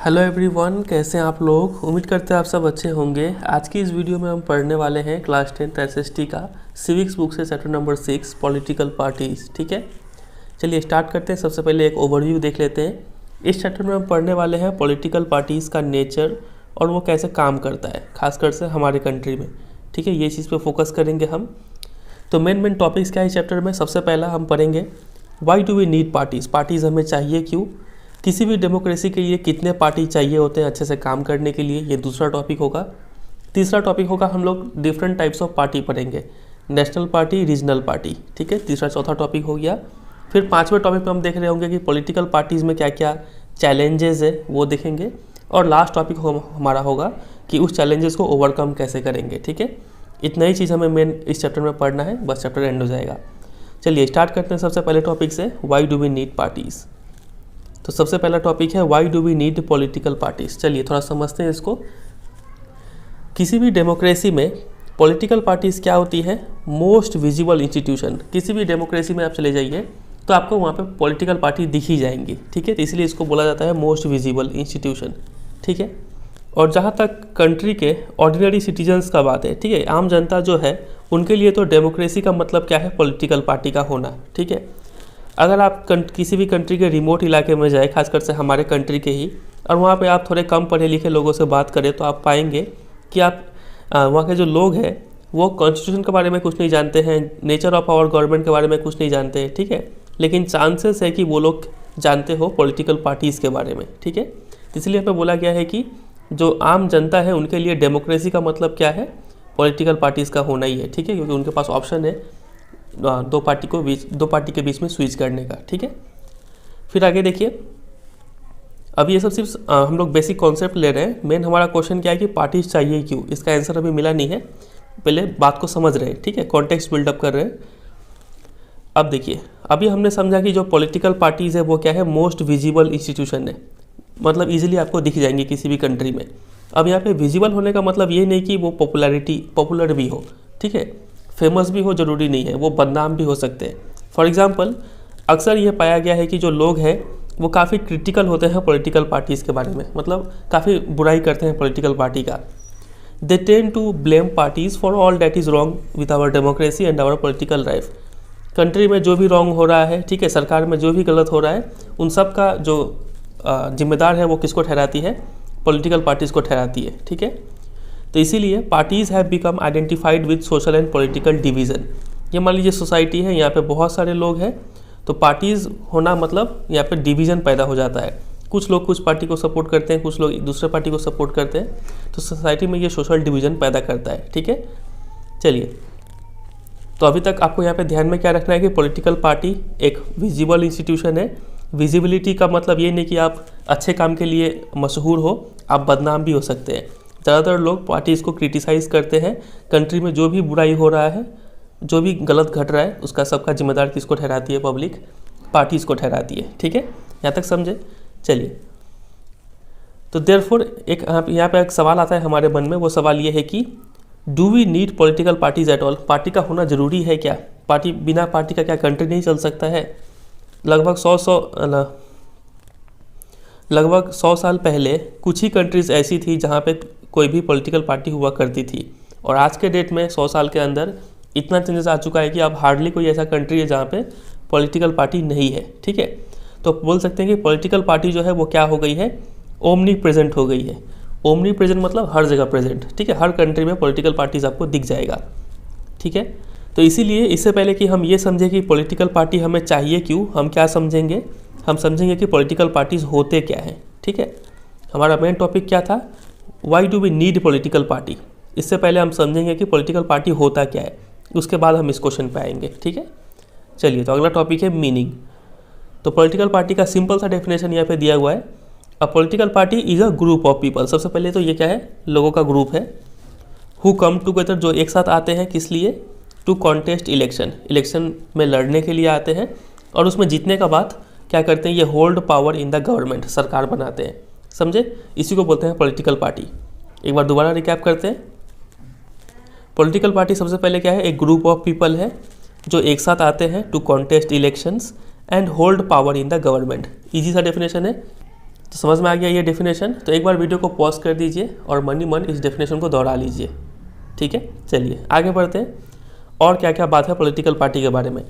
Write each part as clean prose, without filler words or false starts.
Hello everyone, कैसे हैं आप लोग। उम्मीद करते हैं आप सब अच्छे होंगे। आज की इस वीडियो में हम पढ़ने वाले हैं क्लास 10th एसएसटी का सिविक्स बुक से चैप्टर नंबर 6 पॉलिटिकल पार्टीज। ठीक है, चलिए स्टार्ट करते हैं। सबसे पहले एक ओवरव्यू देख लेते हैं। इस चैप्टर में हम पढ़ने वाले हैं पॉलिटिकल पार्टीज़ का नेचर और वो कैसे काम करता है, खासकर से हमारे कंट्री में। ठीक है, ये चीज़ पर फोकस करेंगे हम। तो मेन टॉपिक्स क्या है इस चैप्टर में। सबसे पहला हम पढ़ेंगे why do we need parties, parties हमें चाहिए क्यों। किसी भी डेमोक्रेसी के लिए कितने पार्टी चाहिए होते हैं अच्छे से काम करने के लिए, ये दूसरा टॉपिक होगा। तीसरा टॉपिक होगा हम लोग डिफरेंट टाइप्स ऑफ पार्टी पढ़ेंगे, नेशनल पार्टी, रीजनल पार्टी। ठीक है, तीसरा चौथा टॉपिक हो गया। फिर पांचवें टॉपिक पे हम देख रहे होंगे कि पॉलिटिकल पार्टीज़ में क्या क्या चैलेंजेस है वो देखेंगे। और लास्ट टॉपिक हमारा होगा कि उस चैलेंजेस को ओवरकम कैसे करेंगे। ठीक है, इतना ही चीज़ हमें मेन इस चैप्टर में पढ़ना है, बस चैप्टर एंड हो जाएगा। चलिए स्टार्ट करते हैं सबसे पहले टॉपिक से, why do we need parties. तो सबसे पहला टॉपिक है why do we need political parties. चलिए थोड़ा समझते हैं इसको। किसी भी डेमोक्रेसी में पॉलिटिकल पार्टीज क्या होती है, मोस्ट विजिबल इंस्टीट्यूशन। किसी भी डेमोक्रेसी में आप चले जाइए तो आपको वहाँ पे पॉलिटिकल पार्टी दिख ही जाएंगी। ठीक है, तो इसलिए इसको बोला जाता है मोस्ट विजिबल इंस्टीट्यूशन। ठीक है, और जहाँ तक कंट्री के ऑर्डिनरी सिटीजन्स का बात है, ठीक है, आम जनता जो है उनके लिए तो डेमोक्रेसी का मतलब क्या है, पॉलिटिकल पार्टी का होना। ठीक है, अगर आप किसी भी कंट्री के रिमोट इलाके में जाए, खासकर से हमारे कंट्री के ही, और वहाँ पे आप थोड़े कम पढ़े लिखे लोगों से बात करें तो आप पाएंगे कि आप वहाँ के जो लोग हैं वो कॉन्स्टिट्यूशन के बारे में कुछ नहीं जानते हैं, नेचर ऑफ आवर गवर्नमेंट के बारे में कुछ नहीं जानते हैं। ठीक है, लेकिन चांसेस है कि वो लोग जानते हो पॉलिटिकल पार्टीज़ के बारे में। ठीक है, इसलिए हमें बोला गया है कि जो आम जनता है उनके लिए डेमोक्रेसी का मतलब क्या है, पॉलिटिकल पार्टीज़ का होना ही है। ठीक है, क्योंकि उनके पास ऑप्शन है दो पार्टी के बीच में स्विच करने का। ठीक है, फिर आगे देखिए। अब ये सब सिर्फ हम लोग बेसिक कॉन्सेप्ट ले रहे हैं। मेन हमारा क्वेश्चन क्या है कि पार्टीज चाहिए क्यों, इसका आंसर अभी मिला नहीं है, पहले बात को समझ रहे हैं। ठीक है, कॉन्टेक्स्ट बिल्डअप कर रहे हैं। अब देखिए, अभी हमने समझा कि जो पॉलिटिकल पार्टीज है वो क्या है, मोस्ट विजिबल इंस्टीट्यूशन है, मतलब ईजिली आपको दिख जाएंगे किसी भी कंट्री में। अब यहाँ पे विजिबल होने का मतलब ये नहीं कि वो पॉपुलर भी हो। ठीक है, फेमस भी हो जरूरी नहीं है, वो बदनाम भी हो सकते हैं। फॉर एग्जांपल, अक्सर ये पाया गया है कि जो लोग हैं वो काफ़ी क्रिटिकल होते हैं पॉलिटिकल पार्टीज़ के बारे में, मतलब काफ़ी बुराई करते हैं पॉलिटिकल पार्टी का। They tend to blame parties for all that is wrong with our democracy and our political life. Country में जो भी रॉन्ग हो रहा है, ठीक है, सरकार में जो भी गलत हो रहा है, उन सब का जो जिम्मेदार है वो किसको ठहराती है, पॉलिटिकल पार्टीज़ को ठहराती है। ठीक है, तो इसीलिए parties have become identified with social and political division. ये मान लीजिए सोसाइटी है, यहाँ पे बहुत सारे लोग हैं, तो पार्टीज़ होना मतलब यहाँ पे डिवीज़न पैदा हो जाता है। कुछ लोग कुछ पार्टी को सपोर्ट करते हैं, कुछ लोग दूसरे पार्टी को सपोर्ट करते हैं, तो सोसाइटी में ये सोशल डिवीज़न पैदा करता है। ठीक है, चलिए, तो अभी तक आपको यहाँ पे ध्यान में क्या रखना है कि पॉलिटिकल पार्टी एक विजिबल इंस्टीट्यूशन है। विजिबिलिटी का मतलब ये नहीं कि आप अच्छे काम के लिए मशहूर हो, आप बदनाम भी हो सकते हैं। ज़्यादातर लोग पार्टीज़ को क्रिटिसाइज़ करते हैं। कंट्री में जो भी बुराई हो रहा है, जो भी गलत घट रहा है, उसका सबका जिम्मेदार किसको ठहराती है, पब्लिक पार्टीज़ को ठहराती है। ठीक है, यहाँ तक समझे। चलिए, तो देयरफॉर एक यहाँ पे एक सवाल आता है हमारे मन में, वो सवाल ये है कि do we need political parties at all. Party का होना ज़रूरी है क्या, बिना पार्टी का क्या कंट्री नहीं चल सकता है। लगभग 100 साल पहले कुछ ही कंट्रीज़ ऐसी थी जहाँ पे कोई भी पॉलिटिकल पार्टी हुआ करती थी, और आज के डेट में 100 साल के अंदर इतना चेंजेस आ चुका है कि अब हार्डली कोई ऐसा कंट्री है जहाँ पे पॉलिटिकल पार्टी नहीं है। ठीक है, तो बोल सकते हैं कि पॉलिटिकल पार्टी जो है वो क्या हो गई है, ओमनी प्रेजेंट हो गई है। ओमनी प्रेजेंट मतलब हर जगह प्रेजेंट। ठीक है, हर कंट्री में पॉलिटिकल पार्टीज आपको दिख जाएगा। ठीक है, तो इसीलिए इससे पहले कि हम ये समझें कि पॉलिटिकल पार्टी हमें चाहिए क्यों, हम क्या समझेंगे, हम समझेंगे कि पॉलिटिकल पार्टीज होते क्या हैं। ठीक है, हमारा मेन टॉपिक क्या था, why do we need political party. इससे पहले हम समझेंगे कि पॉलिटिकल पार्टी होता क्या है, उसके बाद हम इस क्वेश्चन पे आएंगे। ठीक है, चलिए, तो अगला टॉपिक है मीनिंग। तो पॉलिटिकल पार्टी का सिंपल सा डेफिनेशन यहाँ पे दिया हुआ है, अ political party is a group of people. सबसे पहले तो ये क्या है, लोगों का ग्रुप है। हु कम टुगेदर, जो एक साथ आते हैं, किस लिए, टू कॉन्टेस्ट इलेक्शन में लड़ने के लिए आते हैं, और उसमें जीतने का बाद क्या करते हैं, ये hold power in the government, सरकार बनाते हैं। समझे, इसी को बोलते हैं पॉलिटिकल पार्टी। एक बार दोबारा रिकैप करते हैं। पॉलिटिकल पार्टी सबसे पहले क्या है, एक ग्रुप ऑफ पीपल है जो एक साथ आते हैं to contest elections and hold power in the government. Easy सा डेफिनेशन है। तो समझ में आ गया ये डेफिनेशन। तो एक बार वीडियो को पॉज कर दीजिए और मन ही मन इस डेफिनेशन को दोहरा लीजिए, ठीक है। चलिए आगे बढ़ते हैं और क्या क्या बात है पॉलिटिकल पार्टी के बारे में।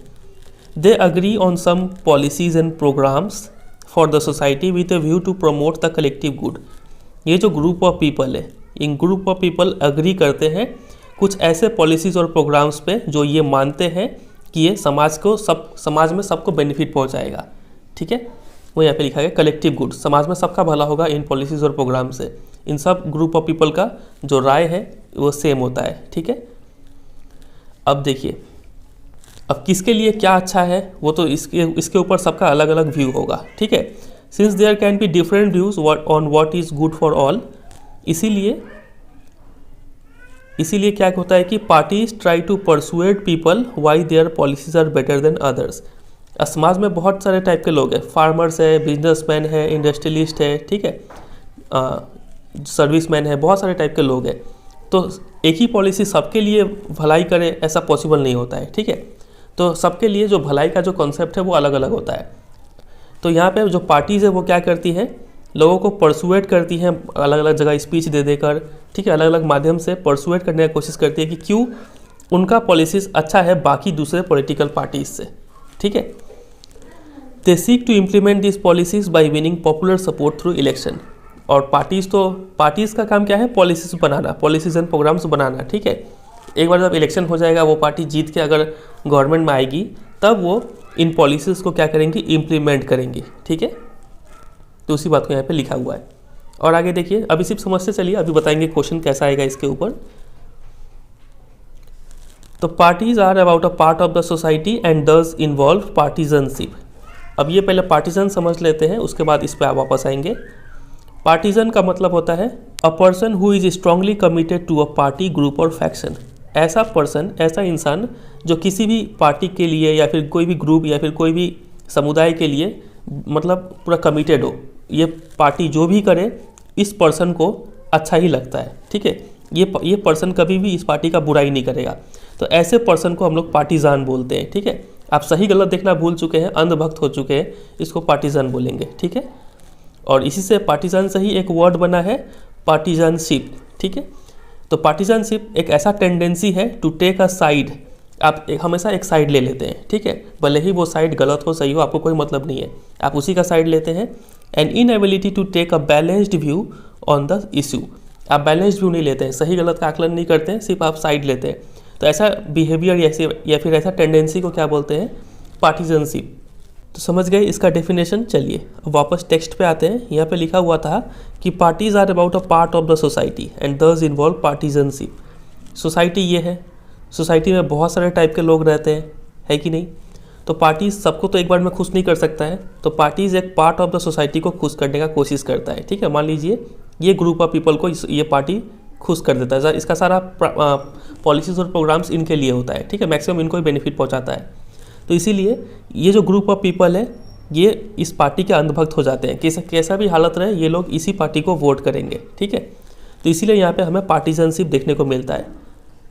They agree on some policies and programs for the society with a view to promote the collective good. ये जो ग्रुप ऑफ पीपल है, इन ग्रुप ऑफ पीपल अग्री करते हैं कुछ ऐसे पॉलिसीज और प्रोग्राम्स पे जो ये मानते हैं कि ये समाज में सबको बेनिफिट पहुंचाएगा, ठीक है। वो यहाँ पे लिखा गया कलेक्टिव गुड, समाज में सबका भला होगा इन पॉलिसीज और प्रोग्राम से। इन सब ग्रुप ऑफ पीपल का जो राय है वो सेम होता है, ठीक है। अब देखिए, अब किसके लिए क्या अच्छा है वो तो इसके ऊपर सबका अलग अलग व्यू होगा, ठीक है। Since there can be different views on what is good for all, इसीलिए क्या होता है कि parties try to persuade people why their policies are better than others. समाज में बहुत सारे टाइप के लोग हैं, फार्मर्स है, बिजनेसमैन है, इंडस्ट्रियलिस्ट है, ठीक है, सर्विसमैन है, बहुत सारे टाइप के लोग हैं। तो एक ही पॉलिसी सबके लिए भलाई करे ऐसा पॉसिबल नहीं होता है, ठीक है। तो सबके लिए जो भलाई का जो कॉन्सेप्ट है वो अलग अलग होता है। तो यहाँ पे जो पार्टीज़ है वो क्या करती हैं, लोगों को परसुएट करती हैं अलग अलग जगह स्पीच दे देकर, ठीक है, अलग अलग माध्यम से परसुएट करने की कोशिश करती है कि क्यों उनका पॉलिसीज़ अच्छा है बाकी दूसरे पॉलिटिकल पार्टीज से, ठीक है। They seek to implement this policies by winning popular support through election. और पार्टीज़ का काम क्या है, पॉलिसीज़ बनाना, पॉलिसीज एंड प्रोग्राम्स बनाना, ठीक है। एक बार जब इलेक्शन हो जाएगा, वो पार्टी जीत के अगर गवर्नमेंट में आएगी तब वो इन पॉलिसीज़ को क्या करेंगी, इम्प्लीमेंट करेंगी, ठीक है। तो उसी बात को यहाँ पे लिखा हुआ है। और आगे देखिए, अभी सिर्फ समझते चलिए, अभी बताएंगे क्वेश्चन कैसा आएगा इसके ऊपर। तो parties are about a part of the society and does involve partisanship. अब ये पहले पार्टीजन समझ लेते हैं, उसके बाद इस पर आप वापस आएंगे। पार्टीजन का मतलब होता है a person who is strongly committed to a party, group और फैक्शन। ऐसा पर्सन, ऐसा इंसान जो किसी भी पार्टी के लिए या फिर कोई भी ग्रुप या फिर कोई भी समुदाय के लिए मतलब पूरा कमिटेड हो। ये पार्टी जो भी करे इस पर्सन को अच्छा ही लगता है, ठीक है। ये पर्सन कभी भी इस पार्टी का बुराई नहीं करेगा। तो ऐसे पर्सन को हम लोग पार्टीजान बोलते हैं, ठीक है। आप सही गलत देखना भूल चुके हैं, अंधभक्त हो चुके हैं, इसको पार्टीजान बोलेंगे, ठीक है। और इसी से पार्टीजान से ही एक वर्ड बना है पार्टीजनशिप, ठीक है। तो पार्टीजनशिप एक ऐसा टेंडेंसी है टू टेक अ साइड, आप हमेशा एक साइड ले लेते हैं, ठीक है। भले ही वो साइड गलत हो सही हो, आपको कोई मतलब नहीं है, आप उसी का साइड लेते हैं। And inability to take a balanced view on the issue, आप बैलेंस्ड व्यू नहीं लेते हैं, सही गलत का आकलन नहीं करते हैं, सिर्फ आप साइड लेते हैं। तो ऐसा बिहेवियर या फिर ऐसा टेंडेंसी को क्या बोलते हैं, पार्टीजनशिप। तो समझ गए इसका डेफिनेशन। चलिए अब वापस टेक्स्ट पे आते हैं। यहाँ पे लिखा हुआ था कि parties are about a part of the society and thus involve partisanship. Society ये है, सोसाइटी में बहुत सारे टाइप के लोग रहते हैं, है कि नहीं। तो पार्टीज सबको तो एक बार में खुश नहीं कर सकता है, तो पार्टीज एक पार्ट ऑफ द सोसाइटी को खुश करने का कोशिश करता है, ठीक है। मान लीजिए ये ग्रुप ऑफ पीपल को ये पार्टी खुश कर देता है, इसका सारा पॉलिसीज और प्रोग्राम्स इनके लिए होता है, ठीक है, मैक्सिमम इनको ही बेनिफिट पहुंचाता है। तो इसीलिए ये जो ग्रुप ऑफ पीपल है ये इस पार्टी के अंधभक्त हो जाते हैं, कैसा भी हालत रहे ये लोग इसी पार्टी को वोट करेंगे, ठीक है। तो इसीलिए यहाँ पे हमें पार्टीजनशिप देखने को मिलता है,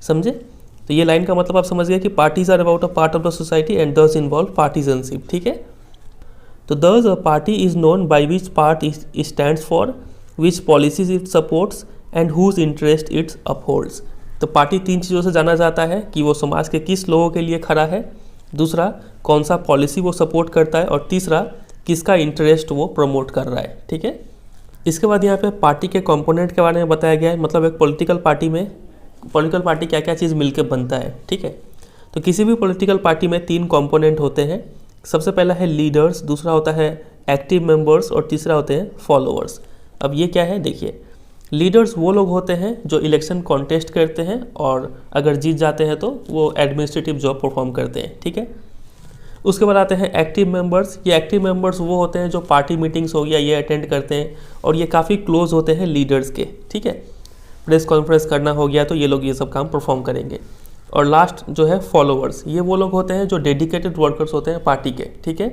समझे। तो ये लाइन का मतलब आप समझ गए कि parties are about a part of the society and thus involve partisanship, ठीक है। तो thus a party is known by which part stands for, which policies it supports and whose interest its upholds. तो party तीन चीज़ों से जाना जाता है कि वो समाज के किस लोगों के लिए खड़ा है, दूसरा कौन सा पॉलिसी वो सपोर्ट करता है, और तीसरा किसका इंटरेस्ट वो प्रमोट कर रहा है, ठीक है। इसके बाद यहाँ पे पार्टी के कंपोनेंट के बारे में बताया गया है, मतलब एक पॉलिटिकल पार्टी क्या क्या चीज़ मिलकर बनता है, ठीक है। तो किसी भी पॉलिटिकल पार्टी में तीन कंपोनेंट होते हैं। सबसे पहला है लीडर्स, दूसरा होता है एक्टिव मेंबर्स और तीसरा होते हैं फॉलोअर्स। अब ये क्या है देखिए, लीडर्स वो लोग होते हैं जो इलेक्शन कॉन्टेस्ट करते हैं और अगर जीत जाते हैं तो वो एडमिनिस्ट्रेटिव जॉब परफॉर्म करते हैं, ठीक है। उसके बाद आते हैं एक्टिव मेंबर्स। ये एक्टिव मेंबर्स वो होते हैं जो पार्टी मीटिंग्स हो गया ये अटेंड करते हैं और ये काफ़ी क्लोज होते हैं लीडर्स के, ठीक है। प्रेस कॉन्फ्रेंस करना हो गया तो ये लोग ये सब काम परफॉर्म करेंगे। और लास्ट जो है फॉलोअर्स, ये वो लोग होते हैं जो डेडिकेटेड वर्कर्स होते हैं पार्टी के, ठीक है।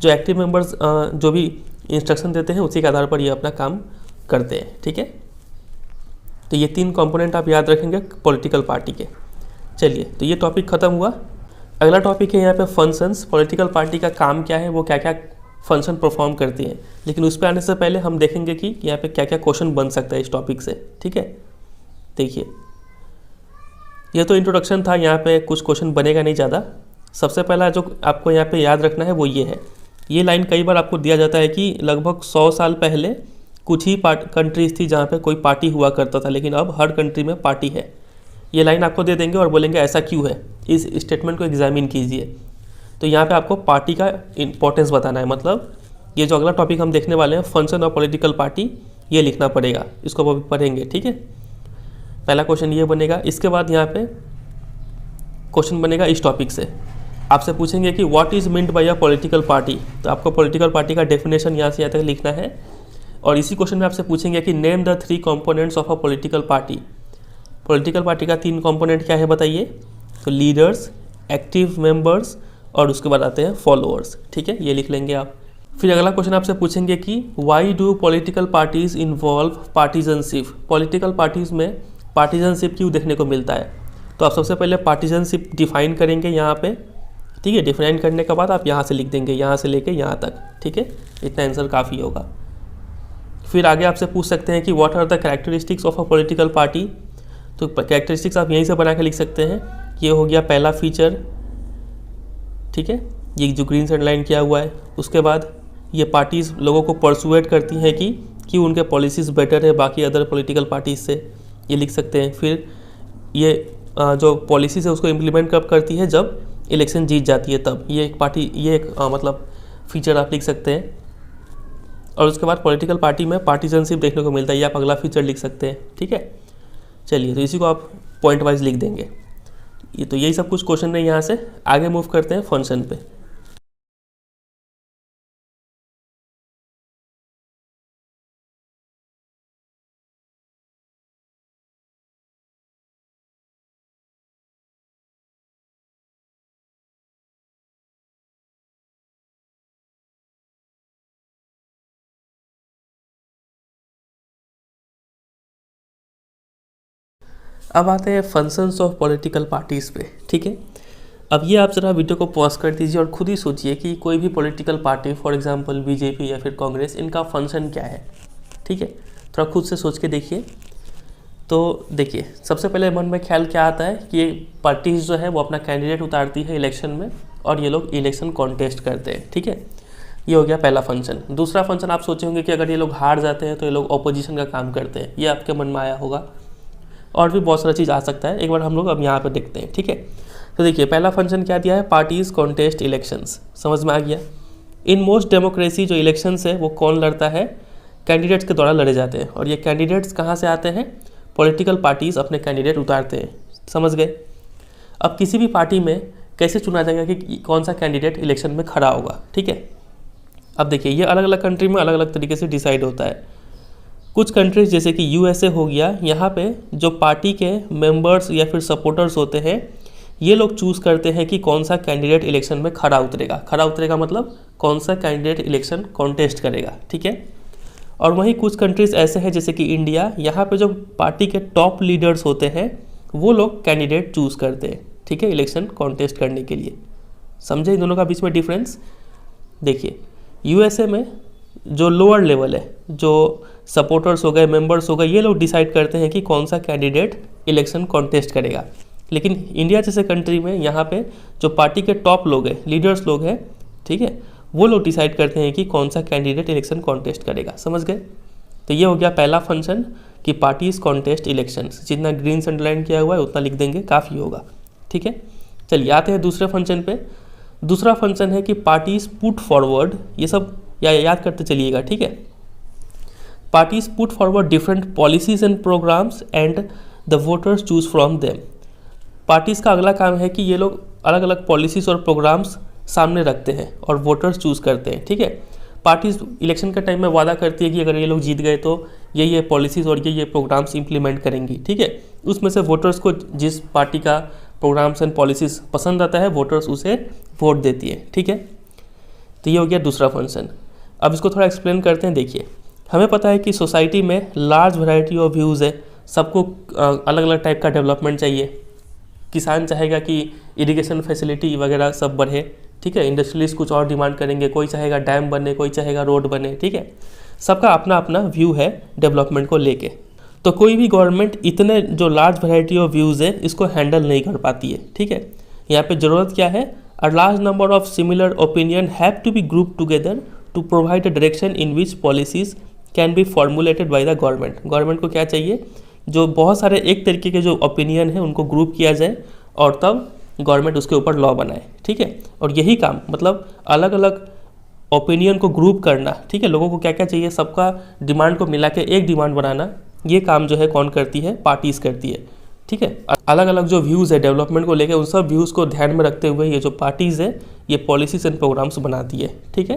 जो एक्टिव मेंबर्स जो भी इंस्ट्रक्शन देते हैं उसी के आधार पर ये अपना काम करते हैं, ठीक है। तो ये तीन कंपोनेंट आप याद रखेंगे पॉलिटिकल पार्टी के। चलिए तो ये टॉपिक ख़त्म हुआ। अगला टॉपिक है यहाँ पे फंक्शंस। पॉलिटिकल पार्टी का काम क्या है, वो क्या क्या फंक्शन परफॉर्म करती हैं। लेकिन उस पर आने से पहले हम देखेंगे कि यहाँ पे क्या क्या क्वेश्चन बन सकता है इस टॉपिक से, ठीक है। देखिए, यह तो इंट्रोडक्शन था, यहाँ पे कुछ क्वेश्चन बनेगा नहीं ज़्यादा। सबसे पहला जो आपको यहाँ पे याद रखना है वो ये है, ये लाइन कई बार आपको दिया जाता है कि लगभग 100 साल पहले कुछ ही कंट्रीज थी जहाँ पे कोई पार्टी हुआ करता था, लेकिन अब हर कंट्री में पार्टी है। ये लाइन आपको दे देंगे और बोलेंगे ऐसा क्यों है, इस स्टेटमेंट को एग्जामिन कीजिए। तो यहाँ पे आपको पार्टी का इंपॉर्टेंस बताना है, मतलब ये जो अगला टॉपिक हम देखने वाले हैं फंक्शन ऑफ पॉलिटिकल पार्टी, ये लिखना पड़ेगा, इसको वो पढ़ेंगे, ठीक है। पहला क्वेश्चन ये बनेगा। इसके बाद यहाँ पे क्वेश्चन बनेगा इस टॉपिक से, आपसे पूछेंगे कि what is meant by a political party. तो आपको पॉलिटिकल पार्टी का डेफिनेशन यहाँ से यहाँ तक लिखना है। और इसी क्वेश्चन में आपसे पूछेंगे कि name the 3 components of a political party. Political party का 3 कंपोनेंट क्या है बताइए। तो लीडर्स, एक्टिव मेंबर्स और उसके बाद आते हैं फॉलोअर्स, ठीक है, ये लिख लेंगे आप। फिर अगला क्वेश्चन आपसे पूछेंगे कि why do political parties involve partisanship. Political parties में पार्टीजनशिप क्यों देखने को मिलता है। तो आप सबसे पहले पार्टीजनशिप डिफाइन करेंगे यहाँ पे, ठीक है। डिफाइन करने के बाद आप यहाँ से लिख देंगे, यहाँ से लेके यहाँ तक, ठीक है, इतना आंसर काफ़ी होगा। फिर आगे आपसे पूछ सकते हैं कि what are the characteristics of a political party. तो कैरेक्टरिस्टिक्स आप यहीं से बना के लिख सकते हैं। ये हो गया पहला फीचर, ठीक है, ये जो ग्रीन से अंडरलाइन किया हुआ है। उसके बाद ये पार्टीज़ लोगों को परसुएट करती हैं कि उनके पॉलिसीज़ बेटर है बाकी अदर पॉलिटिकल पार्टीज़ से, ये लिख सकते हैं। फिर ये जो पॉलिसीज़ है उसको इम्प्लीमेंट कब करती है, जब इलेक्शन जीत जाती है तब। ये एक पार्टी, ये एक मतलब फीचर आप लिख सकते हैं। और उसके बाद पॉलिटिकल पार्टी में पार्टीजनशिप देखने को मिलता है, ये आप अगला फीचर लिख सकते हैं, ठीक है। चलिए, तो इसी को आप पॉइंट वाइज लिख देंगे। ये तो यही सब कुछ क्वेश्चन है। यहाँ से आगे मूव करते हैं फंक्शन पे। अब आते हैं फंक्शंस ऑफ पॉलिटिकल पार्टीज़ पे, ठीक है। अब ये आप ज़रा वीडियो को पॉज कर दीजिए और खुद ही सोचिए कि कोई भी political party, for example BJP या फिर कांग्रेस, इनका फंक्शन क्या है, ठीक है। थोड़ा खुद से सोच के देखिए। तो देखिए, सबसे पहले मन में ख्याल क्या आता है कि ये पार्टीज जो है वो अपना कैंडिडेट उतारती है इलेक्शन में और ये लोग इलेक्शन कॉन्टेस्ट करते हैं, ठीक है। ये हो गया पहला फंक्शन। दूसरा फंक्शन आप सोचे होंगे कि अगर ये लोग हार जाते हैं तो ये लोग ऑपोजिशन का काम करते हैं, ये आपके मन में आया होगा। और भी बहुत सारा चीज़ आ सकता है, एक बार हम लोग अब यहाँ पर देखते हैं, ठीक है। तो देखिए, पहला फंक्शन क्या दिया है, पार्टीज कॉन्टेस्ट इलेक्शंस, समझ में आ गया। इन मोस्ट डेमोक्रेसी जो इलेक्शंस है वो कौन लड़ता है, कैंडिडेट्स के द्वारा लड़े जाते हैं। और ये कैंडिडेट्स कहाँ से आते हैं, पॉलिटिकल पार्टीज़ अपने कैंडिडेट उतारते हैं, समझ गए। अब किसी भी पार्टी में कैसे चुना जाएगा कि कौन सा कैंडिडेट इलेक्शन में खड़ा होगा, ठीक है। अब देखिए, ये अलग अलग कंट्री में अलग अलग तरीके से डिसाइड होता है। कुछ कंट्रीज जैसे कि यूएसए हो गया, यहाँ पे जो पार्टी के मेंबर्स या फिर सपोर्टर्स होते हैं ये लोग चूज़ करते हैं कि कौन सा कैंडिडेट इलेक्शन में खड़ा उतरेगा। खड़ा उतरेगा मतलब कौन सा कैंडिडेट इलेक्शन कॉन्टेस्ट करेगा, ठीक है। और वहीं कुछ कंट्रीज़ ऐसे हैं जैसे कि इंडिया, यहाँ पे जो पार्टी के टॉप लीडर्स होते हैं वो लोग कैंडिडेट चूज़ करते हैं, ठीक है, इलेक्शन कॉन्टेस्ट करने के लिए। समझे इन दोनों का बीच में डिफरेंस। देखिए, यूएसए में जो लोअर लेवल है, जो सपोर्टर्स हो गए, मेंबर्स हो गए, ये लोग डिसाइड करते हैं कि कौन सा कैंडिडेट इलेक्शन कॉन्टेस्ट करेगा। लेकिन इंडिया जैसे कंट्री में यहाँ पे जो पार्टी के टॉप लोग हैं, लीडर्स लोग हैं, ठीक है, वो लोग डिसाइड करते हैं कि कौन सा कैंडिडेट इलेक्शन कॉन्टेस्ट करेगा, समझ गए। तो ये हो गया पहला फंक्शन कि पार्टीज कॉन्टेस्ट इलेक्शंस। जितना ग्रीन से अंडरलाइन किया हुआ है उतना लिख देंगे, काफ़ी होगा, ठीक है। चलिए आते हैं दूसरे फंक्शन पे। दूसरा फंक्शन है कि पार्टीज पुट फॉरवर्ड, ये सब याद करते चलिएगा, ठीक है। Parties put forward different policies and programmes and the voters choose from them. Parties का अगला काम है कि ये लोग अलग अलग पॉलिसीज़ और प्रोग्राम्स सामने रखते हैं और वोटर्स चूज़ करते हैं, ठीक है। पार्टीज़ इलेक्शन के टाइम में वादा करती है कि अगर ये लोग जीत गए तो ये पॉलिसीज़ और ये प्रोग्राम्स इंप्लीमेंट करेंगी, ठीक है। उसमें से वोटर्स को जिस पार्टी का प्रोग्राम्स एंड पॉलिसीज़ पसंद आता है वोटर्स उसे वोट देती है, ठीक है। तो ये हो गया दूसरा फंक्शन। अब इसको थोड़ा एक्सप्लेन करते हैं। देखिए, हमें पता है कि सोसाइटी में लार्ज वैरायटी ऑफ व्यूज़ है, सबको अलग अलग टाइप का डेवलपमेंट चाहिए। किसान चाहेगा कि इरिगेशन फैसिलिटी वगैरह सब बढ़े, ठीक ठीक है। इंडस्ट्रियलिस्ट कुछ और डिमांड करेंगे, कोई चाहेगा डैम बने, कोई चाहेगा रोड बने, ठीक है। सबका अपना अपना व्यू है डेवलपमेंट को लेके। तो कोई भी गवर्नमेंट इतने जो लार्ज वैरायटी ऑफ व्यूज़ है इसको हैंडल नहीं कर पाती है, ठीक है। यहाँ पे ज़रूरत क्या है, a large number of similar opinion have to be group together to provide a direction in which policies can be formulated by the government. Government को क्या चाहिए, जो बहुत सारे एक तरीके के जो ओपिनियन है उनको ग्रुप किया जाए और तब गवर्नमेंट उसके ऊपर लॉ बनाए, ठीक है। और यही काम मतलब अलग अलग ओपिनियन को ग्रुप करना, ठीक है, लोगों को क्या क्या चाहिए सबका डिमांड को मिला के एक डिमांड बनाना, ये काम जो है कौन करती है, पार्टीज करती है, ठीक है। अलग अलग जो व्यूज़ है डेवलपमेंट को लेकर उन सब व्यूज़ को ध्यान में रखते हुए ये जो पार्टीज़ है ये पॉलिसीज एंड प्रोग्राम्स बनाती है, ठीक है।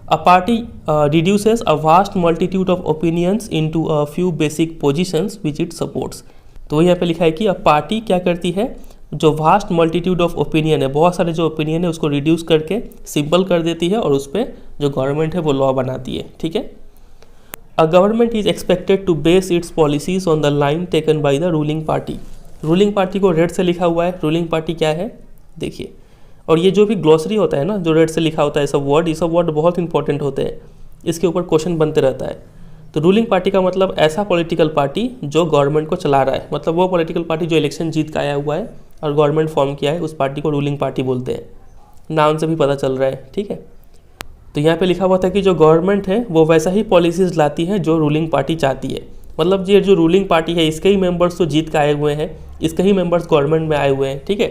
A party reduces a vast multitude of opinions into a few basic positions which it supports. तो यहाँ पे लिखा है कि अ पार्टी क्या करती है, जो वास्ट मल्टीट्यूड ऑफ ओपिनियन है, बहुत सारे जो ओपिनियन है उसको रिड्यूस करके सिंपल कर देती है और उस पर जो गवर्नमेंट है वो लॉ बनाती है, ठीक है। A government is expected to base its policies on the line taken by the ruling party. Ruling party को रेड से लिखा हुआ है, रूलिंग पार्टी क्या है देखिए। और ये जो भी ग्लॉसरी होता है ना, जो रेड से लिखा होता है सब वर्ड, ये सब वर्ड बहुत इंपॉर्टेंट होते हैं, इसके ऊपर क्वेश्चन बनते रहता है। तो रूलिंग पार्टी का मतलब ऐसा पॉलिटिकल पार्टी जो गवर्नमेंट को चला रहा है, मतलब वो पॉलिटिकल पार्टी जो इलेक्शन जीत के आया हुआ है और गवर्नमेंट फॉर्म किया है, उस पार्टी को रूलिंग पार्टी बोलते हैं। नाम से भी पता चल रहा है, ठीक है। तो यहाँ पे लिखा हुआ था कि जो गवर्नमेंट है वो वैसा ही पॉलिसीज़ लाती है जो रूलिंग पार्टी चाहती है। मतलब ये जो रूलिंग पार्टी है इसके ही मेंबर्स तो जीत के आए हुए हैं, इसके ही मेंबर्स गवर्नमेंट में आए हुए हैं, ठीक है।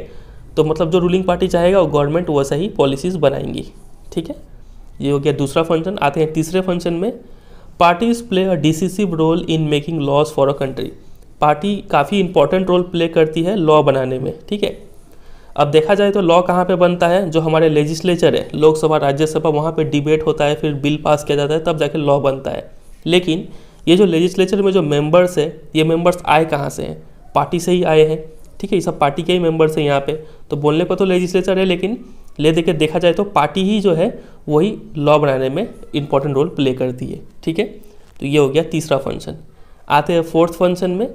तो मतलब जो रूलिंग पार्टी चाहेगा वो गवर्नमेंट वैसा ही पॉलिसीज़ बनाएंगी, ठीक है। ये हो गया दूसरा फंक्शन। आते हैं तीसरे फंक्शन में, parties play a decisive role in making laws for a country. Party काफ़ी इंपॉर्टेंट रोल प्ले करती है लॉ बनाने में, ठीक है। अब देखा जाए तो लॉ कहाँ पे बनता है, जो हमारे लेजिस्लेचर है, लोकसभा राज्यसभा, वहाँ पे डिबेट होता है, फिर बिल पास किया जाता है, तब जाके लॉ बनता है। लेकिन ये जो लेजिस्लेचर में जो मेंबर्स है, ये मेंबर्स आए कहाँ से हैं, पार्टी से ही आए हैं, ठीक है। ये सब पार्टी के ही मेंबर्स हैं यहाँ पे। तो बोलने को तो लेजिस्लेचर है, लेकिन ले दे के देखा जाए तो पार्टी ही जो है वही लॉ बनाने में इंपॉर्टेंट रोल प्ले करती है, ठीक है। तो ये हो गया तीसरा फंक्शन। आते हैं फोर्थ फंक्शन में,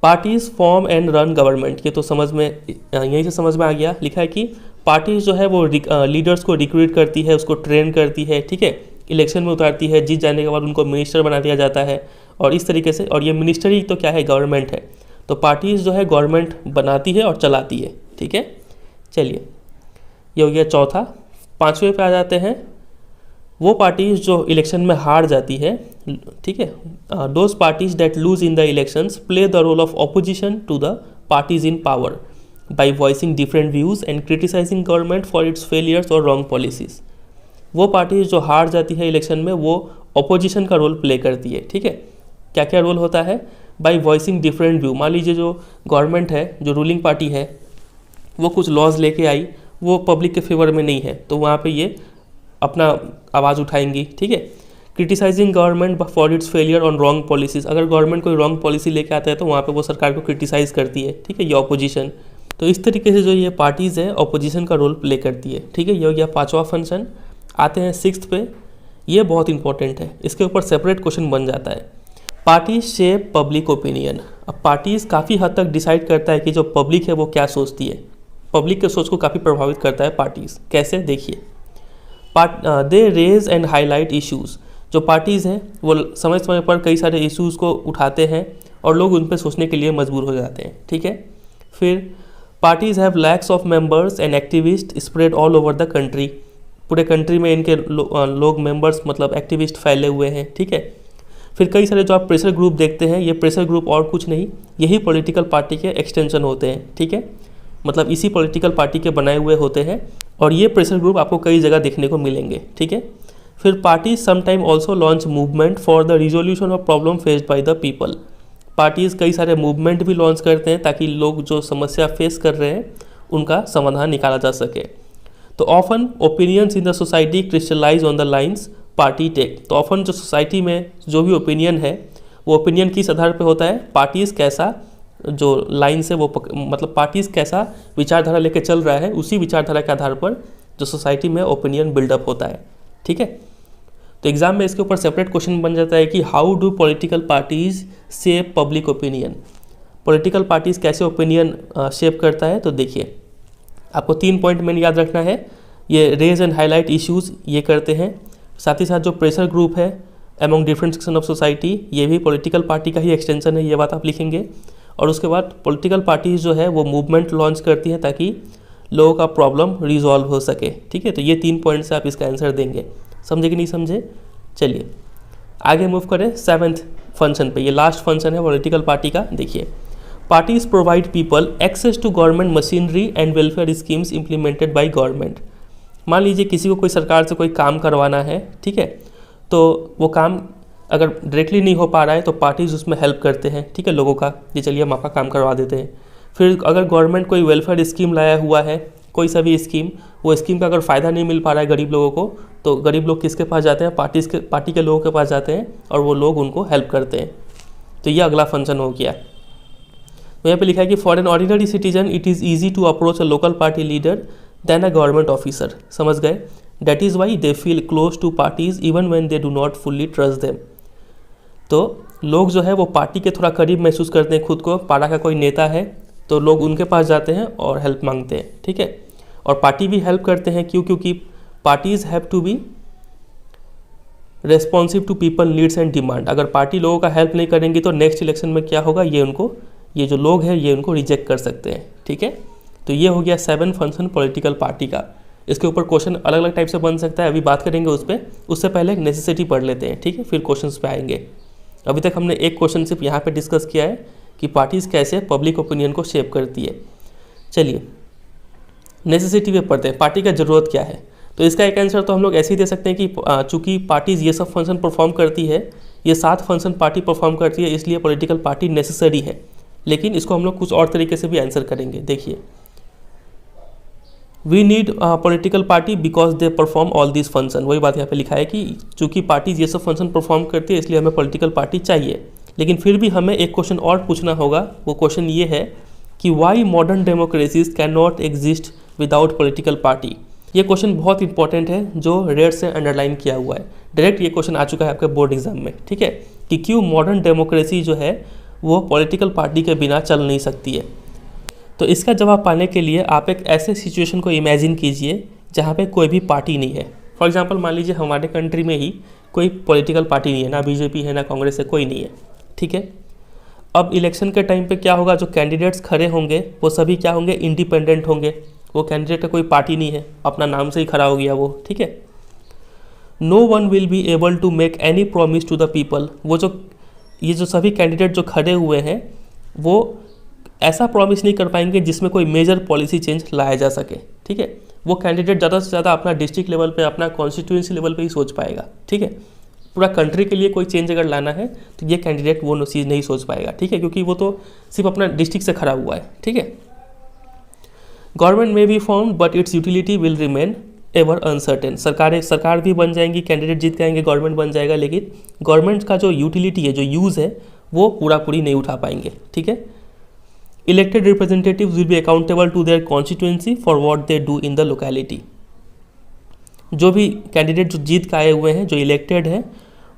parties form and run government. ये तो समझ में, यहीं से समझ में आ गया। लिखा है कि पार्टीज जो है वो लीडर्स को रिक्रूट करती है, उसको ट्रेन करती है, ठीक है, इलेक्शन में उतारती है, जीत जाने के बाद उनको मिनिस्टर बना दिया जाता है और इस तरीके से। और ये मिनिस्टर ही तो क्या है, गवर्नमेंट है। तो पार्टीज जो है गवर्नमेंट बनाती है और चलाती है, ठीक है। चलिए, ये हो गया चौथा। पाँचवें पे आ जाते हैं, वो पार्टीज जो इलेक्शन में हार जाती है, ठीक है। Those parties that lose in the elections play the role of opposition to the parties in power by voicing different views and criticising government for its failures और रॉन्ग पॉलिसीज़। वो parties जो हार जाती है इलेक्शन में वो opposition का role play करती है, ठीक है। क्या क्या रोल होता है, बाय वॉइसिंग डिफरेंट व्यू। मान लीजिए जो गवर्नमेंट है, जो रूलिंग पार्टी है, वो कुछ लॉज लेके आई, वो पब्लिक के फेवर में नहीं है, तो वहाँ पे ये अपना आवाज़ उठाएंगी, ठीक है। Criticising government for its failure on wrong policies. अगर गवर्नमेंट कोई रॉन्ग पॉलिसी लेके आता है तो वहाँ पे वो सरकार को क्रिटिसाइज़ करती है, ठीक है, ये ऑपोजिशन। तो इस तरीके से जो ये पार्टीज़ है ऑपोजिशन का रोल प्ले करती है, ठीक है। ये हो गया पाँचवा फंक्शन। आते हैं सिक्स्थ पे, ये बहुत इंपॉर्टेंट है, इसके ऊपर सेपरेट क्वेश्चन बन जाता है। Parties shape public opinion. अब पार्टीज़ काफ़ी हद तक डिसाइड करता है कि जो पब्लिक है वो क्या सोचती है। पब्लिक के सोच को काफ़ी प्रभावित करता है पार्टीज़। कैसे, देखिए। They raise and highlight issues. जो पार्टीज़ हैं वो समय समय पर कई सारे इश्यूज़ को उठाते हैं और लोग उन पर सोचने के लिए मजबूर हो जाते हैं, ठीक है। फिर parties have lakhs of members and activist spread all over the country. पूरे कंट्री में इनके लोग मेंबर्स मतलब एक्टिविस्ट फैले हुए हैं, ठीक है। फिर कई सारे जो आप प्रेशर ग्रुप देखते हैं, ये प्रेशर ग्रुप और कुछ नहीं, यही पॉलिटिकल पार्टी के एक्सटेंशन होते हैं, ठीक है। मतलब इसी पॉलिटिकल पार्टी के बनाए हुए होते हैं और ये प्रेशर ग्रुप आपको कई जगह देखने को मिलेंगे, ठीक है। फिर parties sometime also launch movement for the resolution of problem faced by the people. Parties कई सारे मूवमेंट भी लॉन्च करते हैं ताकि लोग जो समस्या फेस कर रहे हैं उनका समाधान निकाला जा सके। तो often opinions in the society crystallise on the lines party take. तो ऑफन जो सोसाइटी में जो भी ओपिनियन है वो ओपिनियन किस आधार पे होता है, पार्टीज़ कैसा जो लाइन से वो मतलब पार्टीज़ कैसा विचारधारा लेके चल रहा है, उसी विचारधारा के आधार पर जो सोसाइटी में ओपिनियन बिल्डअप होता है, ठीक है। तो एग्जाम में इसके ऊपर सेपरेट क्वेश्चन बन जाता है कि how do political parties shape public opinion. Political parties कैसे ओपिनियन शेप करता है, तो देखिए आपको 3 पॉइंट में याद रखना है। ये रेज एंड हाईलाइट इश्यूज़ ये करते हैं। साथ ही साथ जो प्रेशर ग्रुप है among different section of society, ये भी पॉलिटिकल पार्टी का ही एक्सटेंशन है, ये बात आप लिखेंगे। और उसके बाद पॉलिटिकल पार्टीज जो है वो मूवमेंट लॉन्च करती हैं ताकि लोगों का प्रॉब्लम रिजॉल्व हो सके, ठीक है। तो ये 3 पॉइंट से आप इसका आंसर देंगे। समझे कि नहीं समझे? चलिए आगे मूव करें 7th फंक्शन पे। ये लास्ट फंक्शन है पॉलिटिकल पार्टी का। देखिए, parties provide people access to government machinery and welfare schemes implemented by government. मान लीजिए किसी को कोई सरकार से कोई काम करवाना है, ठीक है, तो वो काम अगर डायरेक्टली नहीं हो पा रहा है तो पार्टीज उसमें हेल्प करते हैं, ठीक है, लोगों का, ये चलिए हम आपका काम करवा देते हैं। फिर अगर गवर्नमेंट कोई वेलफेयर स्कीम लाया हुआ है, कोई सा भी स्कीम, वो स्कीम का अगर फ़ायदा नहीं मिल पा रहा है गरीब लोगों को, तो गरीब लोग किसके पास जाते हैं? पार्टी के लोगों के पास जाते हैं और वो लोग उनको हेल्प करते हैं। तो ये अगला फंक्शन हो गया। तो यहाँ पे लिखा है कि for an ordinary citizen it is easy to approach a local party leader then a government officer. समझ गए? That is why they feel close to parties even when they do not fully trust them. तो लोग जो है वो party के थोड़ा करीब महसूस करते हैं खुद को। पारा का कोई नेता है तो लोग उनके पास जाते हैं और हेल्प मांगते हैं, ठीक है। और पार्टी भी हेल्प करते हैं, क्यों? क्योंकि parties have to be responsive to people needs and demand. अगर पार्टी लोगों का हेल्प नहीं करेंगी तो नेक्स्ट इलेक्शन में क्या होगा? ये जो लोग हैं ये उनको रिजेक्ट कर सकते हैं, ठीक है। तो ये हो गया 7 फंक्शन पॉलिटिकल पार्टी का। इसके ऊपर क्वेश्चन अलग अलग टाइप से बन सकता है, अभी बात करेंगे उस पर। उससे पहले एक नेसेसिटी पढ़ लेते हैं, ठीक है, फिर क्वेश्चन पे आएंगे। अभी तक हमने एक क्वेश्चन सिर्फ यहाँ पे डिस्कस किया है कि पार्टीज़ कैसे पब्लिक ओपिनियन को शेप करती है। चलिए नेसेसिटी पे पढ़ते हैं, पार्टी का ज़रूरत क्या है। तो इसका एक आंसर तो हम लोग ऐसे ही दे सकते हैं कि चूँकि पार्टीज़ ये सब फंक्शन परफॉर्म करती है, ये 7 फंक्शन पार्टी परफॉर्म करती है, इसलिए पॉलिटिकल पार्टी नेसेसरी है। लेकिन इसको हम लोग कुछ और तरीके से भी आंसर करेंगे। देखिए, we need political party because they perform all this function. वही बात यहाँ पे लिखा है कि चूँकि पार्टीज ये सब फंक्शन परफॉर्म करती है इसलिए हमें पॉलिटिकल पार्टी चाहिए। लेकिन फिर भी हमें एक क्वेश्चन और पूछना होगा। वो क्वेश्चन ये है कि why modern democracies can not exist without political party. ये क्वेश्चन बहुत इंपॉर्टेंट है जो रेड से अंडरलाइन किया हुआ है। डायरेक्ट ये क्वेश्चन आ चुका है आपके बोर्ड एग्जाम में, ठीक है, कि क्यों मॉडर्न डेमोक्रेसी जो है वो पॉलिटिकल पार्टी के बिना चल नहीं सकती है। तो इसका जवाब पाने के लिए आप एक ऐसे सिचुएशन को इमेजिन कीजिए जहाँ पे कोई भी पार्टी नहीं है। फॉर एग्जांपल मान लीजिए हमारे कंट्री में ही कोई पॉलिटिकल पार्टी नहीं है, ना बीजेपी है ना कांग्रेस है, कोई नहीं है, ठीक है। अब इलेक्शन के टाइम पे क्या होगा? जो कैंडिडेट्स खड़े होंगे वो सभी क्या होंगे? इंडिपेंडेंट होंगे। वो कैंडिडेट का कोई पार्टी नहीं है, अपना नाम से ही खड़ा हो गया वो, ठीक है। No one will be able to make any promise to the people. ये जो सभी कैंडिडेट जो खड़े हुए हैं वो ऐसा प्रॉमिस नहीं कर पाएंगे जिसमें कोई मेजर पॉलिसी चेंज लाया जा सके, ठीक है। वो कैंडिडेट ज़्यादा से ज़्यादा अपना डिस्ट्रिक्ट लेवल पे, अपना कॉन्स्टिट्यूंसी लेवल पे ही सोच पाएगा, ठीक है। पूरा कंट्री के लिए कोई चेंज अगर लाना है तो ये कैंडिडेट वो चीज़ नहीं सोच पाएगा, ठीक है, क्योंकि वो तो सिर्फ अपना डिस्ट्रिक्ट से खड़ा हुआ है, ठीक है। गवर्नमेंट में be form but its utility will remain ever uncertain. सरकार भी बन जाएंगी, कैंडिडेट जीत जाएंगे, गवर्नमेंट बन जाएगा, लेकिन गवर्नमेंट का जो यूटिलिटी है, जो यूज़ है, वो पूरी नहीं उठा पाएंगे, ठीक है। Elected representatives will be accountable to their constituency for what they do in the locality. जो भी कैंडिडेट जो जीत के आए हुए हैं, जो इलेक्टेड हैं,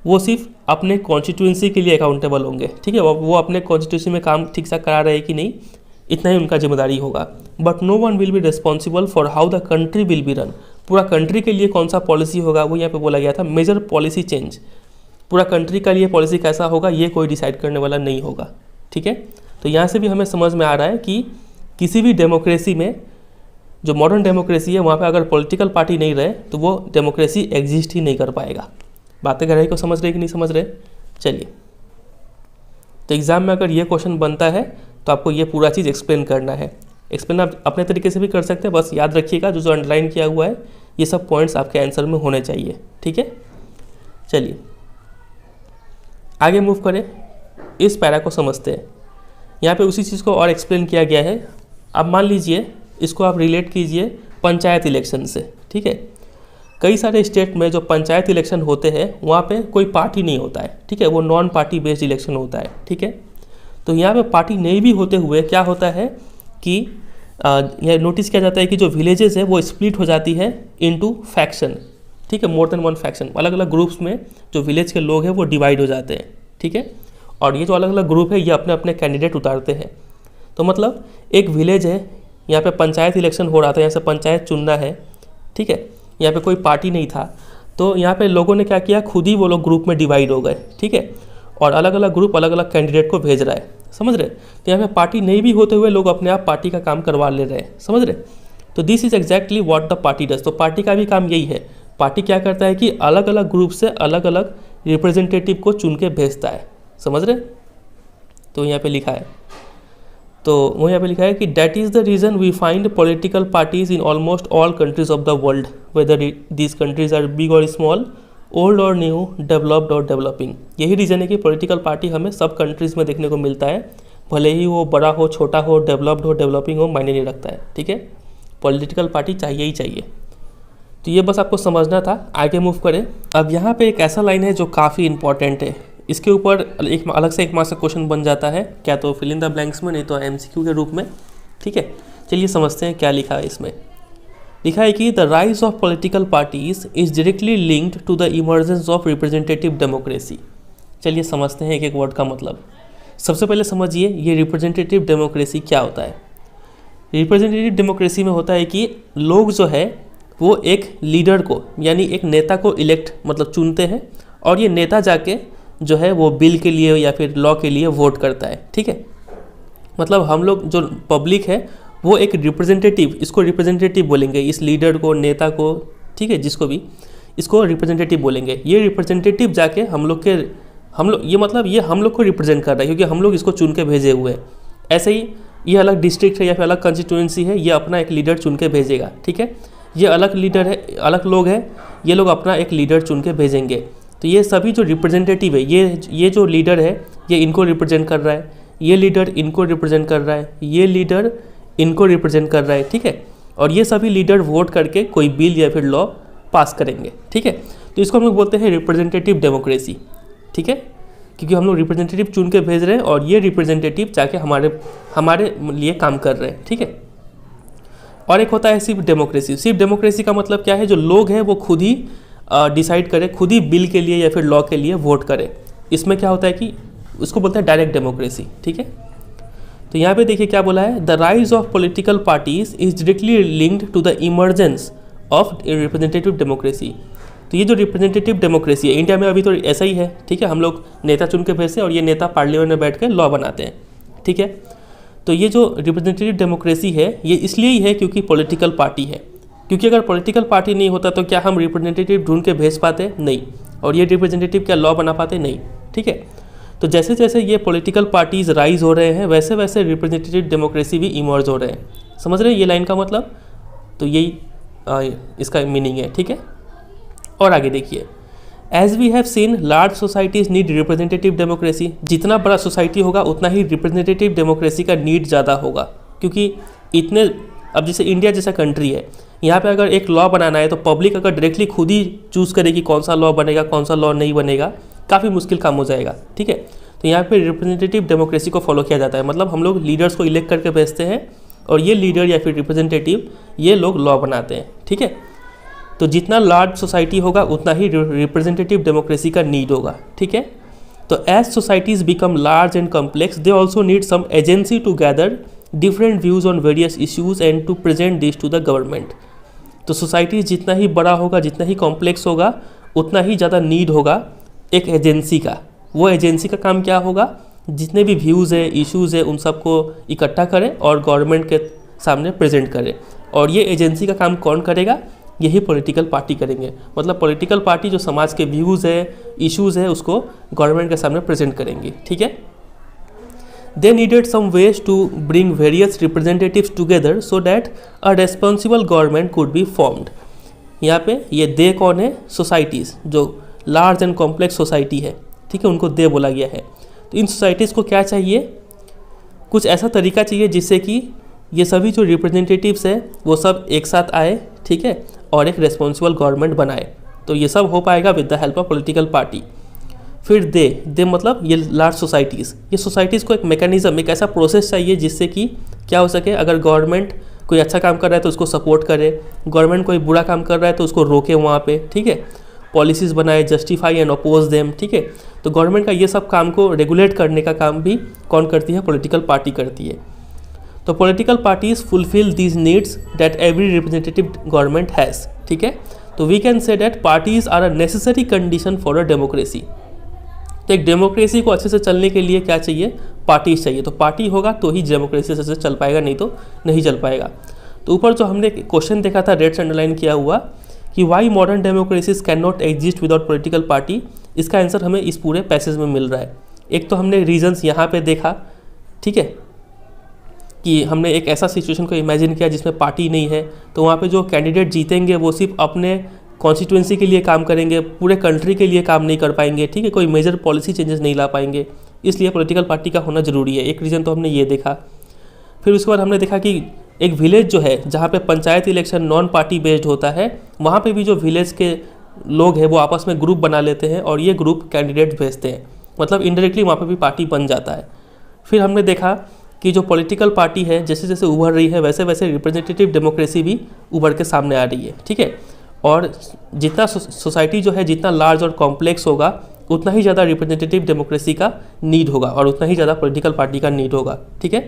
वो सिर्फ अपने कॉन्स्टिट्यूएंसी के लिए अकाउंटेबल होंगे, ठीक है। वो अपने कॉन्स्टिट्यूएंसी में काम ठीक से करा रहे हैं कि नहीं, इतना ही उनका जिम्मेदारी होगा। But no one will be responsible for how the country will be run. पूरा कंट्री के लिए कौन सा पॉलिसी होगा, वो यहाँ पे बोला गया था मेजर पॉलिसी चेंज। पूरा कंट्री का लिए पॉलिसी कैसा होगा ये कोई डिसाइड करने वाला नहीं होगा, ठीक है। तो यहाँ से भी हमें समझ में आ रहा है कि किसी भी डेमोक्रेसी में, जो मॉडर्न डेमोक्रेसी है, वहाँ पे अगर पॉलिटिकल पार्टी नहीं रहे तो वो डेमोक्रेसी एग्जिस्ट ही नहीं कर पाएगा। बातें गहराई को समझ रहे कि नहीं समझ रहे? चलिए, तो एग्ज़ाम में अगर ये क्वेश्चन बनता है तो आपको ये पूरा चीज़ एक्सप्लेन करना है। एक्सप्लेन आप अपने तरीके से भी कर सकते हैं, बस याद रखिएगा जो अंडरलाइन किया हुआ है ये सब पॉइंट्स आपके आंसर में होने चाहिए, ठीक है। चलिए आगे मूव करें, इस पैरा को समझते हैं। यहाँ पे उसी चीज़ को और एक्सप्लेन किया गया है। अब मान लीजिए इसको आप रिलेट कीजिए पंचायत इलेक्शन से, ठीक है। कई सारे स्टेट में जो पंचायत इलेक्शन होते हैं वहाँ पे कोई पार्टी नहीं होता है, ठीक है, वो नॉन पार्टी बेस्ड इलेक्शन होता है, ठीक है। तो यहाँ पे पार्टी नहीं भी होते हुए क्या होता है कि यह नोटिस किया जाता है कि जो विलेजेस है वो स्प्लिट हो जाती है इनटू फैक्शन, ठीक है, मोर देन वन फैक्शन। अलग अलग ग्रुप्स में जो विलेज के लोग हैं वो डिवाइड हो जाते हैं, ठीक है। और ये जो अलग अलग ग्रुप है ये अपने अपने कैंडिडेट उतारते हैं। तो मतलब एक विलेज है, यहाँ पे पंचायत इलेक्शन हो रहा था, यहाँ से पंचायत चुनना है, ठीक है, यहाँ पे कोई पार्टी नहीं था। तो यहाँ पे लोगों ने क्या किया, खुद ही वो लोग ग्रुप में डिवाइड हो गए, ठीक है, और अलग अलग ग्रुप अलग अलग कैंडिडेट को भेज रहा है, समझ रहे। तो यहाँ पे पार्टी नहीं भी होते हुए लोग अपने आप पार्टी का काम करवा ले रहे हैं, समझ रहे। तो this is exactly what the party does. तो पार्टी का भी काम यही है। पार्टी क्या करता है कि अलग अलग ग्रुप से अलग अलग रिप्रेजेंटेटिव को चुन के भेजता है, समझ रहे। तो यहाँ पे लिखा है, तो वो यहाँ पे लिखा है कि that is the reason we find political parties in almost all countries of the world, whether these countries are big और स्मॉल, ओल्ड और न्यू, डेवलप्ड और डेवलपिंग। यही रीज़न है कि पॉलिटिकल पार्टी हमें सब कंट्रीज़ में देखने को मिलता है, भले ही वो बड़ा हो, छोटा हो, डेवलप्ड हो, डेवलपिंग हो, मायने नहीं रखता है, ठीक है। पॉलिटिकल पार्टी चाहिए ही चाहिए। तो ये बस आपको समझना था। आगे मूव करें। अब यहाँ पे एक ऐसा लाइन है जो काफ़ी इंपॉर्टेंट है, इसके ऊपर एक अलग से 1 मार्क्स का क्वेश्चन बन जाता है, क्या तो फिल इन द ब्लैंक्स में, नहीं तो MCQ के रूप में, ठीक है। चलिए समझते हैं क्या लिखा है इसमें। लिखा है कि the rise of political parties is directly linked to the emergence of representative democracy. चलिए समझते हैं एक एक वर्ड का मतलब। सबसे पहले समझिए ये रिप्रेजेंटेटिव डेमोक्रेसी क्या होता है। रिप्रेजेंटेटिव डेमोक्रेसी में होता है कि लोग जो है वो एक लीडर को, यानी एक नेता को इलेक्ट मतलब चुनते हैं, और ये नेता जाके जो है वो बिल के लिए या फिर लॉ के लिए वोट करता है, ठीक है। मतलब हम लोग जो पब्लिक है वो एक रिप्रेजेंटेटिव, इसको रिप्रेजेंटेटिव बोलेंगे, इस लीडर को, नेता को, ठीक है, जिसको भी, इसको रिप्रेजेंटेटिव बोलेंगे। ये रिप्रेजेंटेटिव जाके हम लोग ये मतलब ये हम लोग को रिप्रेजेंट कर रहा है, क्योंकि हम लोग इसको चुन के भेजे हुए हैं। ऐसे ही ये अलग डिस्ट्रिक्ट है या फिर अलग कंस्टिट्यूएंसी है, ये अपना एक लीडर चुन के भेजेगा, ठीक है। ये अलग लीडर है, अलग लोग हैं, ये लोग अपना एक लीडर चुन के भेजेंगे। तो ये सभी जो रिप्रेजेंटेटिव है, ये जो लीडर है ये इनको रिप्रेजेंट कर रहा है, ये लीडर इनको रिप्रेजेंट कर रहा है, ये लीडर इनको रिप्रेजेंट कर रहा है, ठीक है। और ये सभी लीडर वोट करके कोई बिल या फिर लॉ पास करेंगे, ठीक है। तो इसको हम लोग बोलते हैं रिप्रेजेंटेटिव डेमोक्रेसी, ठीक है, क्योंकि हम लोग रिप्रेजेंटेटिव चुन के भेज रहे हैं और ये रिप्रेजेंटेटिव जाके हमारे लिए काम कर रहे हैं, ठीक है। और एक होता है सिर्फ डेमोक्रेसी। सिर्फ डेमोक्रेसी का मतलब क्या है, जो लोग हैं वो खुद ही डिसाइड करें, खुद ही बिल के लिए या फिर लॉ के लिए वोट करें। इसमें क्या होता है कि उसको बोलते हैं डायरेक्ट डेमोक्रेसी, ठीक है। तो यहाँ पे देखिए क्या बोला है, the rise of political parties is directly linked to the emergence of representative democracy. तो ये जो रिप्रेजेंटेटिव डेमोक्रेसी है इंडिया में अभी तो ऐसा ही है, ठीक है। हम लोग नेता चुन के भेजते हैं और ये नेता पार्लियामेंट में बैठ के लॉ बनाते हैं, ठीक है। तो ये जो रिप्रेजेंटेटिव डेमोक्रेसी है ये इसलिए ही है क्योंकि पॉलिटिकल पार्टी है, क्योंकि अगर पॉलिटिकल पार्टी नहीं होता तो क्या हम रिप्रेजेंटेटिव ढूंढ के भेज पाते? नहीं। और ये रिप्रेजेंटेटिव क्या लॉ बना पाते? नहीं, ठीक है। तो जैसे जैसे ये पॉलिटिकल पार्टीज राइज हो रहे हैं वैसे वैसे रिप्रेजेंटेटिव डेमोक्रेसी भी इमर्ज हो रहे हैं। समझ रहे हैं ये लाइन का मतलब? तो यही इसका मीनिंग है, ठीक है। और आगे देखिए, as we have seen large societies need representative democracy. जितना बड़ा सोसाइटी होगा उतना ही रिप्रेजेंटेटिव डेमोक्रेसी का नीड ज़्यादा होगा, क्योंकि इतने, अब जैसे इंडिया जैसा कंट्री है, यहाँ पे अगर एक लॉ बनाना है तो पब्लिक अगर डायरेक्टली खुद ही चूज़ करेगी कौन सा लॉ बनेगा कौन सा लॉ नहीं बनेगा, काफ़ी मुश्किल काम हो जाएगा, ठीक है। तो यहाँ पे रिप्रेजेंटेटिव डेमोक्रेसी को फॉलो किया जाता है, मतलब हम लोग लीडर्स को इलेक्ट करके भेजते हैं और ये लीडर या फिर रिप्रेजेंटेटिव ये लोग लॉ बनाते हैं, ठीक है। तो जितना लार्ज सोसाइटी होगा उतना ही रिप्रेजेंटेटिव डेमोक्रेसी का नीड होगा, ठीक है। तो as societies become large and complex they also need some agency to gather different views on various issues and to present this to the government. तो सोसाइटी जितना ही बड़ा होगा, जितना ही कॉम्प्लेक्स होगा, उतना ही ज़्यादा नीड होगा एक एजेंसी का। वो एजेंसी का काम क्या होगा, जितने भी व्यूज़ है, इश्यूज़ है, उन सबको इकट्ठा करे और गवर्नमेंट के सामने प्रेजेंट करे। और ये एजेंसी का काम कौन करेगा? यही पॉलिटिकल पार्टी करेंगे। मतलब पॉलिटिकल पार्टी जो समाज के व्यूज़ है, इश्यूज़ है, उसको गवर्नमेंट के सामने प्रेजेंट करेंगी, ठीक है। They needed some ways to bring various representatives together so that a responsible government could be formed. यहाँ पे ये दे कौन है? सोसाइटीज़, जो लार्ज एंड कॉम्प्लेक्स सोसाइटी है, ठीक है, उनको दे बोला गया है। तो इन सोसाइटीज़ को क्या चाहिए? कुछ ऐसा तरीका चाहिए जिससे कि ये सभी जो रिप्रेजेंटेटिव्स है वो सब एक साथ आए, ठीक है, और एक रेस्पॉन्सिबल गवर्नमेंट बनाए। तो ये सब हो पाएगा with the help of political party. फिर दे मतलब ये लार्ज सोसाइटीज़, ये सोसाइटीज़ को एक मैकेनिज़्म, एक ऐसा प्रोसेस चाहिए जिससे कि क्या हो सके, अगर गवर्नमेंट कोई अच्छा काम कर रहा है तो उसको सपोर्ट करे, गवर्नमेंट कोई बुरा काम कर रहा है तो उसको रोके वहाँ पे, ठीक है, पॉलिसीज़ बनाए, जस्टिफाई एंड अपोज देम, ठीक है। तो गवर्नमेंट का ये सब काम को रेगुलेट करने का काम भी कौन करती है? पॉलिटिकल पार्टी करती है। तो political parties fulfil these needs that every representative government has, ठीक है। तो we can say that parties are a necessary condition for a democracy. तो एक डेमोक्रेसी को अच्छे से चलने के लिए क्या चाहिए, पार्टीज चाहिए। तो पार्टी होगा तो ही डेमोक्रेसी अच्छे से चल पाएगा, नहीं तो नहीं चल पाएगा। तो ऊपर जो हमने क्वेश्चन देखा था रेड से अंडरलाइन किया हुआ कि why modern democracies can not exist without political party, इसका आंसर हमें इस पूरे पैसेज में मिल रहा है। एक तो हमने रीजंस यहाँ पे देखा, ठीक है, कि हमने एक ऐसा सिचुएशन को इमेजिन किया जिसमें पार्टी नहीं है, तो वहाँ पे जो कैंडिडेट जीतेंगे वो सिर्फ अपने कॉन्स्टिट्यूंसी के लिए काम करेंगे, पूरे कंट्री के लिए काम नहीं कर पाएंगे, ठीक है, कोई मेजर पॉलिसी चेंजेस नहीं ला पाएंगे, इसलिए पॉलिटिकल पार्टी का होना ज़रूरी है। एक रीज़न तो हमने ये देखा। फिर उसके बाद हमने देखा कि एक विलेज जो है जहाँ पे panchayat election non party based होता है, वहाँ पे भी जो विलेज के लोग हैं वो आपस में ग्रुप बना लेते हैं और ये ग्रुप कैंडिडेट भेजते हैं, मतलब इनडायरेक्टली वहाँ पे भी पार्टी बन जाता है। फिर हमने देखा कि जो पॉलिटिकल पार्टी है जैसे जैसे उभर रही है वैसे वैसे रिप्रेजेंटेटिव डेमोक्रेसी भी उभर के सामने आ रही है, ठीक है। और जितना सोसाइटी जो है जितना लार्ज और कॉम्प्लेक्स होगा उतना ही ज़्यादा रिप्रेजेंटेटिव डेमोक्रेसी का नीड होगा और उतना ही ज़्यादा पॉलिटिकल पार्टी का नीड होगा, ठीक है।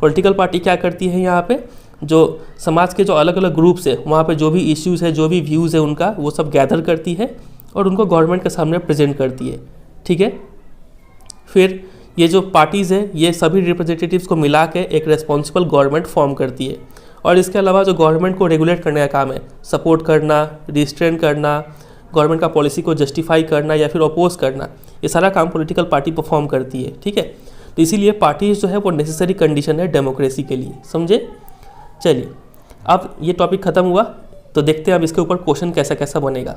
पॉलिटिकल पार्टी क्या करती है, यहाँ पे जो समाज के जो अलग अलग ग्रुप्स है वहाँ पे जो भी इश्यूज़ है, जो भी व्यूज़ है उनका, वो सब गैदर करती है और उनको गवर्नमेंट के सामने प्रेजेंट करती है, ठीक है। फिर ये जो पार्टीज़ है ये सभी रिप्रेजेंटेटिव्स को मिला के एक रेस्पॉन्सिबल गवर्नमेंट फॉर्म करती है। और इसके अलावा जो गवर्नमेंट को रेगुलेट करने का काम है, सपोर्ट करना, रिस्ट्रेन करना, गवर्नमेंट का पॉलिसी को जस्टिफाई करना या फिर अपोज करना, ये सारा काम पॉलिटिकल पार्टी परफॉर्म करती है, ठीक है। तो इसीलिए पार्टीज जो है वो नेसेसरी कंडीशन है डेमोक्रेसी के लिए, समझे। चलिए अब ये टॉपिक ख़त्म हुआ, तो देखते हैं अब इसके ऊपर क्वेश्चन कैसा कैसा बनेगा।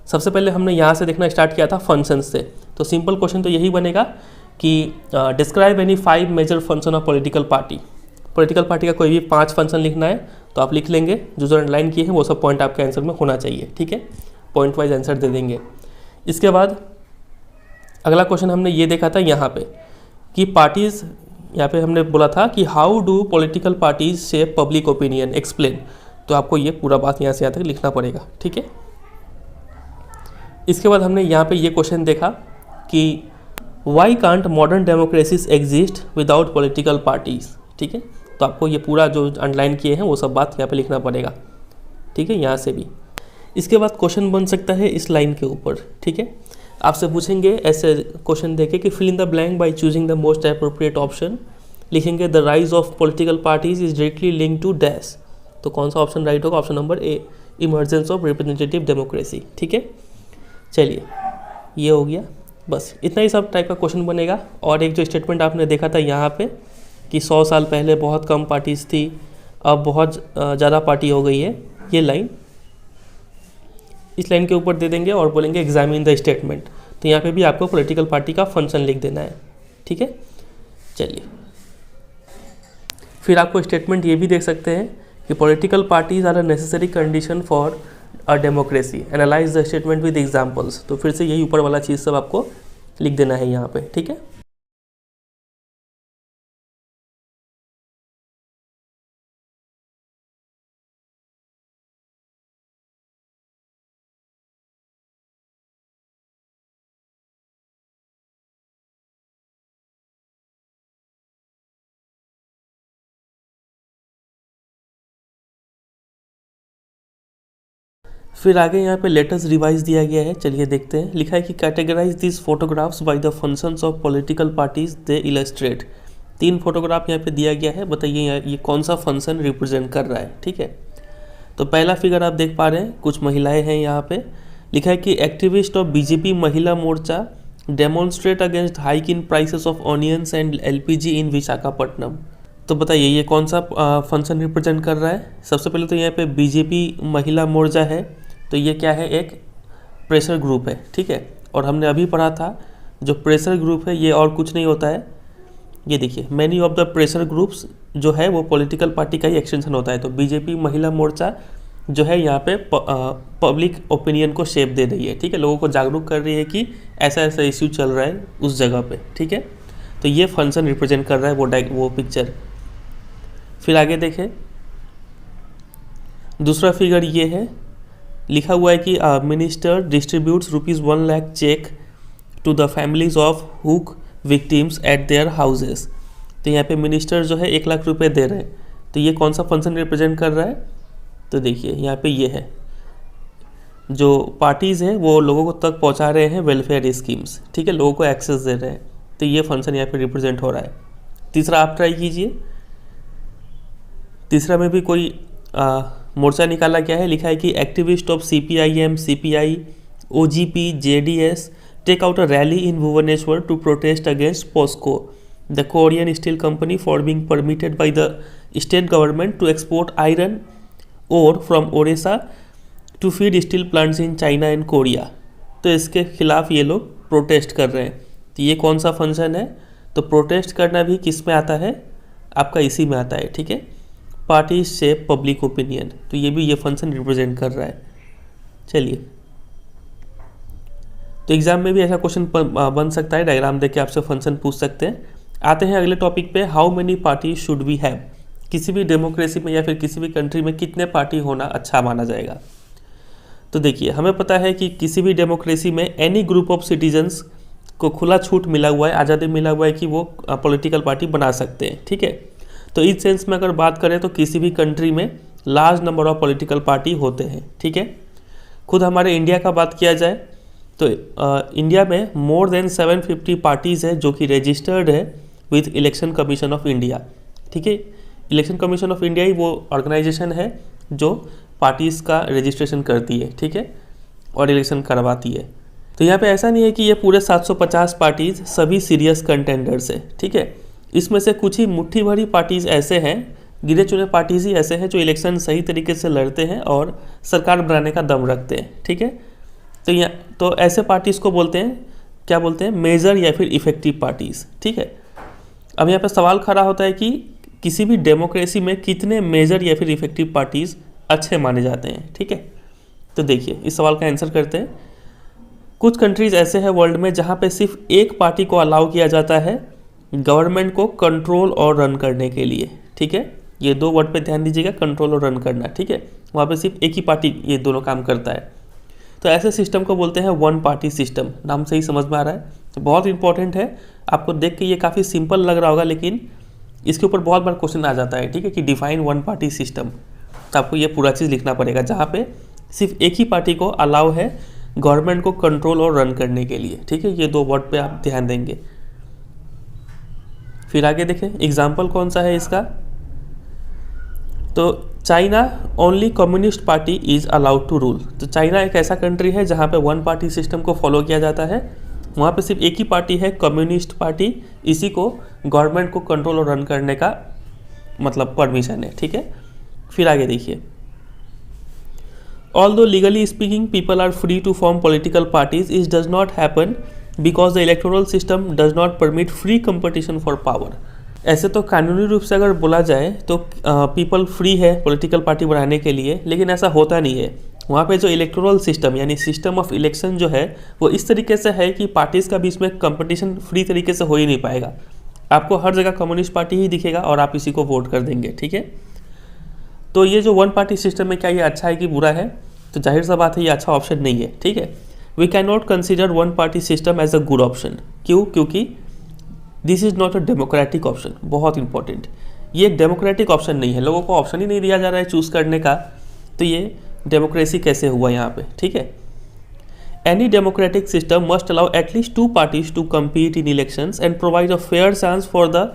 सबसे पहले हमने यहाँ से देखना स्टार्ट किया था फंक्शन से, तो सिंपल क्वेश्चन तो यही बनेगा कि describe any 5 major function of political party. Political party का कोई भी 5 फंक्शन लिखना है तो आप लिख लेंगे, जो अंडरलाइन किए हैं वो सब पॉइंट आपके आंसर में होना चाहिए, ठीक है, पॉइंट वाइज आंसर दे देंगे। इसके बाद अगला क्वेश्चन हमने ये देखा था यहाँ पे कि पार्टीज़, यहाँ पे हमने बोला था कि how do political parties shape public opinion, explain. तो आपको ये पूरा बात यहाँ से यहाँ तक लिखना पड़ेगा, ठीक है। इसके बाद हमने यहाँ पे ये क्वेश्चन देखा कि why can't modern democracies exist without political parties, ठीक है। तो आपको ये पूरा जो अंडरलाइन किए हैं वो सब बात यहाँ पे लिखना पड़ेगा, ठीक है, यहाँ से भी। इसके बाद क्वेश्चन बन सकता है इस लाइन के ऊपर, ठीक है। आपसे पूछेंगे ऐसे क्वेश्चन देके कि fill in the blank by choosing the most appropriate option, लिखेंगे the rise of political parties is directly link to dash. तो कौन सा ऑप्शन राइट होगा, option number A, emergence of representative democracy, ठीक है। चलिए ये हो गया, बस इतना ही सब टाइप का क्वेश्चन बनेगा। और एक जो स्टेटमेंट आपने देखा था यहाँ पे कि 100 साल पहले बहुत कम पार्टीज थी, अब बहुत ज़्यादा पार्टी हो गई है, ये लाइन इस लाइन के ऊपर दे देंगे और बोलेंगे एग्जामिन द स्टेटमेंट। तो यहाँ पे भी आपको पॉलिटिकल पार्टी का फंक्शन लिख देना है, ठीक है। चलिए फिर आपको स्टेटमेंट ये भी देख सकते हैं कि political parties are a necessary condition for a democracy, analyse the statement with examples. तो फिर से यही ऊपर वाला चीज़ सब आपको लिख देना है यहाँ पे, ठीक है। फिर आगे यहाँ पे लेटेस्ट रिवाइज दिया गया है, चलिए देखते हैं। लिखा है कि categorise this photographs by the functions of political parties they illustrate. 3 photograph यहाँ पे दिया गया है, बताइए ये कौन सा फंक्शन रिप्रेजेंट कर रहा है, ठीक है। तो पहला फिगर आप देख पा रहे हैं, कुछ महिलाएं हैं यहाँ पे। लिखा है कि activist of BJP Mahila Morcha demonstrate against hike in prices of onions and LPG in Visakhapatnam. तो बताइए ये कौन सा फंक्शन रिप्रेजेंट कर रहा है। सबसे पहले तो यहाँ पे बीजेपी महिला मोर्चा है, तो ये क्या है, एक प्रेशर ग्रुप है, ठीक है। और हमने अभी पढ़ा था जो प्रेशर ग्रुप है ये और कुछ नहीं होता है, ये देखिए many of the pressure groups जो है वो पॉलिटिकल पार्टी का ही एक्सटेंशन होता है। तो बीजेपी महिला मोर्चा जो है यहाँ पे पब्लिक ओपिनियन को शेप दे रही है, ठीक है, लोगों को जागरूक कर रही है कि ऐसा ऐसा इश्यू चल रहा है उस जगह पे, ठीक है। तो ये फंक्शन रिप्रेजेंट कर रहा है वो पिक्चर। फिर आगे देखें, दूसरा फिगर ये है, लिखा हुआ है कि minister distributes ₹1 lakh cheque to the families of hooch victims at their houses. तो यहाँ पे मिनिस्टर जो है 1 लाख रुपए दे रहे हैं, तो ये कौन सा फंक्शन रिप्रेजेंट कर रहा है? तो देखिए यहाँ पे ये है, जो पार्टीज़ हैं वो लोगों को तक पहुँचा रहे हैं वेलफेयर स्कीम्स, ठीक है, लोगों को एक्सेस दे रहे हैं, तो ये फंक्शन यहाँ पे रिप्रेजेंट हो रहा है। तीसरा आप ट्राई कीजिए, तीसरा में भी कोई मोर्चा निकाला गया है, लिखा है कि activist of CPIM, CPI, OGP, JDS take out a rally in Bhubaneswar to protest against POSCO, the Korean steel company for being permitted by the state government to export iron ore from Odisha to feed steel plants in China and Korea. तो इसके खिलाफ ये लोग protest कर रहे हैं। तो ये कौन सा फंक्शन है? तो प्रोटेस्ट करना भी किस में आता है? आपका इसी में आता है, ठीक है, पार्टी शेप पब्लिक ओपिनियन, तो ये भी ये फंक्शन रिप्रेजेंट कर रहा है। चलिए, तो एग्जाम में भी ऐसा क्वेश्चन बन सकता है, डायग्राम देके आपसे फंक्शन पूछ सकते हैं। आते हैं अगले टॉपिक पे, how many party should we have? किसी भी डेमोक्रेसी में या फिर किसी भी कंट्री में कितने पार्टी होना अच्छा माना जाएगा? तो देखिए, हमें पता है कि किसी भी डेमोक्रेसी में एनी ग्रुप ऑफ सिटीजन्स को खुला छूट मिला हुआ है, आज़ादी मिला हुआ है कि वो पॉलिटिकल पार्टी बना सकते हैं, ठीक है। तो इस सेंस में अगर बात करें तो किसी भी कंट्री में large number of political party होते हैं, ठीक है। खुद हमारे इंडिया का बात किया जाए तो इंडिया में मोर देन 750 पार्टीज़ है जो कि रजिस्टर्ड है with election commission of India, ठीक है। इलेक्शन कमीशन ऑफ इंडिया ही वो ऑर्गेनाइजेशन है जो पार्टीज़ का रजिस्ट्रेशन करती है, ठीक है, और इलेक्शन करवाती है। तो यहाँ पे ऐसा नहीं है कि ये पूरे 750 पार्टीज़ सभी सीरियस कंटेंडर्स है, ठीक है। इसमें से कुछ ही मुट्ठी भरी पार्टीज़ ऐसे हैं, गिने चुने पार्टीज़ ही ऐसे हैं जो इलेक्शन सही तरीके से लड़ते हैं और सरकार बनाने का दम रखते हैं, ठीक है। तो ऐसे पार्टीज़ को बोलते हैं, क्या बोलते हैं? मेजर या फिर इफेक्टिव पार्टीज़, ठीक है। अब यहाँ पे सवाल खड़ा होता है कि किसी भी डेमोक्रेसी में कितने मेजर या फिर इफेक्टिव पार्टीज़ अच्छे माने जाते हैं, ठीक है। तो देखिए, इस सवाल का आंसर करते हैं। कुछ कंट्रीज़ ऐसे हैं वर्ल्ड में जहाँ पे सिर्फ एक पार्टी को अलाउ किया जाता है गवर्नमेंट को कंट्रोल और रन करने के लिए, ठीक है। ये दो वर्ड पे ध्यान दीजिएगा, कंट्रोल और रन करना, ठीक है। वहाँ पे सिर्फ एक ही पार्टी ये दोनों काम करता है। तो ऐसे सिस्टम को बोलते हैं वन पार्टी सिस्टम। नाम से ही समझ में आ रहा है, तो बहुत इंपॉर्टेंट है। आपको देख के ये काफ़ी सिंपल लग रहा होगा, लेकिन इसके ऊपर बहुत बार क्वेश्चन आ जाता है, ठीक है, कि डिफाइन वन पार्टी सिस्टम। तो आपको ये पूरा चीज़ लिखना पड़ेगा, जहाँ पे सिर्फ एक ही पार्टी को अलाउ है गवर्नमेंट को कंट्रोल और रन करने के लिए, ठीक है। ये दो वर्ड पे आप ध्यान देंगे। फिर आगे देखें, एग्जाम्पल कौन सा है इसका? तो China only communist party is allowed to rule. तो चाइना एक ऐसा कंट्री है जहाँ पे वन पार्टी सिस्टम को फॉलो किया जाता है। वहाँ पे सिर्फ एक ही पार्टी है, कम्युनिस्ट पार्टी, इसी को गवर्नमेंट को कंट्रोल और रन करने का मतलब परमिशन है, ठीक है। फिर आगे देखिए, although legally speaking people are free to form political parties, it does not happen because the electoral system does not permit free competition for power. ऐसे तो कानूनी रूप से अगर बोला जाए तो पीपल फ्री है पॉलिटिकल पार्टी बनाने के लिए, लेकिन ऐसा होता नहीं है। वहाँ पे जो इलेक्टोरल सिस्टम यानी सिस्टम ऑफ इलेक्शन जो है वो इस तरीके से है कि पार्टीज़ का बीच में कंपटीशन फ्री तरीके से हो ही नहीं पाएगा। आपको हर जगह कम्युनिस्ट पार्टी ही दिखेगा और आप इसी को वोट कर देंगे, ठीक है। तो ये जो वन पार्टी सिस्टम है, क्या ये अच्छा है कि बुरा है? तो जाहिर सा बात है ये अच्छा ऑप्शन नहीं है, ठीक है। We can not consider one party system as a good option. क्यों? क्योंकि this is not a democratic option. बहुत इंपॉर्टेंट, ये एक डेमोक्रेटिक ऑप्शन नहीं है। लोगों को ऑप्शन ही नहीं दिया जा रहा है चूज़ करने का, तो ये डेमोक्रेसी कैसे हुआ यहाँ पे, ठीक है। Any democratic system must allow at least two parties to compete in elections and provide a fair chance for the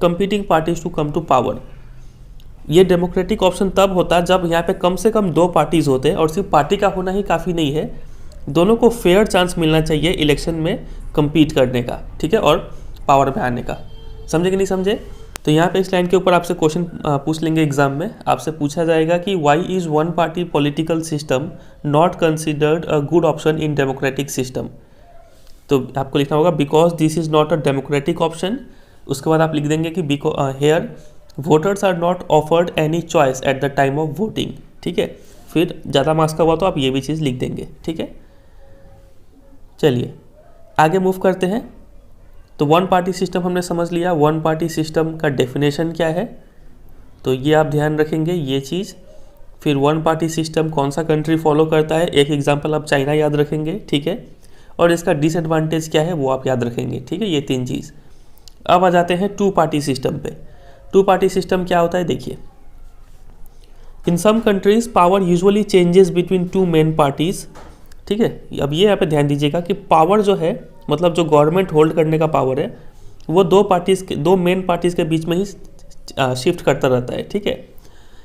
competing parties to come to power. ये डेमोक्रेटिक ऑप्शन तब होता जब यहाँ पे कम से कम दो पार्टीज होते हैं, और सिर्फ पार्टी का होना ही काफ़ी नहीं है, दोनों को फेयर चांस मिलना चाहिए इलेक्शन में compete करने का, ठीक है, और पावर में आने का। समझे कि नहीं समझे? तो यहाँ पे इस लाइन के ऊपर आपसे क्वेश्चन पूछ लेंगे एग्जाम में। आपसे पूछा जाएगा कि why is one party political system not considered a good option in democratic system. तो आपको लिखना होगा because this is not a democratic option. उसके बाद आप लिख देंगे कि here voters are not offered any choice at the time of voting, ठीक है। फिर ज़्यादा मार्क्स का हुआ तो आप ये भी चीज़ लिख देंगे, ठीक है। चलिए आगे मूव करते हैं। तो वन पार्टी सिस्टम हमने समझ लिया। वन पार्टी सिस्टम का डेफिनेशन क्या है, तो ये आप ध्यान रखेंगे ये चीज़। फिर वन पार्टी सिस्टम कौन सा कंट्री फॉलो करता है, एक एग्जांपल आप चाइना याद रखेंगे, ठीक है। और इसका डिसएडवांटेज क्या है वो आप याद रखेंगे, ठीक है। ये तीन चीज़। अब आ जाते हैं टू पार्टी सिस्टम पे। टू पार्टी सिस्टम क्या होता है देखिए, in some countries power usually changes between two main parties. ठीक है, अब ये यहाँ पे ध्यान दीजिएगा कि पावर जो है, मतलब जो गवर्नमेंट होल्ड करने का पावर है, वो दो मेन पार्टीज के बीच में ही शिफ्ट करता रहता है। ठीक है,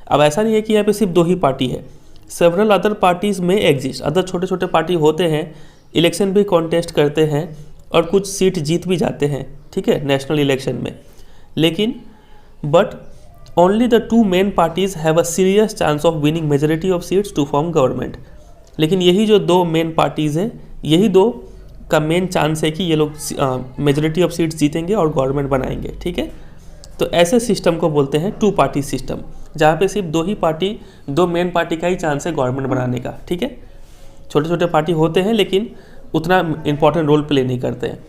अब ऐसा नहीं है कि यहाँ पे सिर्फ दो ही पार्टी है, सेवरल अदर पार्टीज में एग्जिस्ट, अदर छोटे छोटे पार्टी होते हैं, इलेक्शन भी कॉन्टेस्ट करते हैं और कुछ सीट जीत भी जाते हैं। ठीक है, नेशनल इलेक्शन में, लेकिन but only the two main parties have a serious chance of winning majority of seats to form government. लेकिन यही जो दो मेन पार्टीज हैं, यही दो का मेन चांस है कि ये लोग मेजोरिटी ऑफ सीट्स जीतेंगे और गवर्नमेंट बनाएंगे। ठीक है, तो ऐसे सिस्टम को बोलते हैं टू पार्टी सिस्टम, जहाँ पे सिर्फ दो ही पार्टी, दो मेन पार्टी का ही चांस है गवर्नमेंट बनाने का। ठीक है, छोटे छोटे पार्टी होते हैं लेकिन उतना इंपॉर्टेंट रोल प्ले नहीं करते हैं।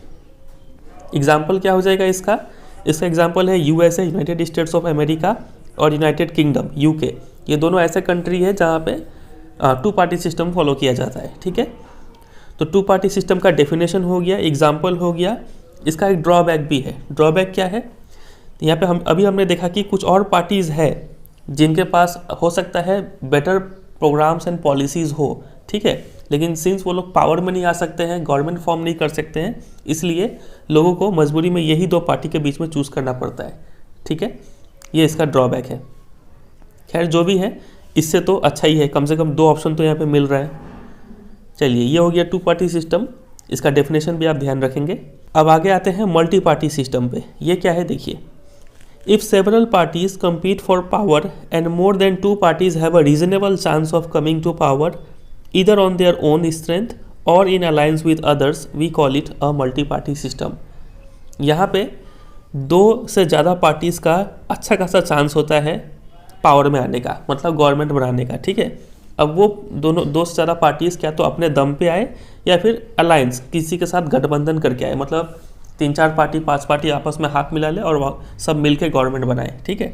एग्जाम्पल क्या हो जाएगा इसका एग्जाम्पल है USA, United states of America, और यूनाइटेड किंगडम यूके। ये दोनों ऐसे कंट्री है जहाँ पे टू पार्टी सिस्टम फॉलो किया जाता है। ठीक है, तो टू पार्टी सिस्टम का डेफिनेशन हो गया, एग्जाम्पल हो गया, इसका एक ड्रॉबैक भी है। ड्रॉबैक क्या है, यहाँ पे हमने देखा कि कुछ और पार्टीज़ है जिनके पास हो सकता है बेटर प्रोग्राम्स एंड पॉलिसीज़ हो। ठीक है, लेकिन सिंस वो लोग पावर में नहीं आ सकते हैं, गवर्नमेंट फॉर्म नहीं कर सकते हैं, इसलिए लोगों को मजबूरी में यही दो पार्टी के बीच में चूज़ करना पड़ता है। ठीक है, ये इसका ड्रॉबैक है। खैर जो भी है, इससे तो अच्छा ही है, कम से कम दो ऑप्शन तो यहाँ पे मिल रहा है। चलिए, ये हो गया टू पार्टी सिस्टम, इसका डेफिनेशन भी आप ध्यान रखेंगे। अब आगे आते हैं मल्टी पार्टी सिस्टम पे। ये क्या है देखिए, if several parties compete for power and more than two parties have a reasonable chance of coming to power either on their own strength or in alliance with others, we call it a multi-party system। यहाँ पे दो से ज़्यादा parties का अच्छा खासा chance होता है पावर में आने का, मतलब गवर्नमेंट बनाने का। ठीक है, अब वो दो से ज़्यादा पार्टीज़ क्या तो अपने दम पे आए या फिर अलायंस किसी के साथ गठबंधन करके आए, मतलब 3-4 पार्टी 5 पार्टी आपस में हाथ मिला ले और सब मिलके गवर्नमेंट बनाए। ठीक है,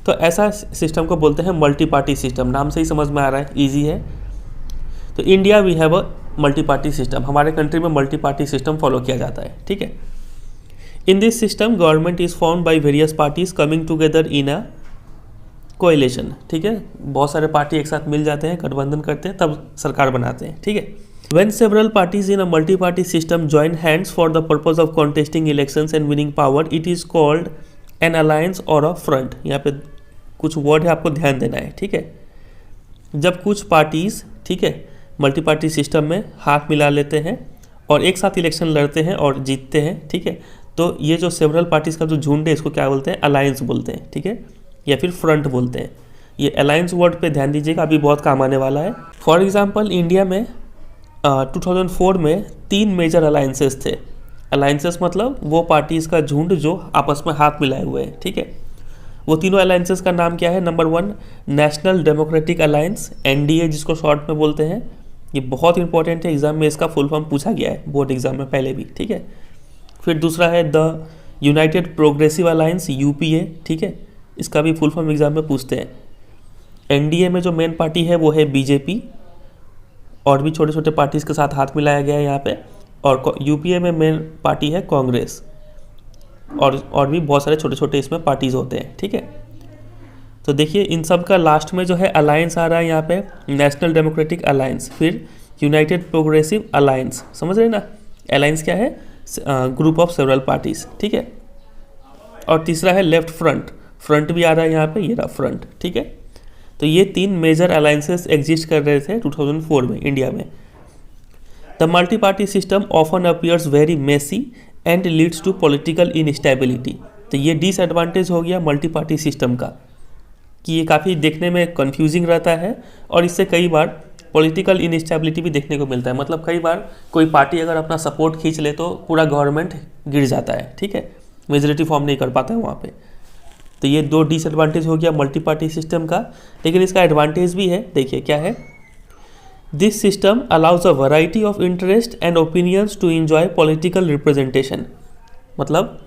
तो ऐसा सिस्टम को बोलते हैं मल्टी पार्टी सिस्टम। नाम से ही समझ में आ रहा है, इजी है। तो India we have a multi party system, हमारे कंट्री में मल्टी पार्टी सिस्टम फॉलो किया जाता है। ठीक है, in this system government is formed by various parties coming together in a coalition. ठीक है, बहुत सारे पार्टी एक साथ मिल जाते हैं, गठबंधन करते हैं, तब सरकार बनाते हैं। ठीक है, when several parties in a multi-party system join hands for the purpose of contesting elections and winning power, it is called an alliance or a front। यहाँ पे कुछ वर्ड है, आपको ध्यान देना है। ठीक है, जब कुछ पार्टीज, ठीक है, मल्टी पार्टी सिस्टम में हाथ मिला लेते हैं और एक साथ इलेक्शन लड़ते हैं और जीतते हैं। ठीक है, तो ये जो सेवरल पार्टीज का जो झुंड है, इसको क्या बोलते हैं, अलायंस बोलते हैं। ठीक है, या फिर फ्रंट बोलते हैं। ये अलायंस वर्ड पे ध्यान दीजिएगा, अभी बहुत काम आने वाला है। फॉर एग्जाम्पल, इंडिया में 2004 में 3 मेजर अलायंसेस थे। अलायंसेस मतलब वो पार्टीज़ का झुंड जो आपस में हाथ मिलाए हुए हैं। ठीक है, वो तीनों अलायंसेस का नाम क्या है, number 1 national democratic alliance, NDA जिसको शॉर्ट में बोलते हैं। ये बहुत इंपॉर्टेंट है, एग्जाम में इसका फुल फॉर्म पूछा गया है, बोर्ड एग्जाम में पहले भी। ठीक है, फिर दूसरा है the United progressive alliance, UPA। ठीक है, इसका भी फुल फॉर्म एग्जाम में पूछते हैं। NDA में जो मेन पार्टी है वो है BJP, और भी छोटे छोटे पार्टीज़ के साथ हाथ मिलाया गया है यहाँ पे। और UPA में मेन पार्टी है कांग्रेस, और भी बहुत सारे छोटे छोटे इसमें पार्टीज़ होते हैं। ठीक है, तो देखिए इन सब का लास्ट में जो है अलायंस आ रहा है यहाँ पे, नेशनल डेमोक्रेटिक अलायंस, फिर यूनाइटेड प्रोग्रेसिव अलायंस। समझ रहे ना, अलायंस क्या है, ग्रुप ऑफ सेवरल पार्टीज़। ठीक है, और तीसरा है लेफ्ट फ्रंट भी आ रहा है यहाँ पे, ये रहा फ्रंट। ठीक है, तो ये 3 मेजर अलायंसेस एग्जिस्ट कर रहे थे 2004 में इंडिया में। The multi party system often appears very messy and leads to political instability. तो ये डिसएडवांटेज हो गया मल्टी पार्टी सिस्टम का कि ये काफ़ी देखने में कंफ्यूजिंग रहता है, और इससे कई बार पॉलिटिकल इनस्टेबिलिटी भी देखने को मिलता है। मतलब कई बार कोई पार्टी अगर अपना सपोर्ट खींच ले तो पूरा गवर्नमेंट गिर जाता है। ठीक है, मेजोरिटी फॉर्म नहीं कर पाता है वहाँ पे। तो ये 2 डिसएडवांटेज हो गया मल्टी पार्टी सिस्टम का, लेकिन इसका एडवांटेज भी है। देखिए क्या है, this system allows a variety of interest and opinions to enjoy political representation. मतलब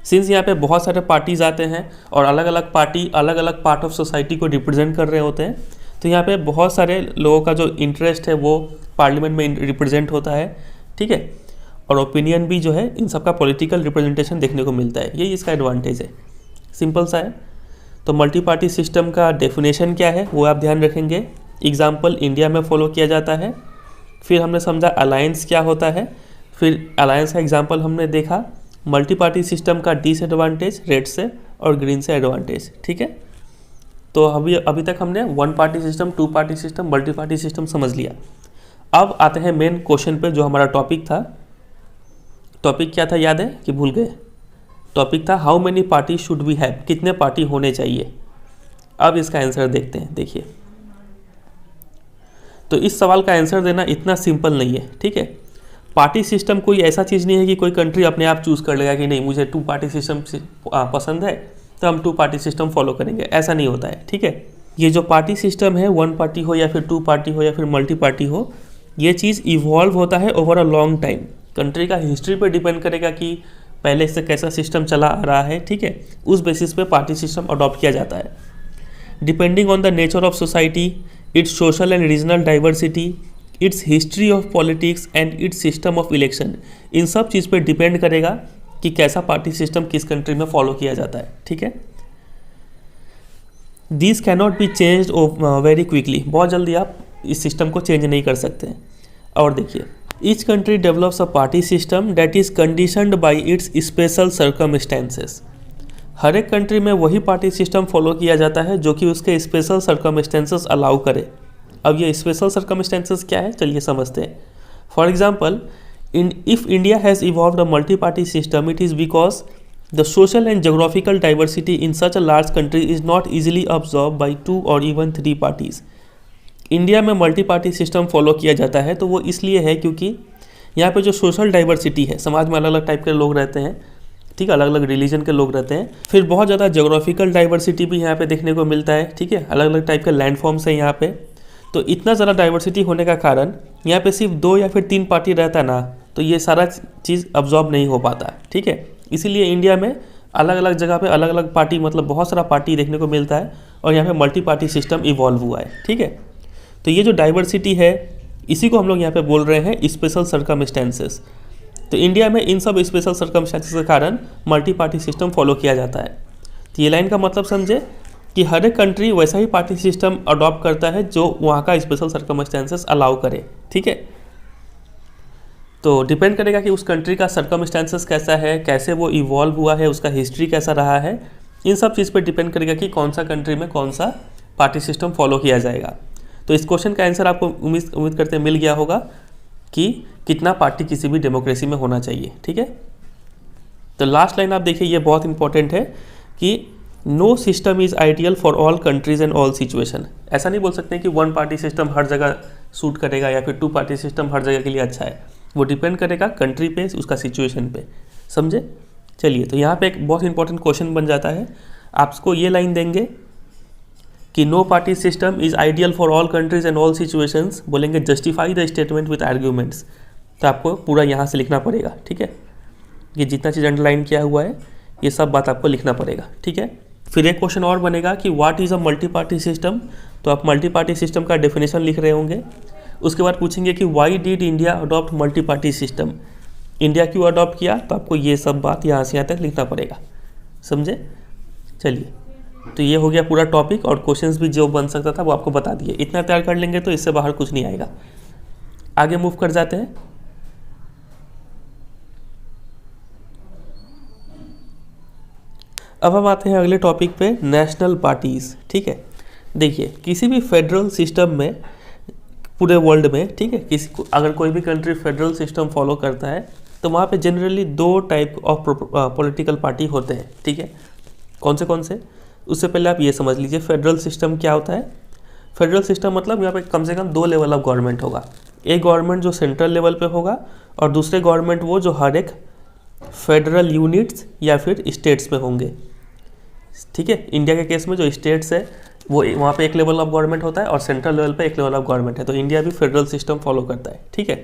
सिंस यहाँ पे बहुत सारे पार्टीज आते हैं और अलग अलग पार्टी अलग अलग पार्ट ऑफ सोसाइटी को रिप्रेजेंट कर रहे होते हैं, तो यहाँ पे बहुत सारे लोगों का जो इंटरेस्ट है वो पार्लियामेंट में रिप्रेजेंट होता है। ठीक है, और ओपिनियन भी जो है, इन सबका पॉलिटिकल रिप्रेजेंटेशन देखने को मिलता है। यही इसका एडवांटेज है, सिंपल सा है। तो मल्टी पार्टी सिस्टम का डेफिनेशन क्या है वो आप ध्यान रखेंगे। एग्जाम्पल इंडिया में फॉलो किया जाता है। फिर हमने समझा अलायंस क्या होता है, फिर अलायंस का एग्जाम्पल हमने देखा। मल्टी पार्टी सिस्टम का डिसएडवांटेज, रेड से और ग्रीन से एडवांटेज, ठीक है। तो अभी तक हमने one party system, two party system, multi party system समझ लिया। अब आते हैं मेन क्वेश्चन पे, जो हमारा टॉपिक था। टॉपिक क्या था याद है कि भूल गए? टॉपिक था how many party should we have, कितने पार्टी होने चाहिए। अब इसका आंसर देखते हैं। देखिए, तो इस सवाल का आंसर देना इतना सिंपल नहीं है, ठीक है। पार्टी सिस्टम कोई ऐसा चीज़ नहीं है कि कोई कंट्री अपने आप चूज़ कर लेगा कि नहीं मुझे टू पार्टी सिस्टम पसंद है तो हम टू पार्टी सिस्टम फॉलो करेंगे, ऐसा नहीं होता है, ठीक है। ये जो पार्टी सिस्टम है, वन पार्टी हो या फिर टू पार्टी हो या फिर मल्टी पार्टी हो, ये चीज़ इवॉल्व होता है over a long time. Country का हिस्ट्री पर डिपेंड करेगा कि पहले से कैसा सिस्टम चला आ रहा है, ठीक है। उस बेसिस पे पार्टी सिस्टम अडॉप्ट किया जाता है। Depending on the nature of society, its social and regional diversity, its history of politics and its system of election, इन सब चीज़ पे डिपेंड करेगा कि कैसा पार्टी सिस्टम किस कंट्री में फॉलो किया जाता है, ठीक है। This cannot be changed very quickly, बहुत जल्दी आप इस सिस्टम को चेंज नहीं कर सकते हैं। और देखिए, each country develops a party system that is conditioned by its special circumstances. हर एक कंट्री में वही पार्टी सिस्टम फॉलो किया जाता है जो कि उसके स्पेशल सर्कमस्टेंसेस अलाउ करे। अब ये स्पेशल सर्कमस्टेंसेस क्या है, चलिए समझते हैं। For example, if India has evolved a multi party system, it is because the social and geographical diversity in such a large country is not easily observe by 2 और even 3 parties. India में multi party system follow किया जाता है तो वो इसलिए है क्योंकि यहाँ पे जो सोशल डाइवर्सिटी है, समाज में अलग अलग टाइप के लोग रहते हैं, ठीक है, अलग अलग रिलीजन के लोग रहते हैं। फिर बहुत ज़्यादा जोग्राफिकल डाइवर्सिटी भी यहाँ पे देखने को मिलता है, ठीक है, अलग अलग टाइप के लैंडफॉर्म्स हैं यहाँ पे। तो इतना ज़्यादा डाइवर्सिटी होने का कारण यहाँ पे सिर्फ 2 या फिर 3 पार्टी रहता ना, तो ये सारा चीज़ अब्जॉर्ब नहीं हो पाता, ठीक है। इसीलिए इंडिया में अलग अलग जगह पे अलग अलग पार्टी, मतलब बहुत सारा पार्टी देखने को मिलता है और यहाँ पे मल्टी पार्टी सिस्टम इवॉल्व हुआ है, ठीक है। तो ये जो डाइवर्सिटी है, इसी को हम लोग यहाँ पे बोल रहे हैं स्पेशल सर्कमस्टेंसेस। तो इंडिया में इन सब स्पेशल सर्कमस्टेंसेस के कारण मल्टी पार्टी सिस्टम फॉलो किया जाता है। तो ये लाइन का मतलब समझे कि हर एक कंट्री वैसा ही पार्टी सिस्टम अडॉप्ट करता है जो वहाँ का स्पेशल सर्कमस्टेंसेस अलाउ करे, ठीक है। तो डिपेंड करेगा कि उस कंट्री का सर्कमस्टेंसेस कैसा है, कैसे वो इवॉल्व हुआ है, उसका हिस्ट्री कैसा रहा है, इन सब चीज़ पर डिपेंड करेगा कि कौन सा कंट्री में कौन सा पार्टी सिस्टम फॉलो किया जाएगा। तो इस क्वेश्चन का आंसर आपको उम्मीद करते मिल गया होगा कि कितना पार्टी किसी भी डेमोक्रेसी में होना चाहिए, ठीक है। तो लास्ट लाइन आप देखिए, ये बहुत इंपॉर्टेंट है कि no system is ideal for all countries and all situation. ऐसा नहीं बोल सकते कि वन पार्टी सिस्टम हर जगह सूट करेगा या फिर टू पार्टी सिस्टम हर जगह के लिए अच्छा है। वो डिपेंड करेगा कंट्री पे, उसका सिचुएशन पे, समझे। चलिए, तो यहाँ पे एक बहुत इंपॉर्टेंट क्वेश्चन बन जाता है। आपको ये लाइन देंगे कि no party system is ideal for all countries and all situations, बोलेंगे justify the statement with arguments. तो आपको पूरा यहाँ से लिखना पड़ेगा, ठीक है। ये जितना चीज़ अंडरलाइन किया हुआ है ये सब बात आपको लिखना पड़ेगा, ठीक है। फिर एक क्वेश्चन और बनेगा कि what is a multi party system. तो आप मल्टी पार्टी सिस्टम का डेफिनेशन लिख रहे होंगे। उसके बाद पूछेंगे कि why did India adopt multi party system, India क्यों अडॉप्ट किया। तो आपको ये सब बात यहाँ से यहाँ तक लिखना पड़ेगा, समझे। चलिए, तो ये हो गया पूरा टॉपिक और क्वेश्चंस भी जो बन सकता था वो आपको बता दिए। इतना तैयार कर लेंगे तो इससे बाहर कुछ नहीं आएगा। आगे मूव कर जाते हैं। अब हम आते हैं अगले टॉपिक पे, नेशनल पार्टीज़, ठीक है। देखिए, किसी भी फेडरल सिस्टम में पूरे वर्ल्ड में, ठीक है, किसी को अगर कोई भी कंट्री फेडरल सिस्टम फॉलो करता है तो वहाँ पे generally 2 type of political party होते हैं, ठीक है। कौन से उससे पहले आप ये समझ लीजिए फेडरल सिस्टम क्या होता है। फेडरल सिस्टम मतलब यहाँ पे कम से कम 2 लेवल ऑफ गवर्नमेंट होगा। एक गवर्नमेंट जो सेंट्रल लेवल पे होगा और दूसरे गवर्नमेंट वो जो हर एक फेडरल यूनिट्स या फिर स्टेट्स में होंगे, ठीक है। इंडिया के केस में जो स्टेट्स है वो वहाँ पे एक लेवल ऑफ गवर्नमेंट होता है और सेंट्रल लेवल पे एक लेवल ऑफ गवर्नमेंट है। तो इंडिया भी फेडरल सिस्टम फॉलो करता है, ठीक है।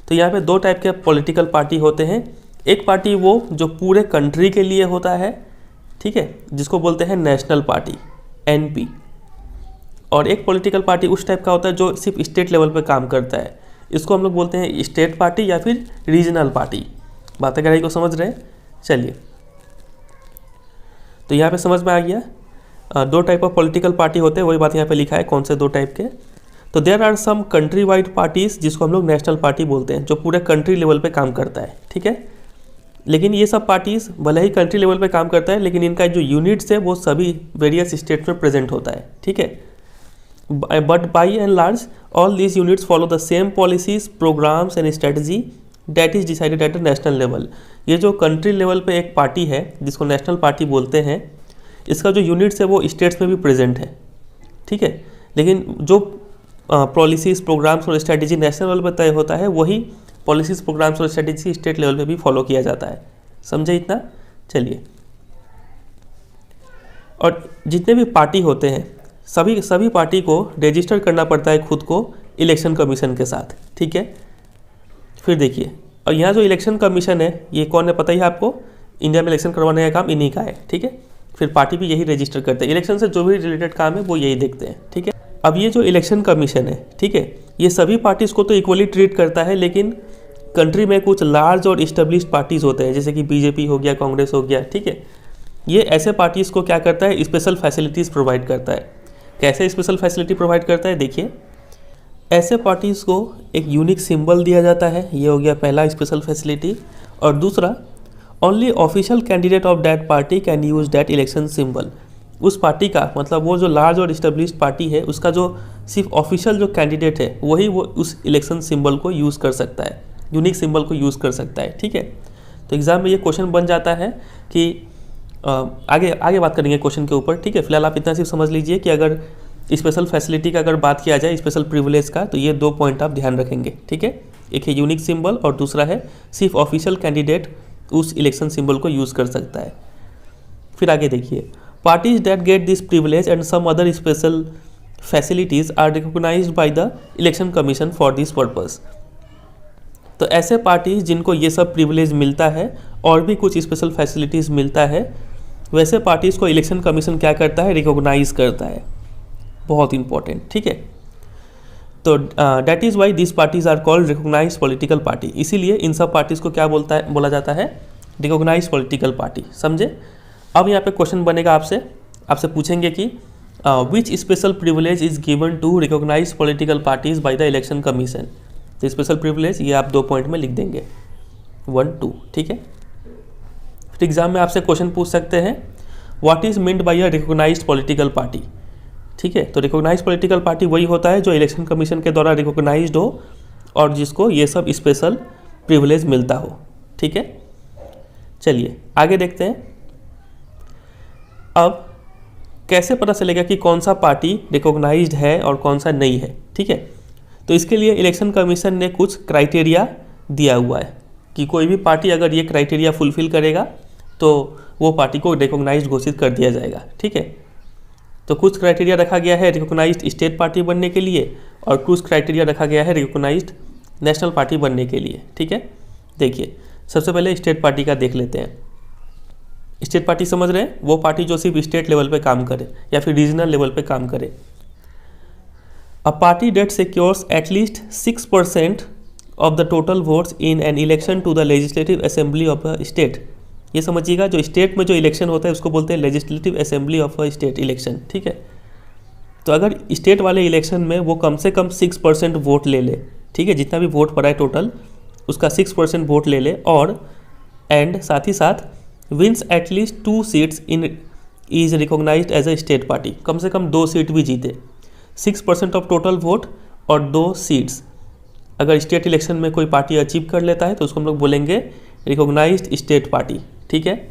तो यहाँ पे 2 टाइप के पॉलिटिकल पार्टी होते हैं। एक पार्टी वो जो पूरे कंट्री के लिए होता है, ठीक है, जिसको बोलते हैं नेशनल पार्टी, NP। और एक पॉलिटिकल पार्टी उस टाइप का होता है जो सिर्फ स्टेट लेवल पे काम करता है। इसको हम लोग बोलते हैं स्टेट पार्टी या फिर रीजनल पार्टी। बातें गहराई को समझ रहे हैं? चलिए, तो यहाँ पे समझ में आ गया। दो टाइप ऑफ पॉलिटिकल पार्टी होते हैं, वही बात यहाँ पे लिखा है कौन से दो टाइप के। तो there are some country wide parties, जिसको हम लोग नेशनल पार्टी बोलते हैं, जो पूरे कंट्री लेवल पे काम करता है, ठीक है। लेकिन ये सब पार्टीज भले ही कंट्री लेवल पे काम करता है, लेकिन इनका जो यूनिट्स है वो सभी वेरियस स्टेट्स में प्रेजेंट होता है, ठीक है। But by and large all these units follow the same policies, programmes and strategy that is decided at the national level. ये जो कंट्री लेवल पे एक पार्टी है जिसको नेशनल पार्टी बोलते हैं, इसका जो यूनिट्स है वो स्टेट्स में भी प्रेजेंट है, ठीक है। लेकिन जो पॉलिसीज़, प्रोग्राम्स और स्ट्रेटजी नेशनल लेवल पर तय होता है, वही पॉलिसीज़, प्रोग्राम्स और स्ट्रेटजी स्टेट लेवल पे भी फॉलो किया जाता है। समझे इतना? चलिए, और जितने भी पार्टी होते हैं सभी पार्टी को रजिस्टर करना पड़ता है खुद को इलेक्शन कमीशन के साथ, ठीक है। फिर देखिए, और यहाँ जो इलेक्शन कमीशन है ये कौन है पता ही है आपको? इंडिया में इलेक्शन करवाने का काम इन्हीं का है, ठीक है। फिर पार्टी भी यही रजिस्टर करते हैं, इलेक्शन से जो भी रिलेटेड काम है वो यही देखते हैं, ठीक है। अब ये जो इलेक्शन कमीशन है, ठीक है, ये सभी पार्टीज़ को तो इक्वली ट्रीट करता है, लेकिन कंट्री में कुछ लार्ज और इस्टेब्लिश्ड पार्टीज़ होते हैं, जैसे कि बीजेपी हो गया, कांग्रेस हो गया, ठीक है। ये ऐसे पार्टीज़ को क्या करता है? स्पेशल फैसिलिटीज़ प्रोवाइड करता है। कैसे स्पेशल फैसिलिटी प्रोवाइड करता है? देखिए, ऐसे पार्टीज़ को एक यूनिक सिंबल दिया जाता है, ये हो गया पहला स्पेशल फैसिलिटी। और दूसरा, only official candidate of that party can use that election symbol. उस पार्टी का मतलब वो जो लार्ज और इस्टेब्लिश्ड पार्टी है, उसका जो सिर्फ ऑफिशियल जो कैंडिडेट है वही वो उस इलेक्शन सिंबल को यूज़ कर सकता है, यूनिक सिंबल को यूज़ कर सकता है, ठीक है। तो एग्ज़ाम में ये क्वेश्चन बन जाता है कि आगे बात करेंगे क्वेश्चन के ऊपर, ठीक है। फिलहाल आप इतना सिर्फ समझ लीजिए कि अगर स्पेशल फैसिलिटी का अगर बात किया जाए, स्पेशल प्रिविलेज का, तो ये दो पॉइंट आप ध्यान रखेंगे, ठीक है। एक है यूनिक सिंबल और दूसरा है सिर्फ ऑफिशियल कैंडिडेट उस इलेक्शन सिंबल को यूज़ कर सकता है। फिर आगे देखिए, parties that get this privilege and some other special facilities are recognised by the election commission for this purpose. तो ऐसे पार्टीज जिनको ये सब प्रिविलेज मिलता है और भी कुछ स्पेशल फैसिलिटीज़ मिलता है, वैसे पार्टीज़ को इलेक्शन कमीशन क्या करता है? रिकॉग्नाइज करता है। बहुत इंपॉर्टेंट, ठीक है। तो that is why this parties are called recognise political party. इसीलिए इन सब पार्टीज़ को क्या बोला जाता है? Recognise political party. समझे? अब यहाँ पे क्वेश्चन बनेगा आपसे पूछेंगे कि which special privilege is given to recognise political parties by the election commission. तो स्पेशल प्रिविलेज ये आप 2 पॉइंट में लिख देंगे, 1, 2, ठीक है। फिर एग्जाम में आपसे क्वेश्चन पूछ सकते हैं, what is meant by a recognised political party, ठीक है। तो रिकॉग्नाइज्ड पॉलिटिकल पार्टी वही होता है जो इलेक्शन कमीशन के द्वारा रिकॉग्नाइज्ड हो और जिसको ये सब स्पेशल प्रिविलेज मिलता हो, ठीक है। चलिए आगे देखते हैं। अब कैसे पता चलेगा कि कौन सा पार्टी रिकॉग्नाइज्ड है और कौन सा नहीं है, ठीक है। तो इसके लिए इलेक्शन कमीशन ने कुछ क्राइटेरिया दिया हुआ है कि कोई भी पार्टी अगर ये क्राइटेरिया फुलफिल करेगा तो वो पार्टी को रिकॉग्नाइज्ड घोषित कर दिया जाएगा, ठीक है। तो कुछ क्राइटेरिया रखा गया है रिकॉग्नाइज्ड स्टेट पार्टी बनने के लिए और कुछ क्राइटेरिया रखा गया है रिकॉग्नाइज्ड नेशनल पार्टी बनने के लिए, ठीक है। देखिए, सबसे पहले स्टेट पार्टी का देख लेते हैं। स्टेट पार्टी समझ रहे हैं? वो पार्टी जो सिर्फ स्टेट लेवल पे काम करे या फिर रीजनल लेवल पे काम करे। A party that secures at least 6% of the total votes in an election to the legislative assembly of a state. ये समझिएगा, जो स्टेट में जो इलेक्शन होता है उसको बोलते हैं legislative assembly of a state election, ठीक है। तो अगर स्टेट वाले इलेक्शन में वो कम से कम 6% वोट ले ले, ठीक है, जितना भी वोट पड़ा है टोटल उसका 6% वोट ले ले, और एंड साथ ही साथ wins at least 2 seats in is recognised as a state party, कम से कम 2 सीट भी जीते, 6% ऑफ टोटल वोट और 2 सीट्स अगर स्टेट इलेक्शन में कोई पार्टी अचीव कर लेता है तो उसको हम लोग बोलेंगे रिकॉग्नाइज्ड स्टेट पार्टी, ठीक है।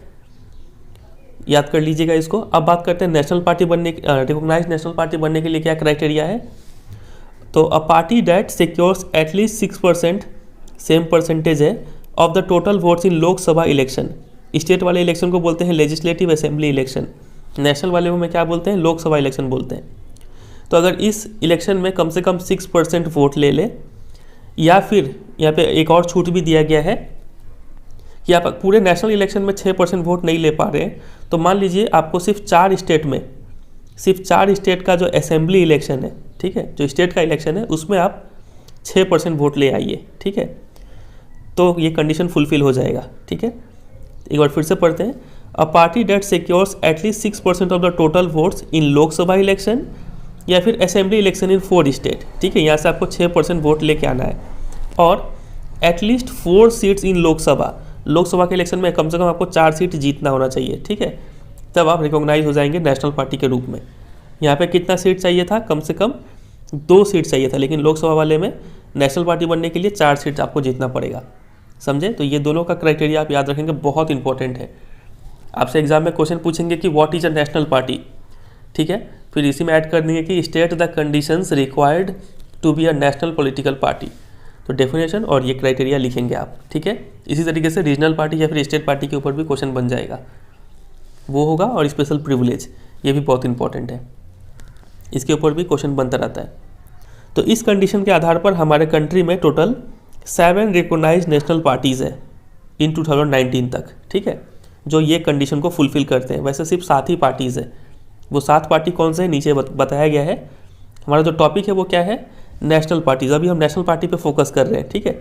याद कर लीजिएगा इसको। अब बात करते हैं नेशनल पार्टी बनने, रिकॉग्नाइज्ड नेशनल पार्टी बनने के लिए क्या क्राइटेरिया है। तो a party that secures at least 6%, same percentage है, of the total votes in Lok Sabha election. State वाले इलेक्शन को बोलते हैं लेजिस्लेटिव असेंबली इलेक्शन, नेशनल वाले में क्या बोलते हैं? लोकसभा इलेक्शन बोलते हैं। तो अगर इस इलेक्शन में कम से कम 6% वोट ले ले, या फिर यहाँ पे एक और छूट भी दिया गया है कि आप पूरे नेशनल इलेक्शन में 6% वोट नहीं ले पा रहे हैं, तो मान लीजिए आपको सिर्फ 4 स्टेट में, सिर्फ 4 स्टेट का जो असेंबली इलेक्शन है, ठीक है, जो स्टेट का इलेक्शन है उसमें आप 6% वोट ले आइए, ठीक है। तो ये कंडीशन फुलफिल हो जाएगा, ठीक है। एक बार फिर से पढ़ते हैं। A party that secures at least 6% of the total votes in Lok Sabha election या फिर असेंबली इलेक्शन इन 4 स्टेट, ठीक है। यहाँ से आपको 6% वोट लेके आना है और एटलीस्ट 4 सीट्स इन लोकसभा के इलेक्शन में कम से कम आपको 4 सीट जीतना होना चाहिए, ठीक है। तब आप रिकॉग्नाइज हो जाएंगे नेशनल पार्टी के रूप में। यहाँ पे कितना सीट चाहिए था? कम से कम 2 सीट चाहिए था, लेकिन लोकसभा वाले में नेशनल पार्टी बनने के लिए 4 सीट आपको जीतना पड़ेगा, समझे। तो ये दोनों का क्राइटेरिया आप याद रखेंगे, बहुत इंपॉर्टेंट है। आपसे एग्जाम में क्वेश्चन पूछेंगे कि what is a national party, ठीक है। फिर इसी में ऐड कर देंगे कि state the conditions required to be a national political party. तो डेफिनेशन और ये क्राइटेरिया लिखेंगे आप, ठीक है। इसी तरीके से रीजनल पार्टी या फिर स्टेट पार्टी के ऊपर भी क्वेश्चन बन जाएगा, वो होगा। और स्पेशल प्रिविलेज, ये भी बहुत इंपॉर्टेंट है, इसके ऊपर भी क्वेश्चन बनता रहता है। तो इस कंडीशन के आधार पर हमारे कंट्री में टोटल 7 रिकॉग्नाइज नेशनल पार्टीज़ है इन 2019 तक, ठीक है, जो ये कंडीशन को फुलफिल करते हैं। वैसे सिर्फ 7 ही पार्टीज़ है। वो 7 पार्टी कौन से हैं नीचे बताया गया है। हमारा जो टॉपिक है वो क्या है? National parties. अभी हम नेशनल पार्टी पे फोकस कर रहे हैं, ठीक है।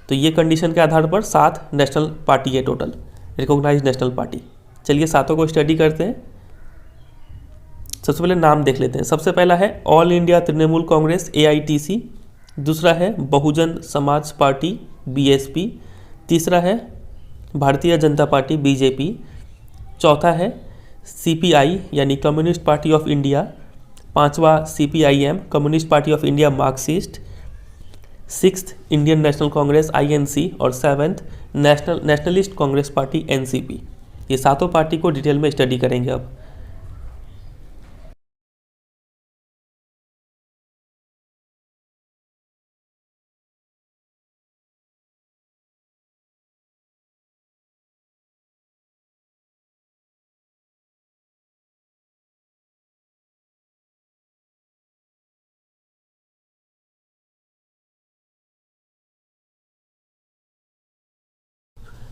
तो ये कंडीशन के आधार पर 7 नेशनल पार्टी है टोटल, रिकॉग्नाइज नेशनल पार्टी। चलिए 7 को स्टडी करते हैं। सबसे पहले नाम देख लेते हैं। सबसे पहला है all India Trinamool Congress AITC, दूसरा है बहुजन समाज पार्टी BSP, तीसरा है भारतीय जनता पार्टी BJP, चौथा है CPI यानी कम्युनिस्ट पार्टी ऑफ इंडिया, पांचवा CPIM communist Party of India Marxist, 6th Indian national Congress INC और 7th nationalist Congress party NCP। ये 7 पार्टी को डिटेल में स्टडी करेंगे अब।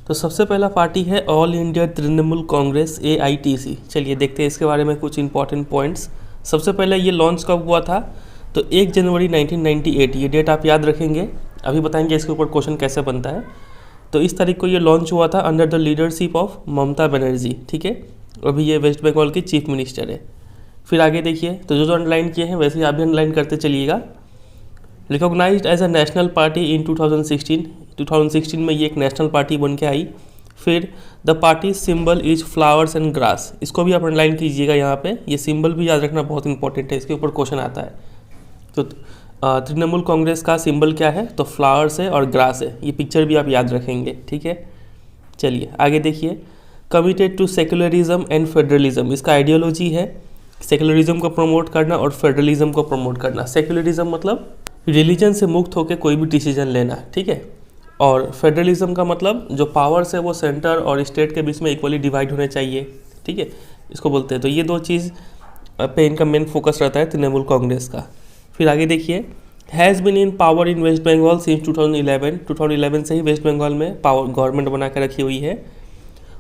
तो सबसे पहला पार्टी है all India Trinamool Congress AITC। चलिए देखते हैं इसके बारे में कुछ इंपॉर्टेंट पॉइंट्स। सबसे पहले ये लॉन्च कब हुआ था? तो 1 जनवरी 1998, ये डेट आप याद रखेंगे। अभी बताएंगे इसके ऊपर क्वेश्चन कैसे बनता है। तो इस तारीख को ये लॉन्च हुआ था under the leadership of Mamata Banerjee, ठीक है। अभी ये वेस्ट बंगाल की चीफ मिनिस्टर है। फिर आगे देखिए, तो जो अंडरलाइन किए हैं वैसे ही आप भी अंडरलाइन करते चलिएगा। Recognised as a national party in 2016 में ये एक नेशनल पार्टी बन के आई। फिर the party symbol is flowers and grass, इसको भी आप अंडरलाइन कीजिएगा यहाँ पे। ये सिंबल भी याद रखना बहुत इंपॉर्टेंट है, इसके ऊपर क्वेश्चन आता है। तो तृणमूल कांग्रेस का सिंबल क्या है? तो फ्लावर्स है और ग्रास है। ये पिक्चर भी आप याद रखेंगे, ठीक है। चलिए आगे देखिए। Committed to secularism and federalism, इसका आइडियोलॉजी है सेक्युलरिज्म को प्रमोट करना और फेडरलिज्म को प्रमोट करना। सेक्युलरिज्म मतलब रिलीजन से मुक्त होकर कोई भी डिसीजन लेना, ठीक है। और फेडरलिज्म का मतलब जो पावर्स है वो सेंटर और स्टेट के बीच में इक्वली डिवाइड होने चाहिए, ठीक है, इसको बोलते हैं। तो ये 2 चीज़ पे इनका मेन फोकस रहता है तृणमूल कांग्रेस का। फिर आगे देखिए, has been in power in West Bengal since 2011 से ही वेस्ट बंगाल में पावर गवर्नमेंट बना कर रखी हुई है।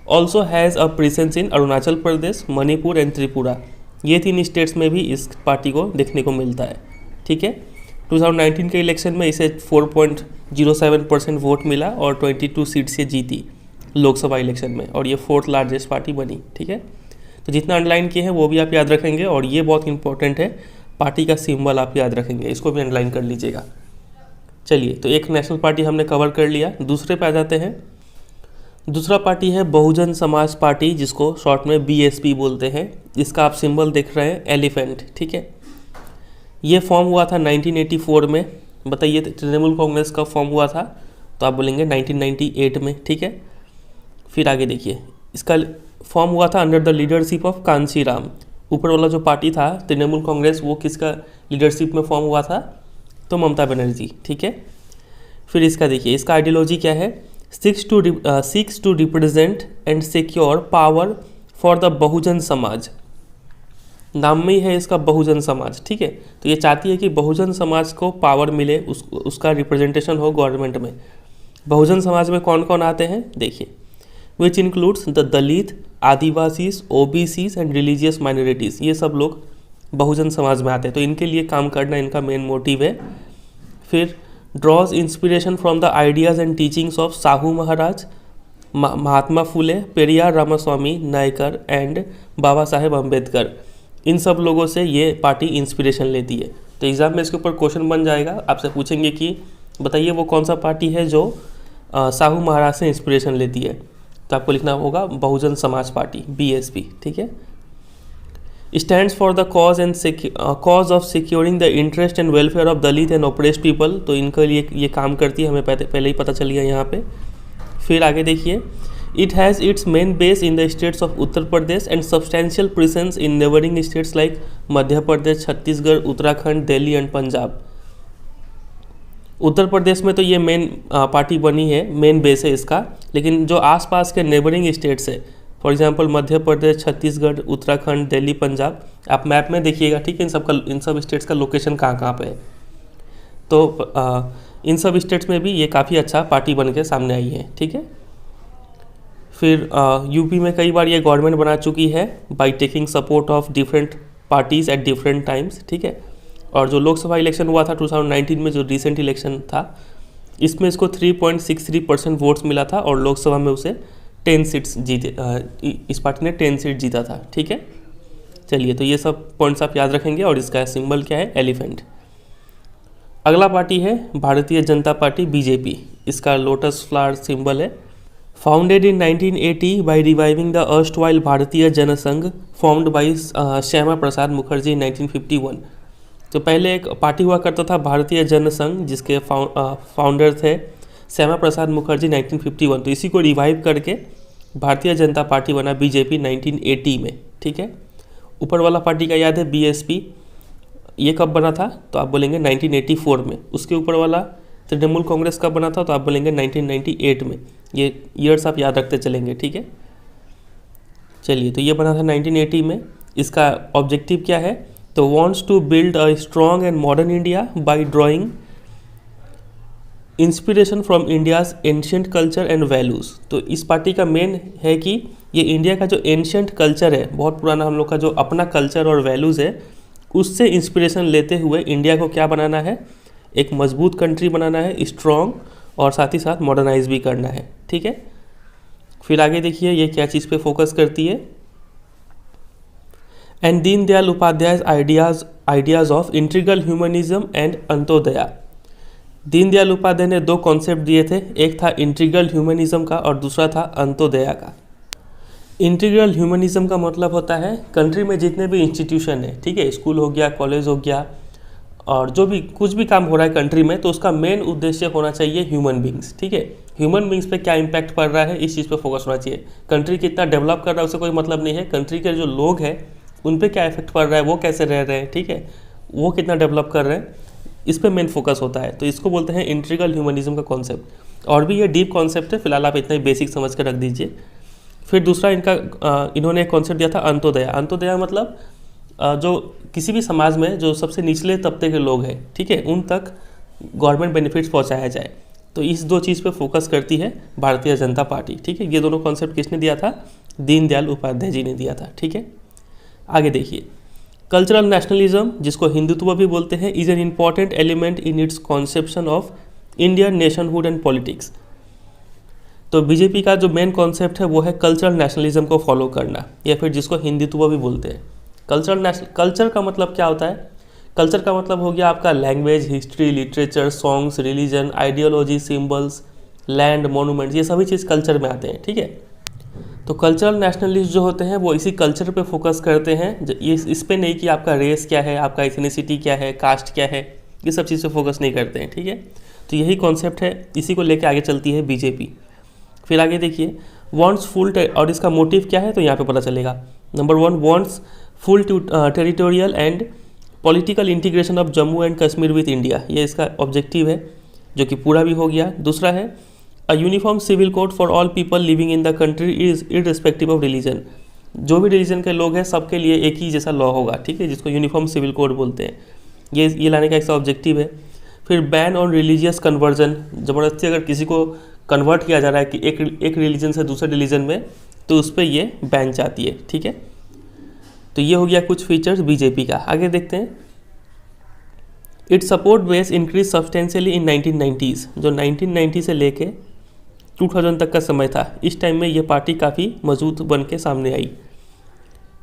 Also has a presence in Arunachal Pradesh, Manipur and Tripura. ये 3 स्टेट्स में भी इस पार्टी को देखने को मिलता है, ठीक है। 2019 के इलेक्शन में इसे 4.07% वोट मिला और 22 सीट से जीती लोकसभा इलेक्शन में, और ये 4th लार्जेस्ट पार्टी बनी, ठीक है। तो जितना अंडरलाइन किए हैं वो भी आप याद रखेंगे। और ये बहुत इंपॉर्टेंट है, पार्टी का सिंबल आप याद रखेंगे, इसको भी अंडरलाइन कर लीजिएगा। चलिए, तो एक नेशनल पार्टी हमने कवर कर लिया। दूसरे पे आ जाते हैं। दूसरा पार्टी है बहुजन समाज पार्टी, जिसको शॉर्ट में BSP बोलते हैं। इसका आप सिंबल देख रहे हैं एलिफेंट, ठीक है। ये फॉर्म हुआ था 1984 में। बताइए तृणमूल कांग्रेस का फॉर्म हुआ था? तो आप बोलेंगे 1998 में, ठीक है। फिर आगे देखिए, इसका फॉर्म हुआ था under the leadership of Kanshi Ram. ऊपर वाला जो पार्टी था तृणमूल कांग्रेस, वो किसका लीडरशिप में फॉर्म हुआ था? तो ममता बनर्जी, ठीक है। फिर इसका देखिए, इसका आइडियोलॉजी क्या है? Seeks to represent and secure power for the Bahujan Samaj. नाम में ही है इसका बहुजन समाज, ठीक है। तो ये चाहती है कि बहुजन समाज को पावर मिले, उसका रिप्रेजेंटेशन हो गवर्नमेंट में। बहुजन समाज में कौन कौन आते हैं देखिए, which includes the Dalit, Adivasis, OBCs and religious minorities. ये सब लोग बहुजन समाज में आते हैं। तो इनके लिए काम करना इनका मेन मोटिव है। फिर draws inspiration from the ideas and teachings of Sahu Maharaj, Mahatma Phule, Periyar Ramaswamy Naicker and Baba Saheb Ambedkar. इन सब लोगों से ये पार्टी इंस्पिरेशन लेती है। तो एग्ज़ाम में इसके ऊपर क्वेश्चन बन जाएगा, आपसे पूछेंगे कि बताइए वो कौन सा पार्टी है जो साहू महाराज से इंस्पिरेशन लेती है। तो आपको लिखना होगा बहुजन समाज पार्टी, BSP, ठीक है। Stands for the cause of securing the interest and welfare of Dalit and oppressed people. तो इनके लिए ये काम करती है, हमें पहले ही पता चल गया यहाँ पे। फिर आगे देखिए, it has its main base in the states of Uttar Pradesh and substantial presence in neighbouring states like Madhya Pradesh, Chhattisgarh, Uttarakhand, Delhi and Punjab. Uttar Pradesh में तो ये मेन पार्टी बनी है, मेन बेस है इसका, लेकिन जो आसपास के नेबरिंग स्टेट्स है, फॉर एग्जांपल मध्य प्रदेश, छत्तीसगढ़, उत्तराखंड, दिल्ली, पंजाब, आप मैप में देखिएगा, ठीक है, इन सब स्टेट्स का लोकेशन कहाँ पे है। तो इन सब स्टेट्स में भी ये काफ़ी अच्छा पार्टी बन के सामने आई है, ठीक है। फिर यूपी में कई बार ये गवर्नमेंट बना चुकी है by taking support of different parties at different times, ठीक है। और जो लोकसभा इलेक्शन हुआ था 2019 में, जो रिसेंट इलेक्शन था, इसमें इसको 3.63% वोट्स मिला था और लोकसभा में उसे 10 सीट्स जीते, इस पार्टी ने 10 सीट जीता था, ठीक है। चलिए, तो ये सब पॉइंट्स आप याद रखेंगे। और इसका सिंबल क्या है? एलिफेंट। अगला पार्टी है भारतीय जनता पार्टी, BJP। इसका लोटस फ्लावर सिंबल है। Founded in 1980 by reviving the erstwhile Bharatiya Jana Sangh formed by Shyama Prasad Mukherjee 1951। तो पहले एक पार्टी हुआ करता था भारतीय जनसंघ, जिसके फाउंडर थे श्यामा प्रसाद मुखर्जी 1951। तो इसी को रिवाइव करके भारतीय जनता पार्टी बना BJP 1980 में, ठीक है। ऊपर वाला पार्टी का याद है BSP, ये कब बना था? तो आप बोलेंगे 1984 में। उसके ऊपर वाला तृणमूल कांग्रेस कब बना था? तो आप बोलेंगे 1998 में। ये ईयर्स आप याद रखते चलेंगे, ठीक है। चलिए, तो ये बना था 1980 में। इसका ऑब्जेक्टिव क्या है? तो wants to build a strong and modern India by drawing inspiration from India's ancient culture and values. तो इस पार्टी का मेन है कि ये इंडिया का जो एंशियंट कल्चर है, बहुत पुराना हम लोग का जो अपना कल्चर और वैल्यूज़ है, उससे इंस्पिरेशन लेते हुए इंडिया को क्या बनाना है? एक मजबूत कंट्री बनाना है, स्ट्रॉन्ग, और साथ ही साथ मॉडर्नाइज भी करना है, ठीक है। फिर आगे देखिए ये क्या चीज़ पे फोकस करती है। And Deendayal Upadhyaya ideas of integral humanism and Antyodaya. Deendayal Upadhyaya ने दो कॉन्सेप्ट दिए थे, एक था इंटीग्रल ह्यूमनिज्म का और दूसरा था अंत्योदया का। इंटीग्रल ह्यूमनिज्म का मतलब होता है कंट्री में जितने भी इंस्टीट्यूशन है, ठीक है, स्कूल हो गया, कॉलेज हो गया, और जो भी कुछ भी काम हो रहा है कंट्री में, तो उसका मेन उद्देश्य होना चाहिए ह्यूमन बींग्स, ठीक है। ह्यूमन बींग्स पे क्या इम्पैक्ट पड़ रहा है, इस चीज़ पे फोकस होना चाहिए। कंट्री कितना डेवलप कर रहा है उससे कोई मतलब नहीं है, कंट्री के जो लोग हैं उन पे क्या इफेक्ट पड़ रहा है, वो कैसे रह रहे हैं, ठीक है, वो कितना डेवलप कर रहे हैं, इस पर मेन फोकस होता है। तो इसको बोलते हैं इंटीग्रल ह्यूमनिज्म का कॉन्सेप्ट। और भी ये डीप कॉन्सेप्ट है, फिलहाल आप इतना ही बेसिक समझ कर रख दीजिए। फिर दूसरा इन्होंने एक कॉन्सेप्ट दिया था अंत्योदय। अंत्योदय मतलब जो किसी भी समाज में जो सबसे निचले तबके के लोग हैं, ठीक है, उन तक गवर्नमेंट बेनिफिट्स पहुंचाया जाए। तो इस दो चीज़ पे फोकस करती है भारतीय जनता पार्टी, ठीक है। ये दोनों कॉन्सेप्ट किसने दिया था? दीनदयाल उपाध्याय जी ने दिया था, ठीक है। आगे देखिए, कल्चरल नेशनलिज्म, जिसको हिंदुत्व भी बोलते हैं, is an important element in its conception of Indian nationhood and politics. तो बीजेपी का जो मेन कॉन्सेप्ट है वो है कल्चरल नेशनलिज्म को फॉलो करना, या फिर जिसको हिंदुत्व भी बोलते हैं। कल्चर का मतलब क्या होता है? कल्चर का मतलब हो गया आपका language, history, literature, songs, religion, ideology, symbols, land, monuments, ये सभी चीज़ कल्चर में आते हैं, ठीक है। तो कल्चरल नेशनलिस्ट जो होते हैं वो इसी कल्चर पे फोकस करते हैं, ये इस पे नहीं कि आपका रेस क्या है, आपका इथनिसिटी क्या है, कास्ट क्या है, ये सब चीज़ पे फोकस नहीं करते हैं, ठीक है। तो यही कॉन्सेप्ट है, इसी को लेके आगे चलती है बीजेपी। फिर आगे देखिए, वांट्स फुल, और इसका मोटिव क्या है तो यहाँ पे पता चलेगा। Number 1, wants full territorial and political integration of Jammu and Kashmir with India, ये इसका ऑब्जेक्टिव है, जो कि पूरा भी हो गया। दूसरा है a uniform civil code for all people living in the country is irrespective of religion. जो भी रिलीजन के लोग हैं सबके लिए एक ही जैसा लॉ होगा, ठीक है, जिसको यूनिफॉर्म सिविल कोड बोलते हैं। ये लाने का इसका ऑब्जेक्टिव है। फिर बैन ऑन रिलीजियस कन्वर्जन, ज़बरदस्ती अगर किसी को कन्वर्ट किया जा रहा है कि एक रिलीजन से दूसरे रिलीजन में, तो उस पर ये बैन चाहती है, ठीक है। तो ये हो गया कुछ फीचर्स बीजेपी का। आगे देखते हैं, it's support base increase substantially in 1990s। जो 1990 से लेके 2000 तक का समय था, इस टाइम में ये पार्टी काफ़ी मजबूत बन के सामने आई।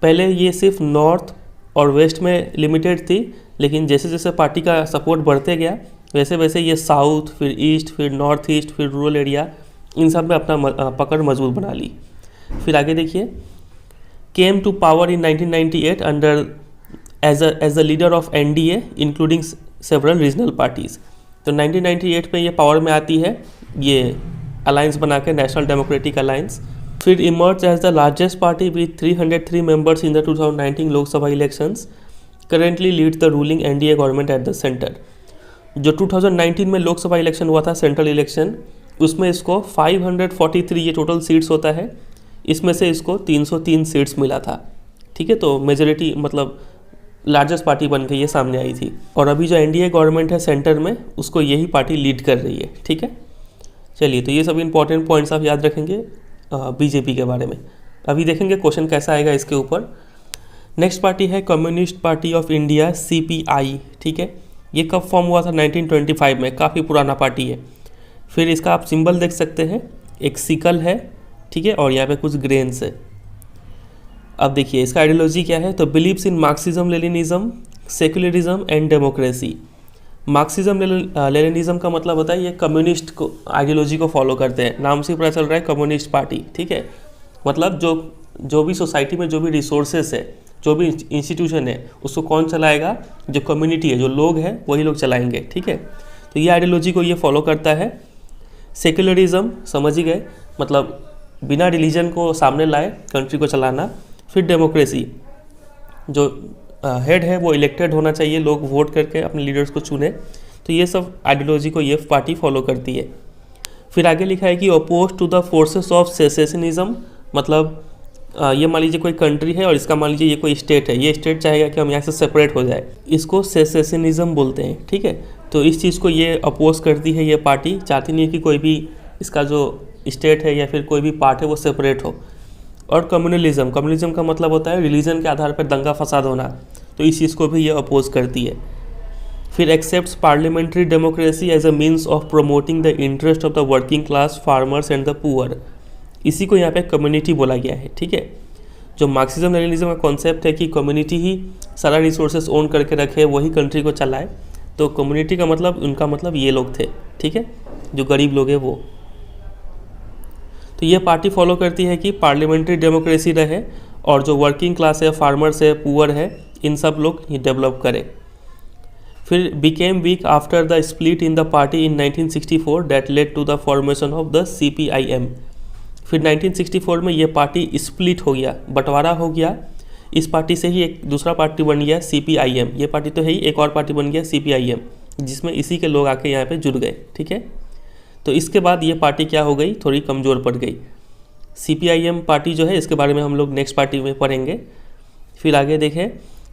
पहले ये सिर्फ नॉर्थ और वेस्ट में लिमिटेड थी, लेकिन जैसे जैसे पार्टी का सपोर्ट बढ़ते गया वैसे वैसे ये साउथ, फिर ईस्ट, फिर नॉर्थ ईस्ट, फिर रूरल एरिया, इन सब में अपना पकड़ मजबूत बना ली। फिर आगे देखिए, came to power in 1998 under as a leader of NDA including several regional parties. तो 1998 में ये पावर में आती है, ये अलायंस बना के, नेशनल डेमोक्रेटिक अलायंस। फिर emerge as the largest party with 303 members in the 2019 Lok Sabha elections, currently lead the ruling NDA government at the centre. जो 2019 में लोकसभा इलेक्शन हुआ था, सेंट्रल इलेक्शन, उसमें इसको 543 ये टोटल सीट्स होता है, इसमें से इसको 303 सीट्स मिला था। ठीक है, तो मेजोरिटी मतलब लार्जेस्ट पार्टी बन के ये सामने आई थी। और अभी जो एनडीए गवर्नमेंट है सेंटर में, उसको यही पार्टी लीड कर रही है। ठीक है, चलिए, तो ये सब इंपॉर्टेंट पॉइंट्स आप याद रखेंगे बीजेपी के बारे में। अभी देखेंगे क्वेश्चन कैसा आएगा इसके ऊपर। नेक्स्ट पार्टी है communist Party of India, CPI. ठीक है, ये कब फॉर्म हुआ था? 1925 में, काफ़ी पुराना पार्टी है। फिर इसका आप सिंबल देख सकते हैं, एक सिकल है, ठीक है, और यहाँ पे कुछ ग्रेन्स है। अब देखिए इसका आइडियोलॉजी क्या है, तो believes in Marxism, Leninism, secularism and democracy. Marxism Leninism का मतलब होता है ये कम्युनिस्ट को आइडियोलॉजी को फॉलो करते हैं, नाम से पता चल रहा है कम्युनिस्ट पार्टी। ठीक है, मतलब जो भी सोसाइटी में जो भी रिसोर्सेस है, जो भी इंस्टीट्यूशन है, उसको कौन चलाएगा? जो कम्युनिटी है, जो लोग हैं, वही लोग चलाएंगे। ठीक है, तो ये आइडियोलॉजी को ये फॉलो करता है। सेक्युलरिज्म समझ ही गए, मतलब बिना रिलीजन को सामने लाए कंट्री को चलाना। फिर डेमोक्रेसी, जो हेड है वो इलेक्टेड होना चाहिए, लोग वोट करके अपने लीडर्स को चुने। तो ये सब आइडियोलॉजी को ये पार्टी फॉलो करती है। फिर आगे लिखा है कि oppose to the forces of secessionism, मतलब ये मान लीजिए कोई कंट्री है और इसका मान लीजिए ये कोई स्टेट है, ये स्टेट चाहेगा कि हम यहाँ से सेपरेट हो जाए, इसको सेसेशनिज्म बोलते हैं। ठीक है, तो इस चीज़ को ये अपोज करती है, ये पार्टी चाहती नहीं है कि कोई भी इसका जो स्टेट है या फिर कोई भी पार्ट है वो सेपरेट हो। और कम्युनलिज्म, कम्युनलिज्म का मतलब होता है रिलीजन के आधार पर दंगा फसाद होना, तो इस चीज़ को भी ये अपोज करती है। फिर accepts parliamentary democracy as a means of promoting the interest of the working class, farmers and the poor. इसी को यहाँ पे कम्युनिटी बोला गया है। ठीक है, जो मार्क्सिज्म लेनिनिज्म का कॉन्सेप्ट है कि कम्युनिटी ही सारा रिसोर्सेस ओन करके रखे, वही कंट्री को चलाए, तो कम्युनिटी का मतलब, उनका मतलब ये लोग थे। ठीक है, जो गरीब लोग हैं वो। तो ये पार्टी फॉलो करती है कि पार्लियामेंट्री डेमोक्रेसी रहे और जो वर्किंग क्लास है, फार्मर्स है, पुअर है, इन सब लोग डेवलप करें। फिर became weak after the split in the party in 1964 that led to the formation of the CPIM। फिर 1964 में ये पार्टी स्प्लिट हो गया, बंटवारा हो गया। इस पार्टी से ही एक दूसरा पार्टी बन गया CPIM। ये पार्टी तो है ही, एक और पार्टी बन गया CPIM, जिसमें इसी के लोग आके यहाँ पे जुड़ गए। ठीक है, तो इसके बाद ये पार्टी क्या हो गई, थोड़ी कमज़ोर पड़ गई। CPIM पार्टी जो है, इसके बारे में हम लोग नेक्स्ट पार्टी में पढ़ेंगे। फिर आगे देखें,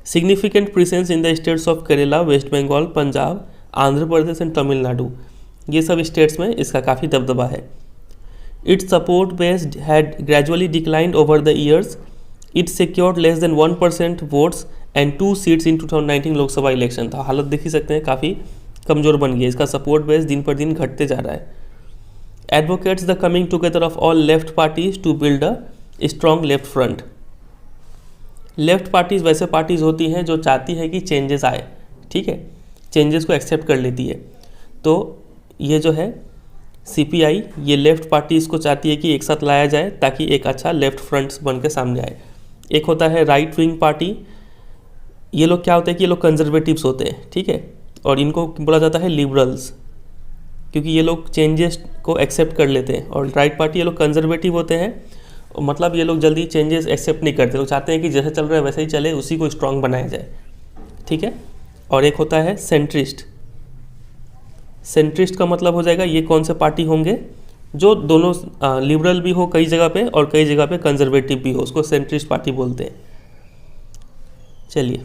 significant presence in the states of Kerala, West Bengal, Punjab, Andhra Pradesh and Tamil Nadu. ये सब स्टेट्स में इसका काफ़ी दबदबा है। Its support base had gradually declined over the years. It secured less than 1% votes and 2 seats in 2019 Lok Sabha election. था हालत देख ही सकते हैं, काफ़ी कमज़ोर बन गई। इसका सपोर्ट बेस दिन पर दिन घटते जा रहा है। Advocates the coming together of all left parties to build a strong left front. Left parties वैसे पार्टीज़ होती हैं जो चाहती है कि चेंजेस आए। ठीक है, चेंजेस को एक्सेप्ट कर लेती है। तो ये जो है CPI, ये लेफ्ट पार्टीज़ को चाहती है कि एक साथ लाया जाए ताकि एक अच्छा लेफ्ट फ्रंट बन के सामने आए। एक होता है राइट विंग पार्टी, ये लोग क्या होते हैं कि ये लोग कंजर्वेटिव्स होते हैं। ठीक है, और इनको बोला जाता है लिबरल्स, क्योंकि ये लोग चेंजेस को एक्सेप्ट कर लेते हैं। और राइट पार्टी, ये लोग कंजर्वेटिव होते हैं, मतलब ये लोग जल्दी चेंजेस एक्सेप्ट नहीं करते, लोग चाहते हैं कि जैसे चल रहा है वैसे ही चले, उसी को स्ट्रॉन्ग बनाया जाए। ठीक है, और एक होता है सेंट्रिस्ट। सेंट्रिस्ट का मतलब हो जाएगा, ये कौन से पार्टी होंगे जो दोनों लिबरल भी हो कई जगह पे और कई जगह पे कंजर्वेटिव भी हो, उसको सेंट्रिस्ट पार्टी बोलते हैं। चलिए,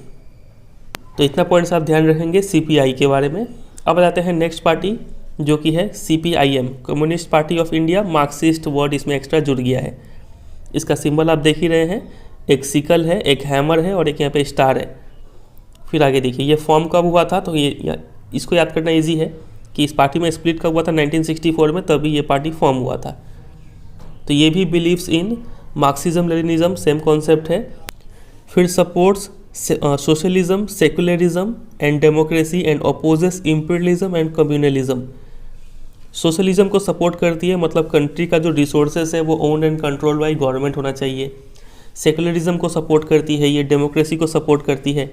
तो इतना पॉइंट्स आप ध्यान रखेंगे CPI के बारे में। अब आ जाते हैं नेक्स्ट पार्टी जो कि है CPIM, communist Party of India. Marxist word इसमें एक्स्ट्रा जुड़ गया है। इसका सिंबल आप देख ही रहे हैं, एक सिकल है, एक हैमर है और एक यहाँ पे स्टार है। फिर आगे देखिए, ये फॉर्म कब हुआ था, तो ये इसको याद करना इजी है कि इस पार्टी में स्प्लिट कब हुआ था 1964 में, तभी ये पार्टी फॉर्म हुआ था। तो ये भी believes in Marxism Leninism, same concept है। फिर supports socialism, secularism and democracy and opposes imperialism and communalism. Socialism को सपोर्ट करती है, मतलब कंट्री का जो रिसोर्सेज है वो own and control by government होना चाहिए। सेकुलरिज्म को सपोर्ट करती है, ये डेमोक्रेसी को सपोर्ट करती है।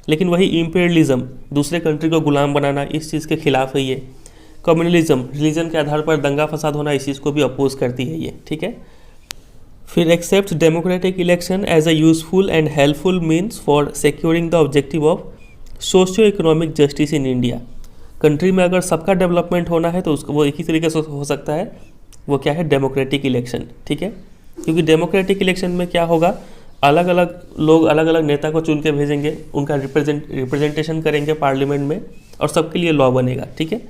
लेकिन वही इम्पीरियलिज्म, दूसरे कंट्री को गुलाम बनाना, इस चीज़ के खिलाफ है ये। कम्युनलिज्म, रिलीजन के आधार पर दंगा फसाद होना, इस चीज़ को भी अपोज करती है ये, ठीक है। फिर accept democratic election as a useful and helpful means for securing the objective of socio economic justice in India. Country में अगर सबका डेवलपमेंट होना है तो उसको वो एक ही तरीके से हो सकता है, वो क्या है, डेमोक्रेटिक इलेक्शन, ठीक है। क्योंकि डेमोक्रेटिक इलेक्शन में क्या होगा, अलग अलग लोग अलग अलग नेता को चुन के भेजेंगे, उनका रिप्रेजेंटेशन करेंगे पार्लियामेंट में और सबके लिए लॉ बनेगा, ठीक है।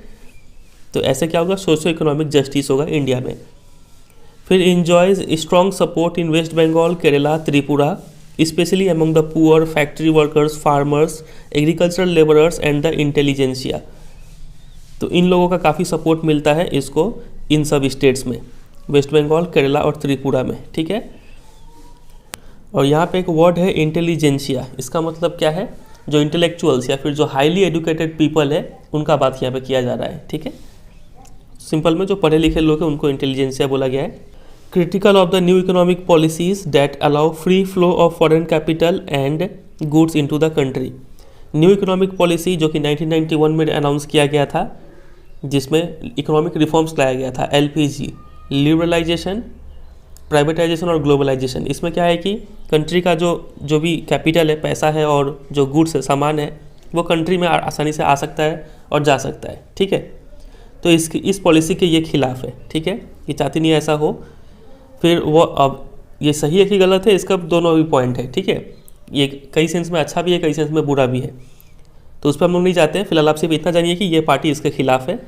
तो ऐसे क्या होगा, सोशियो इकोनॉमिक जस्टिस होगा इंडिया में। फिर enjoys strong support in West Bengal, Kerala, Tripura, especially among the poor, factory workers, farmers, agricultural labourers and the intelligentsia. तो इन लोगों का काफ़ी सपोर्ट मिलता है इसको इन सब स्टेट्स में, वेस्ट बंगाल, केरला और त्रिपुरा में, ठीक है। और यहाँ पे एक वर्ड है इंटेलिजेंसिया, इसका मतलब क्या है, जो इंटेलेक्चुअल्स या फिर जो हाईली एजुकेटेड पीपल है उनका बात यहाँ पे किया जा रहा है, ठीक है। सिंपल में जो पढ़े लिखे लोग हैं उनको इंटेलिजेंसिया बोला गया है। Critical of the new economic policies that allow free flow of foreign capital and goods into the country. New economic policy जो कि 1991 में अनाउंस किया गया था, जिसमें इकोनॉमिक रिफॉर्म्स लाया गया था, LPG, लिबरलाइजेशन, प्राइवेटाइजेशन और ग्लोबलाइजेशन। इसमें क्या है कि कंट्री का जो भी कैपिटल है, पैसा है और जो गुड्स है, सामान है, वो कंट्री में आसानी से आ सकता है और जा सकता है, ठीक है। तो इस पॉलिसी के ये खिलाफ है, ठीक है, ये चाहती नहीं ऐसा हो। फिर वो अब ये सही है कि गलत है, इसका दोनों भी पॉइंट है, ठीक है। ये कई सेंस में अच्छा भी है, कई सेंस में बुरा भी है, तो उस पर हम लोग नहीं जाते हैं। फिलहाल आप सिर्फ इतना जानिए कि ये पार्टी इसके खिलाफ है।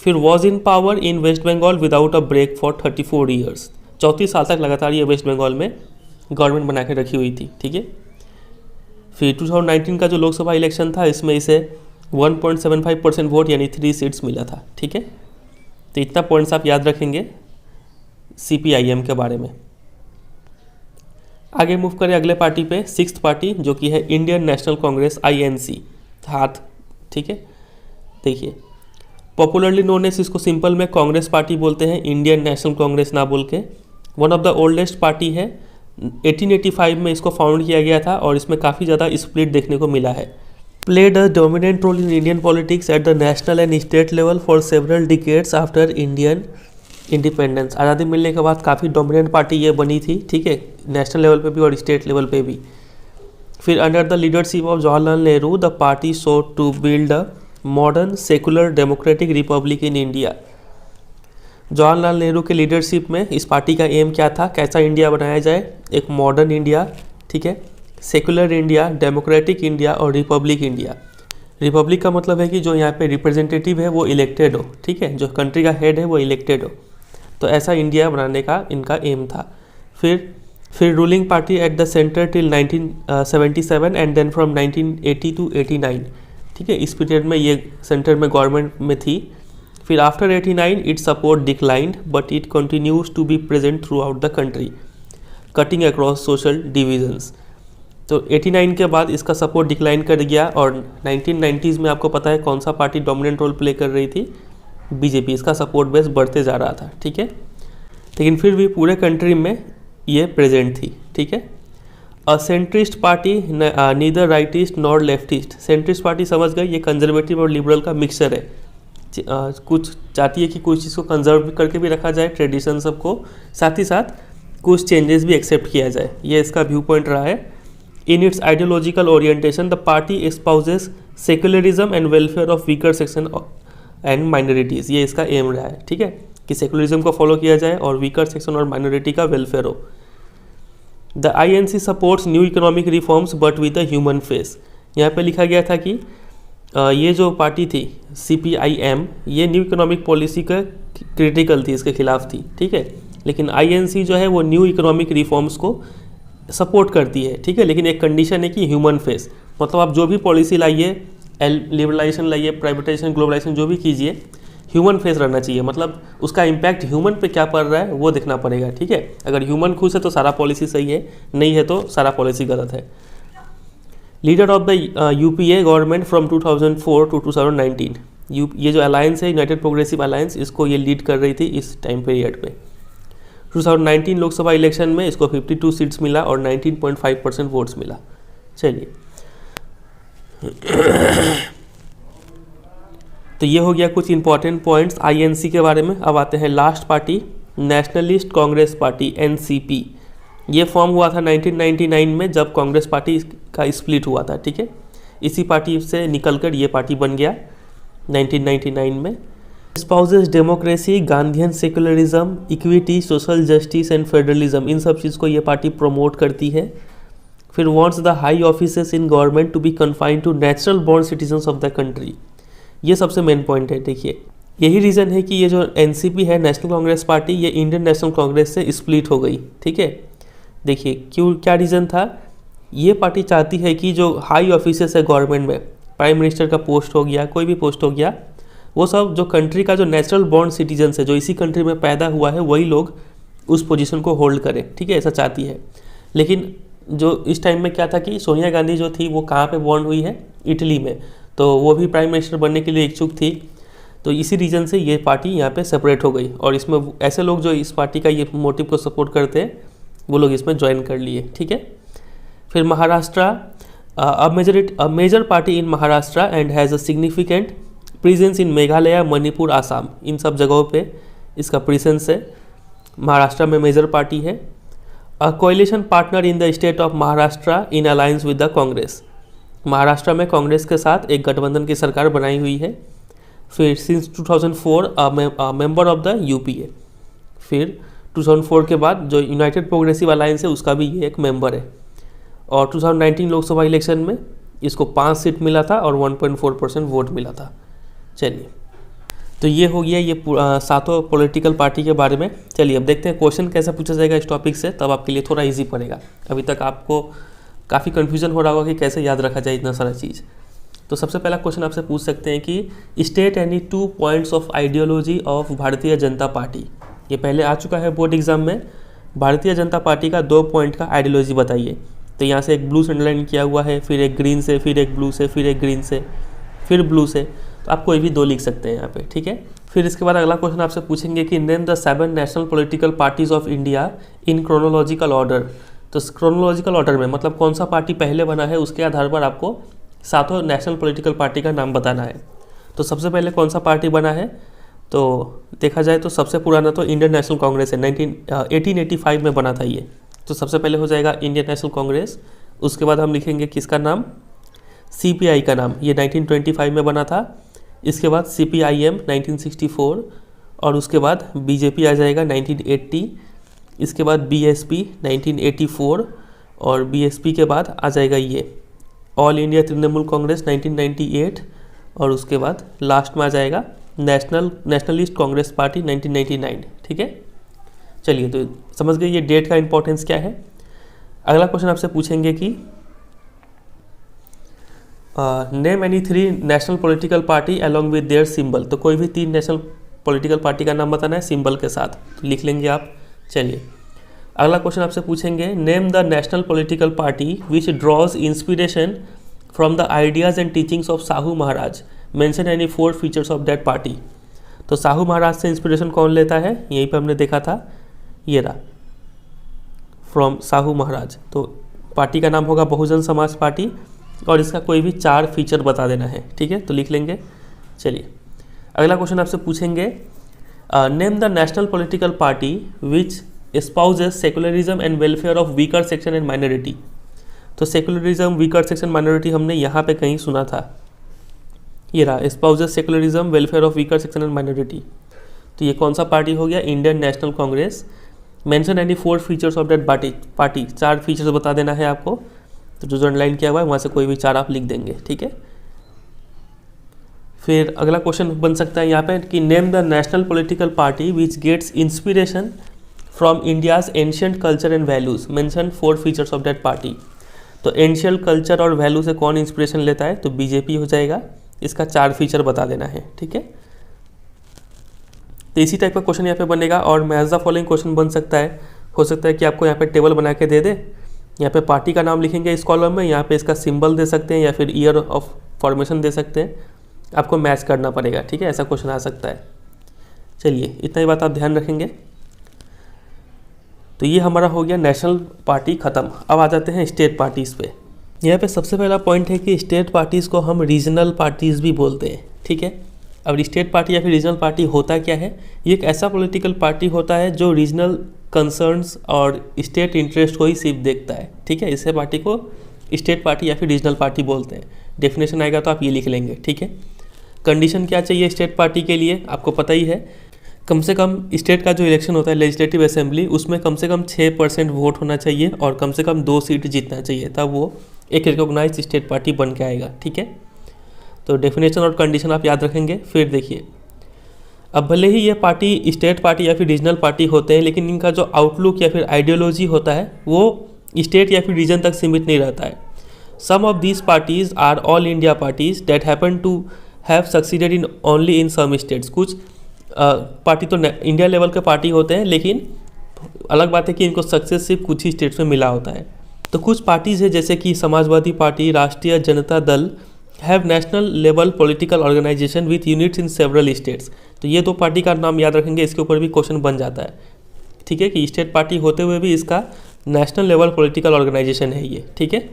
फिर was in power in West Bengal without a break for 34 years. 34 साल तक लगातार ये वेस्ट बंगाल में गवर्नमेंट बना के रखी हुई थी, ठीक है। फिर 2019 का जो लोकसभा इलेक्शन था, इसमें इसे 1.75% वोट यानी 3 सीट्स मिला था, ठीक है। तो इतना पॉइंट्स आप याद रखेंगे CPIM के बारे में। आगे मूव करें अगले पार्टी पे, सिक्स्थ पार्टी जो कि है इंडियन नेशनल कांग्रेस, INC, हाथ, ठीक है। देखिए, पॉपुलरली नोन एज, इसको सिंपल में कांग्रेस पार्टी बोलते हैं, इंडियन नेशनल कांग्रेस ना बोल के। One of the oldest party है, 1885 में इसको फाउंड किया गया था और इसमें काफ़ी ज़्यादा स्प्लिट देखने को मिला है। Played a dominant role in Indian politics at the national and state level for several decades after Indian independence. आज़ादी मिलने के बाद काफ़ी डोमिनेंट पार्टी ये बनी थी, ठीक है, नेशनल लेवल पे भी और स्टेट लेवल पे भी। फिर under the leadership of Jawaharlal Nehru the party sought to build a modern secular democratic republic in India. Jawaharlal Nehru के लीडरशिप में इस पार्टी का एम क्या था, कैसा इंडिया बनाया जाए, एक मॉडर्न इंडिया, ठीक है, सेकुलर इंडिया, डेमोक्रेटिक इंडिया और रिपब्लिक इंडिया। रिपब्लिक का मतलब है कि जो यहाँ पे रिप्रेजेंटेटिव है वो इलेक्टेड हो, ठीक है, जो कंट्री का हेड है वो इलेक्टेड हो। तो ऐसा इंडिया बनाने का इनका एम था। फिर ruling party at the centre till 1977 and then from 1980 to 89, ठीक है, इस पीरियड में ये सेंटर में गवर्नमेंट में थी। फिर after 89 it support declined but it continues to be present throughout the country, cutting across social divisions. तो 89 के बाद इसका सपोर्ट डिक्लाइन कर गया और 1990s में आपको पता है कौन सा पार्टी डोमिनेंट रोल प्ले कर रही थी, BJP। इसका सपोर्ट बेस बढ़ते जा रहा था, ठीक है, लेकिन फिर भी पूरे कंट्री में ये प्रेजेंट थी, ठीक है। A centrist party, neither rightist nor leftist. Centrist party समझ गए, ये कंजर्वेटिव और लिबरल का मिक्सचर है। कुछ चाहती है कि कुछ चीज़ को कंजर्व करके भी रखा जाए, ट्रेडिशन सबको, साथ ही साथ कुछ चेंजेस भी एक्सेप्ट किया जाए, ये इसका व्यू पॉइंट रहा है। In its ideological orientation the party espouses secularism and welfare of weaker section and minorities. ये इसका एम रहा है, ठीक है, कि सेकुलरिज्म को फॉलो किया जाए और वीकर सेक्शन और माइनॉरिटी का वेलफेयर हो। The INC supports new economic reforms but with a human face. यहाँ पे लिखा गया था कि ये जो पार्टी थी CPIM, ये न्यू इकोनॉमिक पॉलिसी का क्रिटिकल थी, इसके खिलाफ थी, ठीक है, लेकिन INC जो है वो न्यू इकोनॉमिक रिफॉर्म्स को सपोर्ट करती है, ठीक है, लेकिन एक कंडीशन है कि ह्यूमन फेस, मतलब आप जो भी पॉलिसी लाइए लिबरलाइजेशन लाइए, प्राइवेटाइजेशन, ग्लोबलाइजेशन, जो भी कीजिए, ह्यूमन फेस रहना चाहिए, मतलब उसका इम्पैक्ट ह्यूमन पे क्या पड़ रहा है वो देखना पड़ेगा, ठीक है। अगर ह्यूमन खुश है तो सारा पॉलिसी सही है, नहीं है तो सारा पॉलिसी गलत है। Leader of the UPA government from 2004 to 2019, ये जो अलायंस है यूनाइटेड प्रोग्रेसिव अलायंस, इसको ये लीड कर रही थी इस टाइम पीरियड पे। 2019 लोकसभा इलेक्शन में इसको 52 सीट्स मिला और 19.5% वोट्स मिला। चलिए तो ये हो गया कुछ इंपॉर्टेंट पॉइंट्स आईएनसी के बारे में। अब आते हैं last party, nationalist Congress party, NCP. ये फॉर्म हुआ था 1999 में, जब कांग्रेस पार्टी का स्प्लिट हुआ था, ठीक है। इसी पार्टी से निकलकर ये पार्टी बन गया 1999 में। Espouses democracy, Gandhian secularism, equity, social justice and federalism, इन सब चीज़ को ये पार्टी प्रमोट करती है। फिर wants the high offices in government to be confined to natural born citizens of the country. ये सबसे मेन पॉइंट है। देखिए यही रीज़न है कि ये जो एनसीपी है, नेशनल कांग्रेस पार्टी, ये इंडियन नेशनल कांग्रेस से स्प्लिट हो गई, ठीक है। देखिए क्यों, क्या रीज़न था। ये पार्टी चाहती है कि जो हाई ऑफिसेस है गवर्नमेंट में, प्राइम मिनिस्टर का पोस्ट हो गया, कोई भी पोस्ट हो गया, वो सब जो कंट्री का जो नेचुरल बॉर्न सिटीजन्स है, जो इसी कंट्री में पैदा हुआ है, वही लोग उस पोजीशन को होल्ड करें, ठीक है, ऐसा चाहती है। लेकिन जो इस टाइम में क्या था कि सोनिया गांधी जो थी वो कहाँ पे बॉर्न हुई है, इटली में, तो वो भी प्राइम मिनिस्टर बनने के लिए इच्छुक थी। तो इसी रीज़न से ये पार्टी यहाँ पे सेपरेट हो गई और इसमें ऐसे लोग जो इस पार्टी का ये मोटिव को सपोर्ट करते हैं वो लोग इसमें ज्वाइन कर लिए, ठीक है। फिर Maharashtra, a major party in Maharashtra and has a significant presence in Meghalaya, Manipur, Assam, इन सब जगहों पे इसका प्रेजेंस है। महाराष्ट्र में मेजर पार्टी है। A coalition partner in the state of Maharashtra in alliance with the Congress, Maharashtra में कांग्रेस के साथ एक गठबंधन की सरकार बनाई हुई है। फिर since 2004 member of the UPA, फिर 2004 के बाद जो यूनाइटेड प्रोग्रेसिव अलायंस है उसका भी ये एक मेंबर है। और 2019 लोकसभा इलेक्शन में इसको 5 सीट मिला था और 1.4% वोट मिला था। चलिए तो ये हो गया ये सातों पॉलिटिकल पार्टी के बारे में। चलिए अब देखते हैं क्वेश्चन कैसे पूछा जाएगा इस टॉपिक से, तब आपके लिए थोड़ा इजी पड़ेगा। अभी तक आपको काफ़ी कन्फ्यूजन हो रहा होगा कि कैसे याद रखा जाए इतना सारा चीज़। तो सबसे पहला क्वेश्चन आपसे पूछ सकते हैं कि state any 2 points of ideology of भारतीय जनता पार्टी। ये पहले आ चुका है बोर्ड एग्जाम में। भारतीय जनता पार्टी का 2 पॉइंट का आइडियोलॉजी बताइए। तो यहाँ से एक ब्लू से अंडरलाइन किया हुआ है, फिर एक ग्रीन से, फिर एक ब्लू से, फिर एक ग्रीन से, फिर ब्लू से, तो आप कोई भी 2 लिख सकते हैं यहाँ पे, ठीक है। फिर इसके बाद अगला क्वेश्चन आपसे पूछेंगे कि name the 7 national political parties of India in chronological order. तो क्रोनोलॉजिकल ऑर्डर में मतलब कौन सा पार्टी पहले बना है उसके आधार पर आपको सातों नेशनल पॉलिटिकल पार्टी का नाम बताना है। तो सबसे पहले कौन सा पार्टी बना है, तो देखा जाए तो सबसे पुराना तो इंडियन नेशनल कांग्रेस है, 1885 में बना था ये। तो सबसे पहले हो जाएगा इंडियन नेशनल कांग्रेस। उसके बाद हम लिखेंगे किसका नाम, सीपीआई का नाम, ये 1925 में बना था। इसके बाद सीपीआईएम 1964 और उसके बाद बीजेपी आ जाएगा 1980। इसके बाद बीएसपी 1984 और बीएसपी के बाद आ जाएगा ये ऑल इंडिया तृणमूल कांग्रेस 1998 और उसके बाद लास्ट में आ जाएगा नेशनलिस्ट कांग्रेस पार्टी 1999, ठीक है। चलिए तो समझ गए ये डेट का इंपॉर्टेंस क्या है। अगला क्वेश्चन आपसे पूछेंगे कि name any 3 national political party along with their symbol. तो कोई भी 3 नेशनल पॉलिटिकल पार्टी का नाम बताना है सिंबल के साथ, तो लिख लेंगे आप। चलिए अगला क्वेश्चन आपसे पूछेंगे name the national political party which draws inspiration from the ideas and teachings of Sahu Maharaj, mention any 4 features of that party. तो साहू महाराज से इंस्पिरेशन कौन लेता है, यहीं पे हमने देखा था, ये रहा, फ्रॉम साहू महाराज। तो पार्टी का नाम होगा बहुजन समाज पार्टी और इसका कोई भी 4 फीचर बता देना है, ठीक है, तो लिख लेंगे। चलिए अगला क्वेश्चन आपसे पूछेंगे name the national political party which espouses secularism and welfare of weaker section and minority. तो सेकुलरिज्म, वीकर सेक्शन, माइनॉरिटी हमने यहाँ पे कहीं सुना था, ये रहा, espouses secularism, welfare of weaker section and minority. तो ये कौन सा पार्टी हो गया, Indian national Congress. Mention any 4 features of that party, 4 features बता देना है आपको। तो जो अंडरलाइन किया हुआ है वहाँ से कोई भी 4 आप लिख देंगे, ठीक है। फिर अगला क्वेश्चन बन सकता है यहाँ पे कि name the national political party which gets inspiration from India's ancient culture and values, mention 4 features of that party. तो एंशियल कल्चर और वैल्यू से कौन इंस्पिरेशन लेता है, तो बीजेपी हो जाएगा। इसका 4 फीचर बता देना है, ठीक है। तो इसी टाइप का क्वेश्चन यहाँ पे बनेगा और मैच द फॉलोइंग क्वेश्चन बन सकता है। हो सकता है कि आपको यहाँ पे टेबल बना के दे दे, यहाँ पे पार्टी का नाम लिखेंगे इस कॉलम में, यहाँ पे इसका सिंबल दे सकते हैं या फिर ईयर ऑफ फॉर्मेशन दे सकते हैं, आपको मैच करना पड़ेगा, ठीक है। ऐसा क्वेश्चन आ सकता है। चलिए इतना ही बात आप ध्यान रखेंगे। तो ये हमारा हो गया नेशनल पार्टी ख़त्म। अब आ जाते हैं स्टेट पार्टीज़ पे। यहाँ पे सबसे पहला पॉइंट है कि स्टेट पार्टीज़ को हम रीजनल पार्टीज़ भी बोलते हैं, ठीक है। अब स्टेट पार्टी या फिर रीजनल पार्टी होता क्या है, ये एक ऐसा पॉलिटिकल पार्टी होता है जो रीजनल कंसर्न्स और स्टेट इंटरेस्ट को ही सिर्फ देखता है, ठीक है। इसे पार्टी को स्टेट पार्टी या फिर रीजनल पार्टी बोलते हैं। डेफिनेशन आएगा तो आप ये लिख लेंगे, ठीक है। कंडीशन क्या चाहिए स्टेट पार्टी के लिए, आपको पता ही है, कम से कम स्टेट का जो इलेक्शन होता है लेजिस्लेटिव असेंबली, उसमें कम से कम 6% वोट होना चाहिए और कम से कम 2 सीट जीतना चाहिए, तब वो एक रिकॉग्नाइज्ड स्टेट पार्टी बन के आएगा, ठीक है। तो डेफिनेशन और कंडीशन आप याद रखेंगे। फिर देखिए, अब भले ही ये पार्टी स्टेट पार्टी या फिर रीजनल पार्टी होते हैं, लेकिन इनका जो आउटलुक या फिर आइडियोलॉजी होता है वो स्टेट या फिर रीजन तक सीमित नहीं रहता है। Some of these parties are all India parties that happen to have succeeded in only in some states. कुछ पार्टी तो इंडिया लेवल के पार्टी होते हैं, लेकिन अलग बात है कि इनको सक्सेस सिर्फ कुछ ही स्टेट्स में मिला होता है। तो कुछ पार्टीज़ है जैसे कि Samajwadi party, Rashtriya Janata Dal have national level political organisation with units in several states. तो ये 2 पार्टी का नाम याद रखेंगे, इसके ऊपर भी क्वेश्चन बन जाता है, ठीक है, कि स्टेट पार्टी होते हुए भी इसका नेशनल लेवल पॉलिटिकल ऑर्गेनाइजेशन है ये, ठीक है।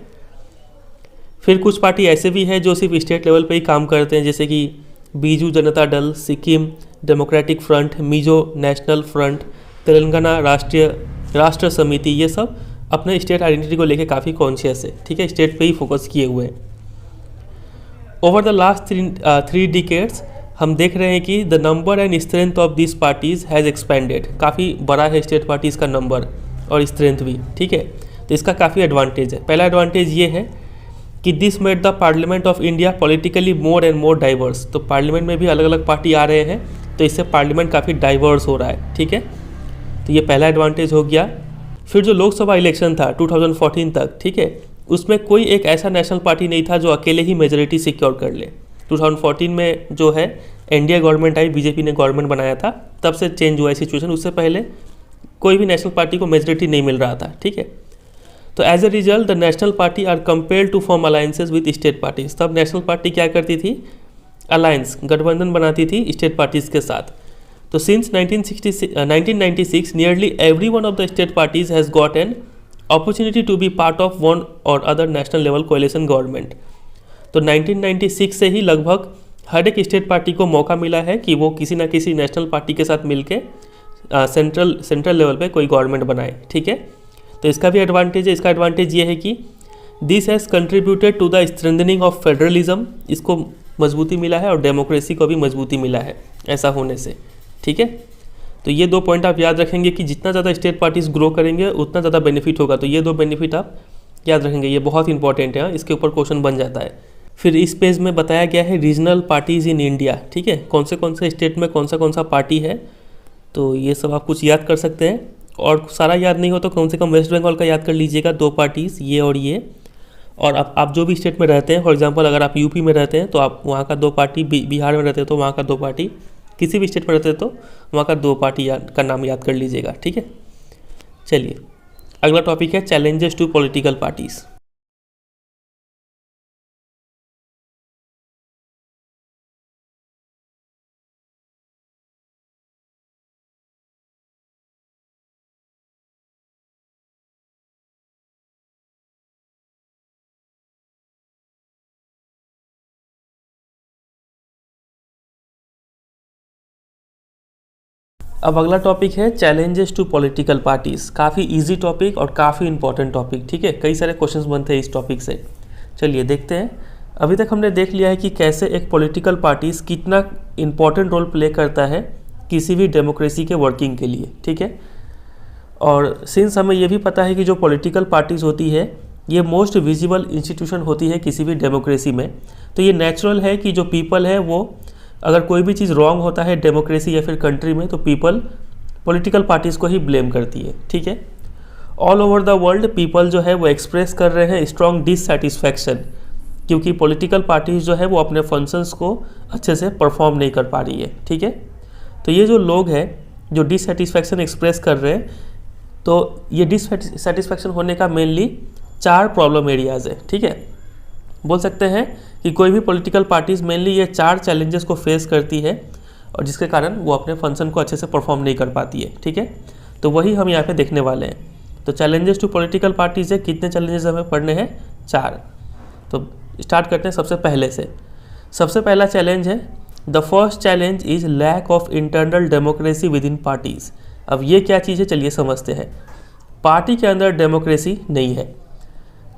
फिर कुछ पार्टी ऐसे भी है जो सिर्फ स्टेट लेवल पे ही काम करते हैं, जैसे कि Biju Janata Dal, Sikkim democratic front, Mizo national front, Telangana राष्ट्र समिति। ये सब अपने स्टेट आइडेंटिटी को लेके काफ़ी कॉन्शियस है, ठीक है, स्टेट पे ही फोकस किए हुए हैं। ओवर द लास्ट 3 डिकेड्स हम देख रहे हैं कि the number and strength of this parties has expanded. काफ़ी बड़ा है स्टेट पार्टीज़ का नंबर और स्ट्रेंथ भी, ठीक है। तो इसका काफ़ी एडवांटेज है। पहला एडवांटेज ये है कि this made the parliament of India politically more and more diverse. तो पार्लियामेंट में भी अलग अलग पार्टी आ रहे हैं, तो इससे पार्लियामेंट काफ़ी डाइवर्स हो रहा है, ठीक है। तो ये पहला एडवांटेज हो गया। फिर जो लोकसभा इलेक्शन था 2014 तक, ठीक है, उसमें कोई एक ऐसा नेशनल पार्टी नहीं था जो अकेले ही मेजोरिटी सिक्योर कर ले। 2014 में जो है एनडीए गवर्नमेंट आई, बीजेपी ने गवर्नमेंट बनाया था, तब से चेंज हुआ है सिचुएशन। उससे पहले कोई भी नेशनल पार्टी को मेजोरिटी नहीं मिल रहा था, ठीक है। तो as a result the national party are compelled to form alliances with state parties. तब नेशनल पार्टी क्या करती थी, अलायंस गठबंधन बनाती थी स्टेट पार्टीज के साथ। तो since 1996 nearly every one of the state parties has got an opportunity to be part of one or other national level coalition government. तो 1996 से ही लगभग हर एक स्टेट पार्टी को मौका मिला है कि वो किसी ना किसी नेशनल पार्टी के साथ मिलके सेंट्रल लेवल पे कोई गवर्नमेंट बनाए, ठीक है। तो इसका भी एडवांटेज है। इसका एडवांटेज ये है कि this has contributed to the strengthening of federalism. इसको मजबूती मिला है और डेमोक्रेसी को भी मजबूती मिला है ऐसा होने से, ठीक है। तो ये 2 पॉइंट आप याद रखेंगे कि जितना ज़्यादा स्टेट पार्टीज ग्रो करेंगे उतना ज़्यादा बेनिफिट होगा। तो ये 2 बेनिफिट आप याद रखेंगे, ये बहुत इंपॉर्टेंट है, इसके ऊपर क्वेश्चन बन जाता है। फिर इस पेज में बताया गया है रीजनल पार्टीज़ इन इंडिया, ठीक है, कौन से स्टेट में कौन सा पार्टी है। तो ये सब आप कुछ याद कर सकते हैं, और सारा याद नहीं हो तो कम से कम वेस्ट बंगाल का याद कर लीजिएगा, 2 पार्टीज़ ये और ये। और आप जो भी स्टेट में रहते हैं, फॉर एग्जांपल अगर आप यूपी में रहते हैं तो आप वहाँ का 2 पार्टी, बिहार में रहते हैं तो वहाँ का 2 पार्टी, किसी भी स्टेट में रहते हैं तो वहाँ का 2 पार्टी का नाम याद कर लीजिएगा, ठीक है। चलिए अगला टॉपिक है चैलेंजेस टू पॉलिटिकल पार्टीज़। अब अगला टॉपिक है चैलेंजेस टू पॉलिटिकल पार्टीज़। काफ़ी इजी टॉपिक और काफ़ी इंपॉर्टेंट टॉपिक, ठीक है, कई सारे क्वेश्चंस बनते हैं इस टॉपिक से। चलिए देखते हैं। अभी तक हमने देख लिया है कि कैसे एक पॉलिटिकल पार्टीज़ कितना इंपॉर्टेंट रोल प्ले करता है किसी भी डेमोक्रेसी के वर्किंग के लिए, ठीक है। और सिंस हमें ये भी पता है कि जो पॉलिटिकल पार्टीज़ होती है ये मोस्ट विजिबल इंस्टीट्यूशन होती है किसी भी डेमोक्रेसी में, तो ये नेचुरल है कि जो पीपल है वो अगर कोई भी चीज़ रॉन्ग होता है डेमोक्रेसी या फिर कंट्री में तो पीपल पॉलिटिकल पार्टीज़ को ही ब्लेम करती है, ठीक है। All over the world people जो है वो एक्सप्रेस कर रहे हैं स्ट्रॉन्ग डिससेटिस्फैक्शन, क्योंकि पॉलिटिकल पार्टीज जो है वो अपने फंक्शंस को अच्छे से परफॉर्म नहीं कर पा रही है। ठीक है, तो ये जो लोग हैं जो डिससेटिस्फैक्शन एक्सप्रेस कर रहे हैं, तो ये डिससेटिस्फैक्शन होने का मेनली 4 प्रॉब्लम एरियाज़ है। ठीक है, बोल सकते हैं कि कोई भी पॉलिटिकल पार्टीज मेनली ये 4 चैलेंजेस को फेस करती है और जिसके कारण वो अपने फंक्शन को अच्छे से परफॉर्म नहीं कर पाती है। ठीक है, तो वही हम यहाँ पे देखने वाले हैं। तो चैलेंजेस टू पॉलिटिकल पार्टीज है, कितने चैलेंजेस हमें पढ़ने हैं? 4। तो स्टार्ट करते हैं सबसे पहले से। सबसे पहला चैलेंज है, the first challenge is lack of internal democracy within parties. अब ये क्या चीज़ है, चलिए समझते हैं। पार्टी के अंदर डेमोक्रेसी नहीं है,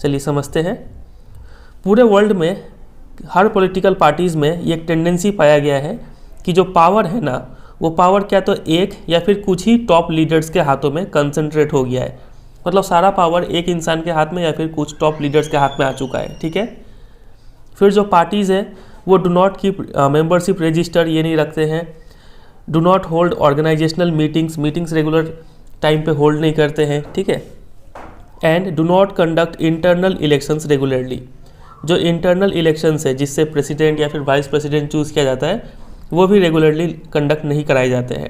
चलिए समझते हैं। पूरे वर्ल्ड में हर पॉलिटिकल पार्टीज़ में ये एक टेंडेंसी पाया गया है कि जो पावर है ना, वो पावर क्या तो एक या फिर कुछ ही टॉप लीडर्स के हाथों में कंसंट्रेट हो गया है। मतलब सारा पावर एक इंसान के हाथ में या फिर कुछ टॉप लीडर्स के हाथ में आ चुका है। ठीक है, फिर जो पार्टीज़ है वो do not keep membership register, ये नहीं रखते हैं। Do not hold organisational meetings regular time पे होल्ड नहीं करते हैं। ठीक है, and do not conduct internal elections regularly. जो इंटरनल इलेक्शंस है जिससे प्रेसिडेंट या फिर वाइस प्रेसिडेंट चूज़ किया जाता है, वो भी रेगुलरली कंडक्ट नहीं कराए जाते हैं।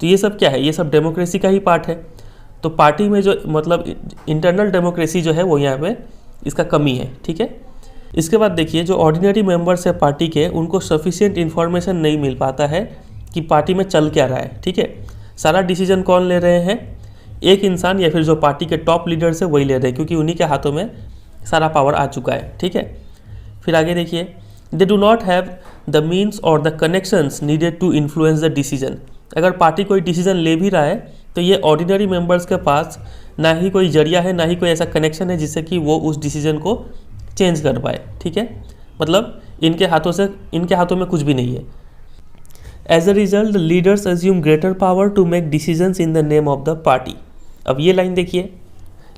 तो ये सब क्या है, ये सब डेमोक्रेसी का ही पार्ट है। तो पार्टी में जो मतलब इंटरनल डेमोक्रेसी जो है वो यहाँ पे इसका कमी है। ठीक है, इसके बाद देखिए जो ऑर्डिनरी मेंबर्स है पार्टी के, उनको सफिशिएंट इन्फॉर्मेशन नहीं मिल पाता है कि पार्टी में चल क्या रहा है। ठीक है, सारा डिसीजन कौन ले रहे हैं, एक इंसान या फिर जो पार्टी के टॉप लीडर्स है वही ले रहे हैं, क्योंकि उन्हीं के हाथों में सारा पावर आ चुका है। ठीक है, फिर आगे देखिए, they do not have the means or the connections needed to influence the decision. अगर पार्टी कोई डिसीजन ले भी रहा है तो ये ऑर्डिनरी मेंबर्स के पास ना ही कोई जरिया है, ना ही कोई ऐसा कनेक्शन है जिससे कि वो उस डिसीजन को चेंज कर पाए। ठीक है, मतलब इनके हाथों में कुछ भी नहीं है। As a result leaders assume greater power to make decisions in the name of the party. अब ये लाइन देखिए,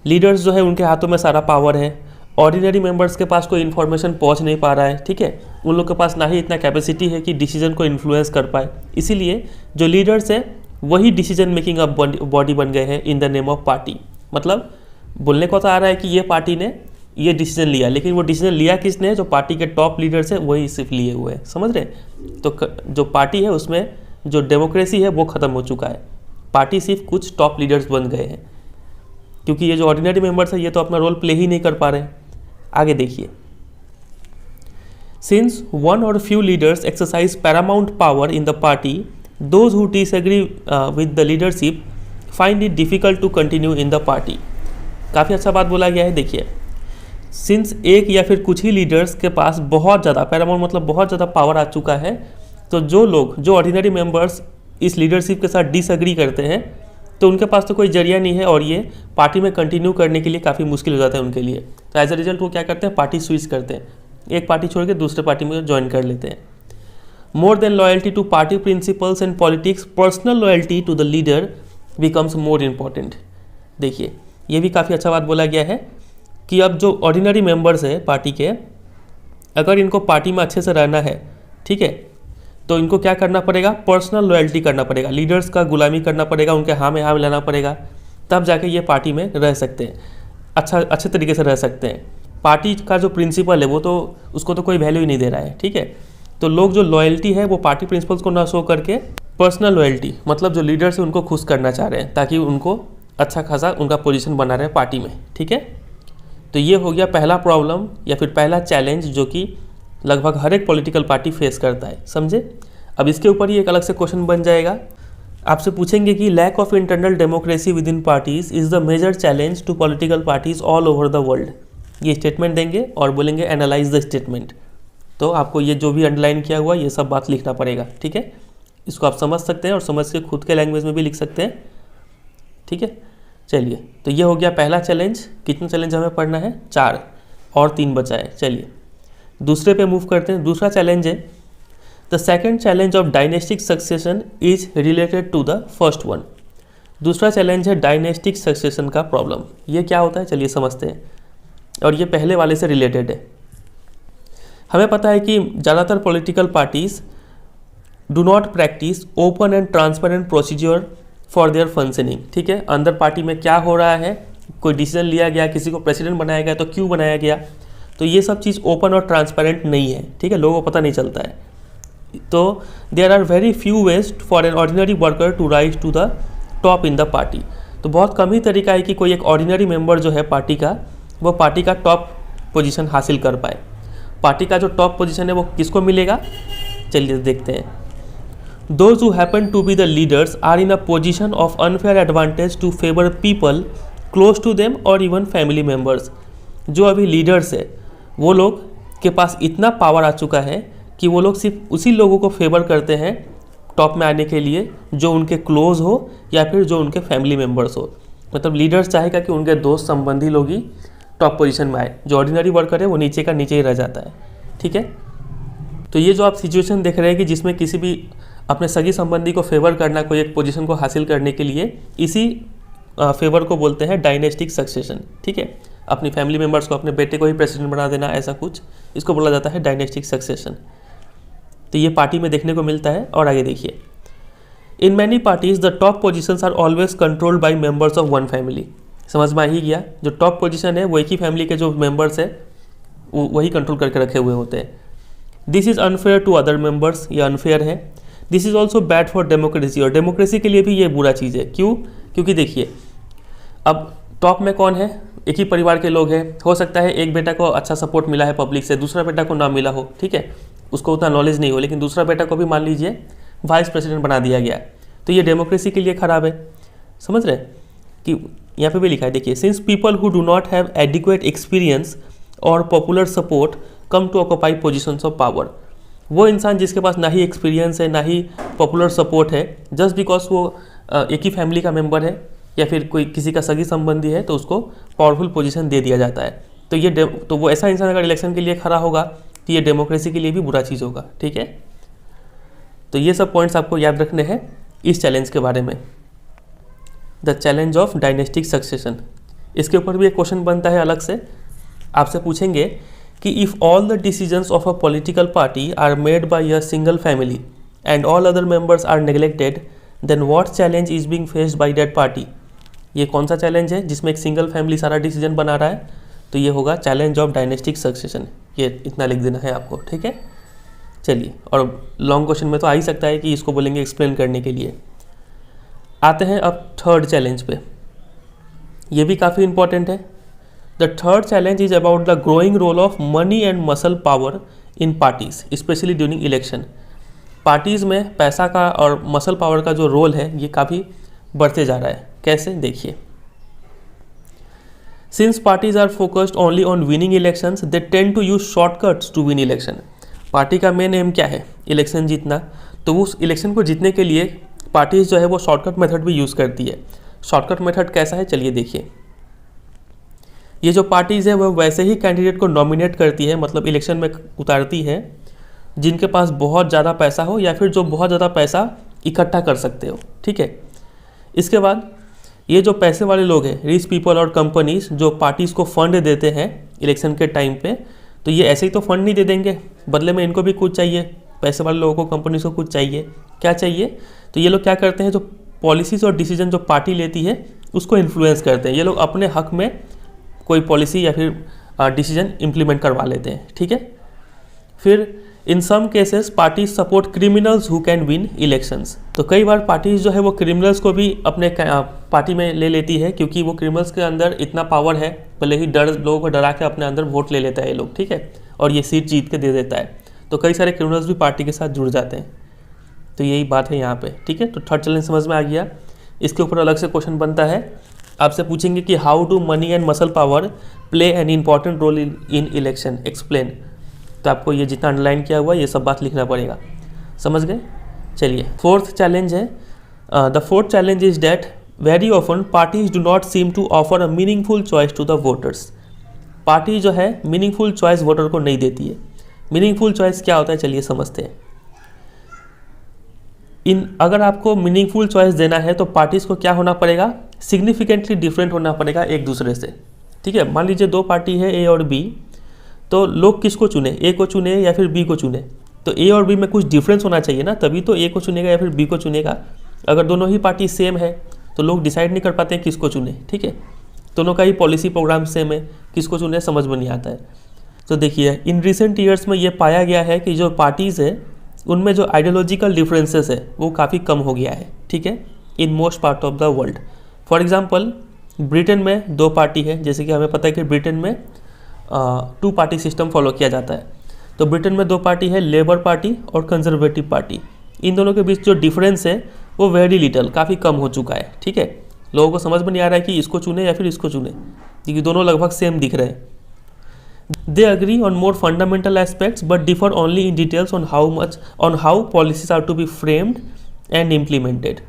लीडर्स जो है उनके हाथों में सारा पावर है, ऑर्डिनरी मेंबर्स के पास कोई इन्फॉर्मेशन पहुंच नहीं पा रहा है। ठीक है, उन लोग के पास ना ही इतना कैपेसिटी है कि डिसीजन को इन्फ्लुएंस कर पाए। इसीलिए जो लीडर्स है वही डिसीजन मेकिंग अब बॉडी बन गए हैं इन द नेम ऑफ पार्टी। मतलब बोलने को तो आ रहा है कि ये पार्टी ने ये डिसीजन लिया, लेकिन वो डिसीजन लिया किसने, जो पार्टी के टॉप लीडर्स है वही सिर्फ लिए हुए हैं। समझ रहे हैं? तो जो पार्टी है उसमें जो डेमोक्रेसी है वो ख़त्म हो चुका है, पार्टी सिर्फ कुछ टॉप लीडर्स बन गए हैं, क्योंकि ये जो ऑर्डिनरी मेंबर्स है ये तो अपना रोल प्ले ही नहीं कर पा रहे। आगे देखिए, since one or few leaders exercise paramount power in the party, those who disagree with the leadership find it difficult to continue in the party. काफ़ी अच्छा बात बोला गया है। देखिए, सिंस एक या फिर कुछ ही लीडर्स के पास बहुत ज़्यादा पैरामाउंट मतलब बहुत ज़्यादा पावर आ चुका है, तो जो ऑर्डिनरी मेंबर्स इस लीडरशिप के साथ डिसएग्री करते हैं तो उनके पास तो कोई जरिया नहीं है और ये पार्टी में कंटिन्यू करने के लिए काफ़ी मुश्किल हो जाता है उनके लिए। तो एज अ रिजल्ट वो क्या करते हैं, पार्टी स्विच करते हैं, एक पार्टी छोड़ के दूसरे पार्टी में ज्वाइन कर लेते हैं। More than loyalty to party principles and politics, personal loyalty to the leader becomes more important. देखिए, ये भी काफ़ी अच्छा बात बोला गया है कि अब जो ऑर्डिनरी मेंबर्स है पार्टी के, अगर इनको पार्टी में अच्छे से रहना है, ठीक है, तो इनको क्या करना पड़ेगा, पर्सनल लॉयल्टी करना पड़ेगा, लीडर्स का गुलामी करना पड़ेगा, उनके हाँ में हाँ मिलाना पड़ेगा, तब जाके ये पार्टी में रह सकते हैं, अच्छे तरीके से रह सकते हैं। पार्टी का जो प्रिंसिपल है वो तो उसको तो कोई वैल्यू ही नहीं दे रहा है। ठीक है, तो लोग जो लॉयल्टी है वो पार्टी प्रिंसिपल्स को ना शो करके पर्सनल लॉयल्टी मतलब जो लीडर्स है उनको खुश करना चाह रहे हैं, ताकि उनको अच्छा खासा उनका पोजीशन बना रहे पार्टी में। ठीक है, तो ये हो गया पहला प्रॉब्लम या फिर पहला चैलेंज जो कि लगभग हर एक पॉलिटिकल पार्टी फेस करता है। समझे? अब इसके ऊपर ही एक अलग से क्वेश्चन बन जाएगा, आपसे पूछेंगे कि lack of internal democracy within parties is the major challenge to political parties all over the world. ये स्टेटमेंट देंगे और बोलेंगे एनालाइज द स्टेटमेंट। तो आपको ये जो भी अंडरलाइन किया हुआ ये सब बात लिखना पड़ेगा। ठीक है, इसको आप समझ सकते हैं और समझ के खुद के लैंग्वेज में भी लिख सकते हैं। ठीक है, चलिए, तो ये हो गया पहला चैलेंज। कितने चैलेंज हमें पढ़ना है? 4 और 3 बचा है। चलिए दूसरे पे मूव करते हैं। दूसरा चैलेंज है the second challenge of dynastic succession is related to the first one. दूसरा चैलेंज है डायनेस्टिक सक्सेशन का प्रॉब्लम। ये क्या होता है चलिए समझते हैं, और ये पहले वाले से रिलेटेड है। हमें पता है कि ज़्यादातर political parties do not practice open and transparent procedure for their functioning. ठीक है, अंदर पार्टी में क्या हो रहा है कोई डिसीजन लिया गया, किसी को प्रेसिडेंट बनाया गया तो क्यों बनाया गया, तो ये सब चीज़ ओपन और ट्रांसपेरेंट नहीं है, ठीक है, लोगों को पता नहीं चलता है। तो there are very few ways for an ordinary worker to rise to the top in the party. तो बहुत कम ही तरीका है कि कोई एक ऑर्डिनरी मेंबर जो है पार्टी का, वो पार्टी का टॉप पोजीशन हासिल कर पाए। पार्टी का जो टॉप पोजीशन है वो किसको मिलेगा, चलिए देखते हैं। Those who happen to be the leaders are in a position of unfair advantage to favor people close to them or even family members। जो अभी लीडर्स है वो लोग के पास इतना पावर आ चुका है कि वो लोग सिर्फ उसी लोगों को फेवर करते हैं टॉप में आने के लिए जो उनके क्लोज हो या फिर जो उनके फैमिली मेम्बर्स हो। मतलब लीडर्स चाहेगा कि उनके दोस्त संबंधी लोग ही टॉप पोजीशन में आए, जो ऑर्डिनरी वर्कर है वो नीचे का नीचे ही रह जाता है, ठीक है। तो ये जो आप सिचुएशन देख रहे हैं कि जिसमें किसी भी अपने सगी संबंधी को फेवर करना कोई एक पोजीशन को हासिल करने के लिए, इसी फेवर को बोलते हैं डायनेस्टिक सक्सेशन, ठीक है। अपनी फैमिली मेम्बर्स को, अपने बेटे को ही प्रेसिडेंट बना देना, ऐसा कुछ, इसको बोला जाता है डायनेस्टिक सक्सेशन। तो ये पार्टी में देखने को मिलता है। और आगे देखिए, in many parties the top positions are always controlled by members of one family. समझ में आ ही गया, जो टॉप पोजीशन है वो एक ही फैमिली के जो मेंबर्स है वही कंट्रोल करके रखे हुए होते हैं। This is unfair to other members, ये अनफेयर है। This is also bad for democracy, और डेमोक्रेसी के लिए भी ये बुरा चीज़ है। क्यों? क्योंकि देखिए, अब टॉप में कौन है, एक ही परिवार के लोग हैं। हो सकता है एक बेटा को अच्छा सपोर्ट मिला है पब्लिक से, दूसरा बेटा को ना मिला हो, ठीक है, उसको उतना नॉलेज नहीं हो, लेकिन दूसरा बेटा को भी मान लीजिए वाइस प्रेसिडेंट बना दिया गया, तो ये डेमोक्रेसी के लिए ख़राब है। समझ रहे कि यहाँ पे भी लिखा है, देखिए, since people who do not have adequate experience or popular support come to occupy positions of power. वो इंसान जिसके पास ना ही एक्सपीरियंस है ना ही पॉपुलर सपोर्ट है, जस्ट बिकॉज वो एक ही फैमिली का मेंबर है या फिर कोई किसी का सगी संबंधी है, तो उसको पावरफुल पोजीशन दे दिया जाता है। तो ये तो वो ऐसा इंसान अगर इलेक्शन के लिए खड़ा होगा तो ये डेमोक्रेसी के लिए भी बुरा चीज़ होगा, ठीक है। तो ये सब पॉइंट्स आपको याद रखने हैं इस चैलेंज के बारे में, the challenge of dynastic succession. इसके ऊपर भी एक क्वेश्चन बनता है अलग से, आपसे पूछेंगे कि if all the decisions of a political party are made by a single family and all other members are neglected, then what challenge is being faced by that party. ये कौन सा चैलेंज है जिसमें एक सिंगल फैमिली सारा decision बना रहा है, तो ये होगा चैलेंज ऑफ डायनेस्टिक सक्सेशन। ये इतना लिख देना है आपको, ठीक है। चलिए, और लॉन्ग क्वेश्चन में तो आ ही सकता है कि इसको बोलेंगे एक्सप्लेन करने के लिए। आते हैं अब थर्ड चैलेंज पे, ये भी काफ़ी इंपॉर्टेंट है। The third challenge is about the growing role of money and muscle power in parties, especially during election. Parties में पैसा का और मसल पावर का जो रोल है ये काफ़ी बढ़ते जा रहा है। कैसे, देखिए, since parties are focused only on winning elections they tend to use shortcuts to win election. Party का मेन एम क्या है, इलेक्शन जीतना, तो उस इलेक्शन को जीतने के लिए पार्टीज जो है वो शॉर्टकट मेथड भी यूज़ करती है। शॉर्टकट मेथड कैसा है, चलिए देखिए। ये जो पार्टीज़ है वो वैसे ही कैंडिडेट को नॉमिनेट करती है, मतलब इलेक्शन में उतारती है जिनके पास बहुत ज़्यादा पैसा हो या फिर जो बहुत ज़्यादा पैसा इकट्ठा कर सकते हो, ठीक है। इसके बाद ये जो पैसे वाले लोग हैं, रिच पीपल और कंपनीज, जो पार्टीज़ को फंड देते हैं इलेक्शन के टाइम पे, तो ये ऐसे ही तो फंड नहीं दे देंगे, बदले में इनको भी कुछ चाहिए। पैसे वाले लोगों को, कंपनीज को कुछ चाहिए। क्या चाहिए? तो ये लोग क्या करते हैं, जो पॉलिसीज़ और डिसीजन जो पार्टी लेती है उसको इन्फ्लुएंस करते हैं। ये लोग अपने हक में कोई पॉलिसी या फिर डिसीजन इम्प्लीमेंट करवा लेते हैं, ठीक है। फिर in some cases parties support criminals who can win elections. तो कई बार पार्टीज जो है वो क्रिमिनल्स को भी अपने पार्टी में ले लेती है, क्योंकि वो क्रिमिनल्स के अंदर इतना पावर है, भले ही लोगों को डरा के अपने अंदर वोट ले लेता है ये लोग, ठीक है, और ये सीट जीत के दे देता है। तो कई सारे क्रिमिनल्स भी पार्टी के साथ जुड़ जाते हैं। तो यही बात है यहाँ पे, ठीक है। तो थर्ड चैलेंज समझ में आ गया। इसके ऊपर अलग से क्वेश्चन बनता है, आपसे पूछेंगे कि how do money and muscle power play an important role in election, explain. तो आपको ये जितना अंडरलाइन किया हुआ ये सब बात लिखना पड़ेगा, समझ गए। चलिए, फोर्थ चैलेंज है, the fourth challenge is that very often parties do not seem to offer a meaningful choice to the voters. Party जो है मीनिंगफुल चॉइस वोटर को नहीं देती है। मीनिंगफुल चॉइस क्या होता है, चलिए समझते हैं। अगर आपको मीनिंगफुल चॉइस देना है तो पार्टीज़ को क्या होना पड़ेगा, सिग्निफिकेंटली डिफरेंट होना पड़ेगा एक दूसरे से, ठीक है। मान लीजिए दो पार्टी है ए और बी, तो लोग किसको चुने, ए को चुने या फिर बी को चुने। तो ए और बी में कुछ डिफरेंस होना चाहिए ना, तभी तो ए को चुनेगा या फिर बी को चुनेगा। अगर दोनों ही पार्टी सेम है तो लोग डिसाइड नहीं कर पाते हैं किसको चुने, ठीक है। दोनों का ही पॉलिसी प्रोग्राम सेम है, किसको चुने समझ में नहीं आता है। तो देखिए इन रिसेंट ईयर्स में ये पाया गया है कि जो पार्टीज़ है उनमें जो आइडियोलॉजिकल डिफरेंसेस है वो काफ़ी कम हो गया है, ठीक है, in most part of the world. For example Britain में 2 पार्टी है, जैसे कि हमें पता है कि ब्रिटेन में 2 पार्टी सिस्टम फॉलो किया जाता है। तो ब्रिटेन में 2 पार्टी है, लेबर पार्टी और कंजर्वेटिव पार्टी। इन दोनों के बीच जो डिफरेंस है वो वेरी लिटल, काफ़ी कम हो चुका है, ठीक है। लोगों को समझ में नहीं आ रहा है कि इसको चुने या फिर इसको चुने, क्योंकि दोनों लगभग सेम दिख रहे हैं। They agree on more fundamental aspects but differ only in details on how policies are to be framed and implemented.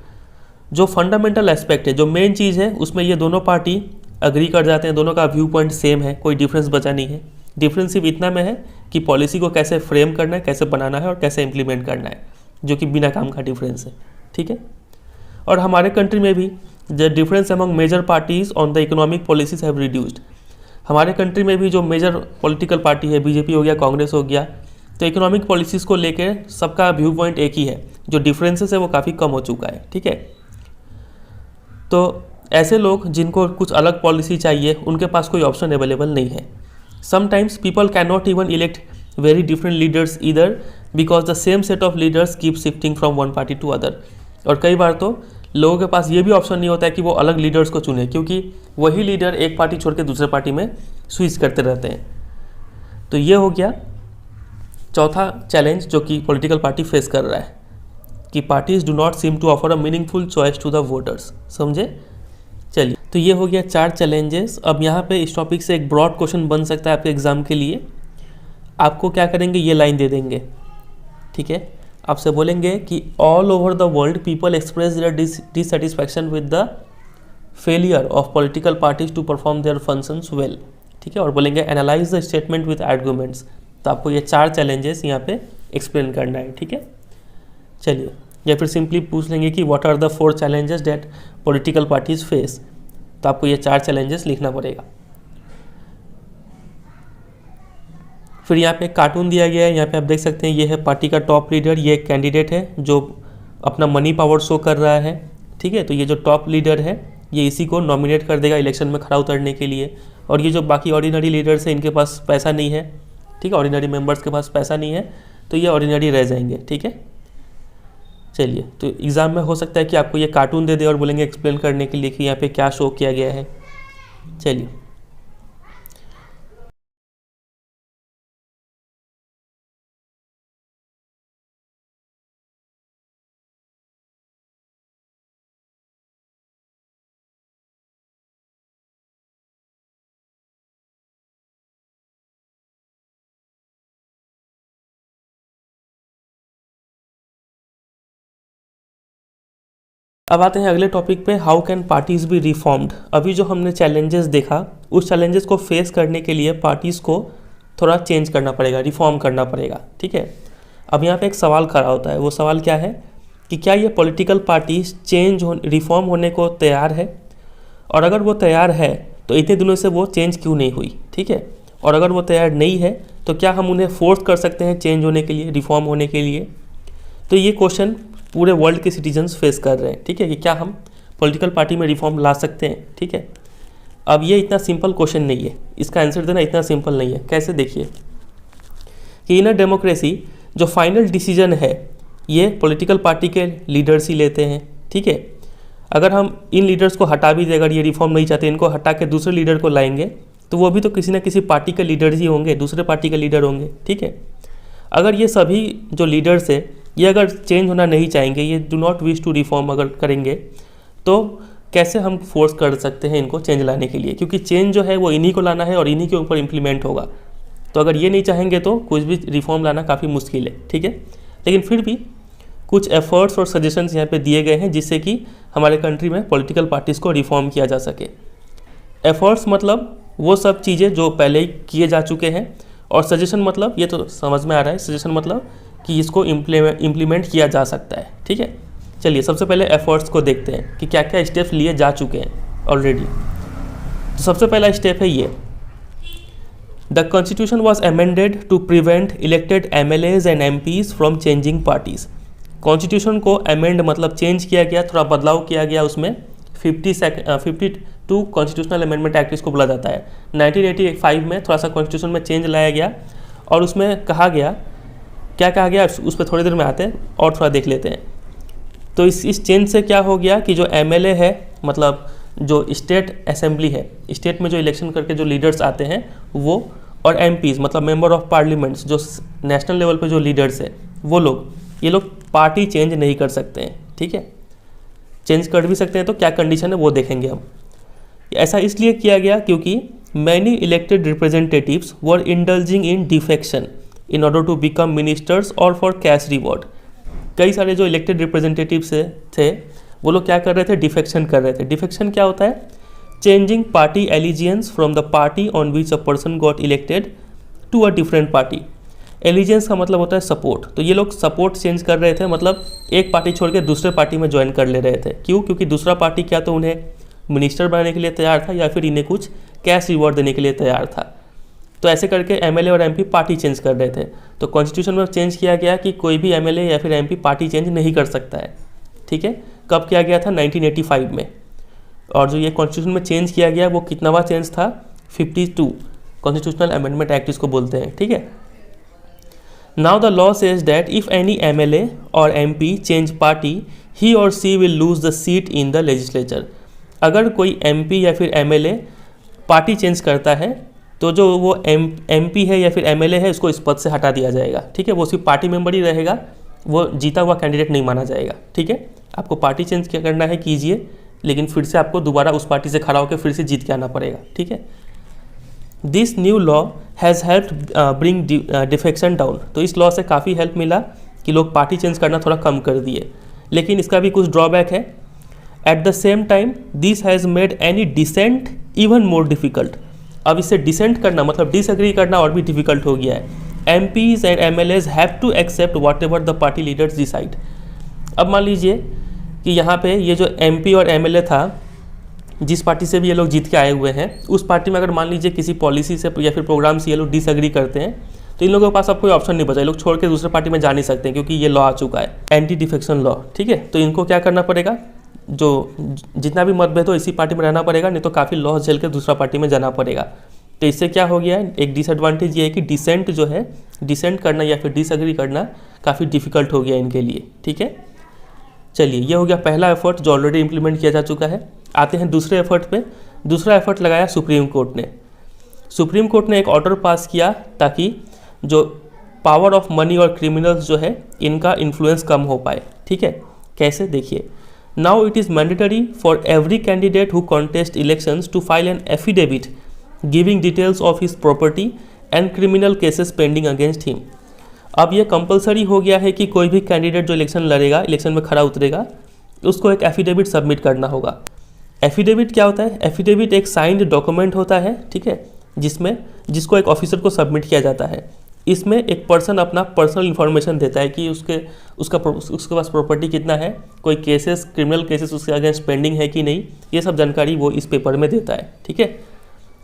जो फंडामेंटल एस्पेक्ट है, जो मेन चीज़ है, उसमें ये दोनों पार्टी अग्री कर जाते हैं, दोनों का व्यू पॉइंट सेम है, कोई डिफरेंस बचा नहीं है। डिफरेंस सिर्फ इतना में है कि पॉलिसी को कैसे फ्रेम करना है, कैसे बनाना है और कैसे इम्प्लीमेंट करना है, जो कि बिना काम का डिफरेंस है, ठीक है। और हमारे कंट्री में भी the difference among major parties on the economic policies have reduced. हमारे कंट्री में भी जो मेजर पॉलिटिकल पार्टी है, बीजेपी हो गया, कांग्रेस हो गया, तो इकोनॉमिक पॉलिसीज़ को लेकर सबका व्यू पॉइंट एक ही है, जो डिफरेंसेस है वो काफ़ी कम हो चुका है, ठीक है। तो ऐसे लोग जिनको कुछ अलग पॉलिसी चाहिए, उनके पास कोई ऑप्शन अवेलेबल नहीं है। Sometimes people can not even elect very different leaders either because the same set of leaders keep shifting from one party to other. और कई बार तो लोगों के पास ये भी ऑप्शन नहीं होता है कि वो अलग लीडर्स को चुने, क्योंकि वही लीडर एक पार्टी छोड़ के दूसरे पार्टी में स्विच करते रहते हैं। तो ये हो गया चौथा चैलेंज जो कि पॉलिटिकल पार्टी फेस कर रहा है, कि parties do not seem to offer a meaningful choice to the voters. समझे? चलिए, तो ये हो गया 4 चैलेंजेस। अब यहाँ पे इस टॉपिक से एक ब्रॉड क्वेश्चन बन सकता है आपके एग्जाम के लिए। आपको क्या करेंगे, ये लाइन दे देंगे, ठीक है। आपसे बोलेंगे कि all over the world people express their dissatisfaction with the failure of political parties to perform their functions well, ठीक है। और बोलेंगे analyse the statement with arguments. तो आपको ये 4 चैलेंजेस यहाँ पे एक्सप्लेन करना है, ठीक है। चलिए, या फिर सिंपली पूछ लेंगे कि what are the 4 challenges that political parties face. तो आपको ये 4 चैलेंजेस लिखना पड़ेगा। फिर यहाँ पे कार्टून दिया गया है, यहाँ पे आप देख सकते हैं, ये है पार्टी का टॉप लीडर, ये एक कैंडिडेट है जो अपना मनी पावर शो कर रहा है, ठीक है। तो ये जो टॉप लीडर है ये इसी को नॉमिनेट कर देगा इलेक्शन में खड़ा उतरने के लिए। और ये जो बाकी ऑर्डिनरी लीडर्स हैं इनके पास पैसा नहीं है, ठीक है, ऑर्डिनरी मेंबर्स के पास पैसा नहीं है, तो ये ऑर्डिनरी रह जाएंगे, ठीक है। चलिए, तो एग्ज़ाम में हो सकता है कि आपको ये कार्टून दे दे और बोलेंगे एक्सप्लेन करने के लिए कि यहाँ पे क्या शो किया गया है। चलिए, अब आते हैं अगले टॉपिक पे, how can parties B reformed. अभी जो हमने चैलेंजेस देखा, उस चैलेंजेस को फेस करने के लिए पार्टीज़ को थोड़ा चेंज करना पड़ेगा, रिफॉर्म करना पड़ेगा, ठीक है। अब यहाँ पे एक सवाल खड़ा होता है, वो सवाल क्या है कि क्या ये पॉलिटिकल पार्टीज रिफॉर्म होने को तैयार है, और अगर वो तैयार है तो इतने दिनों से वो चेंज क्यों नहीं हुई, ठीक है। और अगर वो तैयार नहीं है तो क्या हम उन्हें फोर्स कर सकते हैं चेंज होने के लिए, रिफॉर्म होने के लिए। तो ये क्वेश्चन पूरे वर्ल्ड के सिटीजन्स फेस कर रहे हैं, ठीक है, कि क्या हम पॉलिटिकल पार्टी में रिफॉर्म ला सकते हैं, ठीक है। अब ये इतना सिंपल क्वेश्चन नहीं है, इसका आंसर देना इतना सिंपल नहीं है। कैसे, देखिए कि इन अ डेमोक्रेसी जो फाइनल डिसीजन है ये पॉलिटिकल पार्टी के लीडर्स ही लेते हैं, ठीक है। अगर हम इन लीडर्स को हटा भी दें, अगर ये रिफॉर्म नहीं चाहते, इनको हटा के दूसरे लीडर को लाएंगे, तो वो भी तो किसी ना किसी पार्टी के लीडर्स ही होंगे, दूसरे पार्टी के लीडर होंगे, ठीक है। अगर ये सभी जो लीडर्स है ये अगर चेंज होना नहीं चाहेंगे, ये do not wish to reform अगर करेंगे, तो कैसे हम फोर्स कर सकते हैं इनको चेंज लाने के लिए, क्योंकि चेंज जो है वो इन्हीं को लाना है और इन्हीं के ऊपर इम्प्लीमेंट होगा। तो अगर ये नहीं चाहेंगे तो कुछ भी रिफॉर्म लाना काफ़ी मुश्किल है, ठीक है। लेकिन फिर भी कुछ एफर्ट्स और सजेशंस यहाँ पे दिए गए हैं जिससे कि हमारे कंट्री में पॉलिटिकल पार्टीज़ को रिफॉर्म किया जा सके। एफर्ट्स मतलब वो सब चीज़ें जो पहले ही किए जा चुके हैं, और सजेशन मतलब ये तो समझ में आ रहा है, सजेशन मतलब कि इसको इम्प्लीमेंट किया जा सकता है, ठीक है। चलिए, सबसे पहले एफर्ट्स को देखते हैं कि क्या क्या स्टेप्स लिए जा चुके हैं ऑलरेडी। तो सबसे पहला स्टेप है ये, the constitution was amended to prevent elected MLAs and MPs from changing parties. Constitution को अमेंड मतलब चेंज किया गया, थोड़ा बदलाव किया गया उसमें टू कॉन्स्टिट्यूशनल अमेंडमेंट एक्ट इसको बोला जाता है। 1985 में थोड़ा सा कॉन्स्टिट्यूशन में चेंज लाया गया और उसमें कहा गया, क्या कहा गया उस पर थोड़ी देर में आते हैं और थोड़ा देख लेते हैं। तो इस चेंज से क्या हो गया कि जो एमएलए है, मतलब जो स्टेट असेंबली है, स्टेट में जो इलेक्शन करके जो लीडर्स आते हैं वो, और एमपीज़ मतलब मेंबर ऑफ पार्लियामेंट्स जो नेशनल लेवल पे जो लीडर्स है वो लोग, ये लोग पार्टी चेंज नहीं कर सकते हैं। ठीक है, चेंज कर भी सकते हैं तो क्या कंडीशन है वो देखेंगे हम। ऐसा इसलिए किया गया क्योंकि many elected representatives were indulging in defection in order to become ministers और फॉर कैश रिवॉर्ड। कई सारे जो इलेक्टेड रिप्रेजेंटेटिव्स थे वो लोग क्या कर रहे थे, डिफेक्शन कर रहे थे। डिफेक्शन क्या होता है, changing party allegiance from the party on which a person got elected to a different party. Allegiance का मतलब होता है सपोर्ट, तो ये लोग सपोर्ट चेंज कर रहे थे, मतलब एक पार्टी छोड़ के दूसरे पार्टी में ज्वाइन कर ले रहे थे। क्यों? क्योंकि दूसरा पार्टी क्या तो उन्हें मिनिस्टर बनाने के लिए तैयार था या फिर इन्हें कुछ कैश रिवॉर्ड देने के लिए तैयार था। तो ऐसे करके MLA or MP party change कर रहे थे। तो कॉन्स्टिट्यूशन में चेंज किया गया कि कोई भी एमएलए या फिर एमपी पार्टी चेंज नहीं कर सकता है। ठीक है, कब किया गया था, 1985 में। और जो ये कॉन्स्टिट्यूशन में चेंज किया गया वो कितनावा चेंज था, 52 कॉन्स्टिट्यूशनल अमेंडमेंट एक्ट इसको बोलते हैं। ठीक है, now the law says that if any MLA or MP change party he or she will lose the seat in the legislature. अगर कोई एमपी या फिर एमएलए पार्टी चेंज करता है तो जो वो एमपी है या फिर एमएलए है उसको इस पद से हटा दिया जाएगा। ठीक है, वो सिर्फ पार्टी मेंबर ही रहेगा, वो जीता हुआ कैंडिडेट नहीं माना जाएगा। ठीक है, आपको पार्टी चेंज क्या करना है कीजिए, लेकिन फिर से आपको दोबारा उस पार्टी से खड़ा होकर फिर से जीत के आना पड़ेगा। ठीक है, this new law has help bring defection down. तो इस लॉ से काफ़ी हेल्प मिला कि लोग पार्टी चेंज करना थोड़ा कम कर दिए, लेकिन इसका भी कुछ ड्रॉबैक है। At the same time this has made any dissent even more difficult. अब इससे डिसेंट करना मतलब डिसएग्री करना और भी डिफ़िकल्ट हो गया है। MPs and MLAs have to accept whatever the party leaders decide. अब मान लीजिए कि यहाँ पे ये जो MP और MLA था, जिस पार्टी से भी ये लोग जीत के आए हुए हैं, उस पार्टी में अगर मान लीजिए किसी पॉलिसी से या फिर प्रोग्राम से ये लोग डिसएग्री करते हैं तो इन लोगों के पास अब कोई ऑप्शन नहीं बचा, ये लोग छोड़ के दूसरे पार्टी में जा नहीं सकते क्योंकि ये लॉ आ चुका है, एंटी डिफेक्शन लॉ। ठीक है, तो इनको क्या करना पड़ेगा, जो जितना भी मतभेद हो इसी पार्टी में रहना पड़ेगा, नहीं तो काफ़ी लॉस झेल के दूसरा पार्टी में जाना पड़ेगा। तो इससे क्या हो गया है, एक डिसएडवांटेज ये है कि डिसेंट जो है, डिसेंट करना या फिर डिसएग्री करना काफ़ी डिफिकल्ट हो गया इनके लिए। ठीक है, चलिए ये हो गया पहला एफर्ट जो ऑलरेडी इंप्लीमेंट किया जा चुका है। आते हैं दूसरे एफर्ट पे। दूसरा एफर्ट लगाया सुप्रीम कोर्ट ने। सुप्रीम कोर्ट ने एक ऑर्डर पास किया ताकि जो पावर ऑफ मनी और क्रिमिनल्स जो है इनका इन्फ्लुएंस कम हो पाए। ठीक है, कैसे, देखिए, now it is mandatory for every candidate who contest elections to file an affidavit giving details of his property and criminal cases pending against him. अब ये कंपलसरी हो गया है कि कोई भी कैंडिडेट जो इलेक्शन लड़ेगा, इलेक्शन में खड़ा उतरेगा, उसको एक एफिडेविट सबमिट करना होगा। एफिडेविट क्या होता है, एफिडेविट एक साइंड डॉक्यूमेंट होता है। ठीक है, जिसको एक ऑफिसर को सबमिट किया जाता है। इसमें एक पर्सन अपना पर्सनल इन्फॉर्मेशन देता है कि उसके पास प्रॉपर्टी कितना है, कोई केसेस, क्रिमिनल केसेस उसके अगेंस्ट पेंडिंग है कि नहीं, ये सब जानकारी वो इस पेपर में देता है। ठीक है,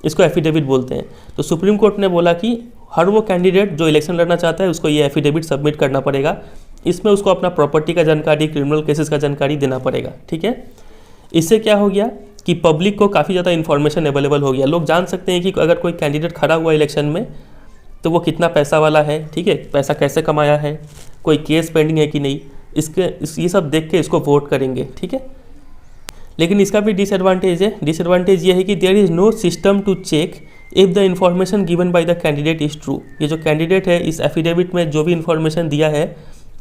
इसको एफिडेविट बोलते हैं। तो सुप्रीम कोर्ट ने बोला कि हर वो कैंडिडेट जो इलेक्शन लड़ना चाहता है उसको ये एफिडेविट सबमिट करना पड़ेगा। इसमें उसको अपना प्रॉपर्टी का जानकारी, क्रिमिनल केसेस का जानकारी देना पड़ेगा। ठीक है, इससे क्या हो गया कि पब्लिक को काफ़ी ज़्यादा इन्फॉर्मेशन अवेलेबल हो गया। लोग जान सकते हैं कि अगर कोई कैंडिडेट खड़ा हुआ इलेक्शन में तो वो कितना पैसा वाला है, ठीक है, पैसा कैसे कमाया है, कोई केस पेंडिंग है कि नहीं, ये सब देख के इसको वोट करेंगे। ठीक है, लेकिन इसका भी डिसएडवांटेज है। डिसएडवांटेज ये है कि there is no system to check if the information given by the candidate is true. ये जो कैंडिडेट है इस एफिडेविट में जो भी इन्फॉर्मेशन दिया है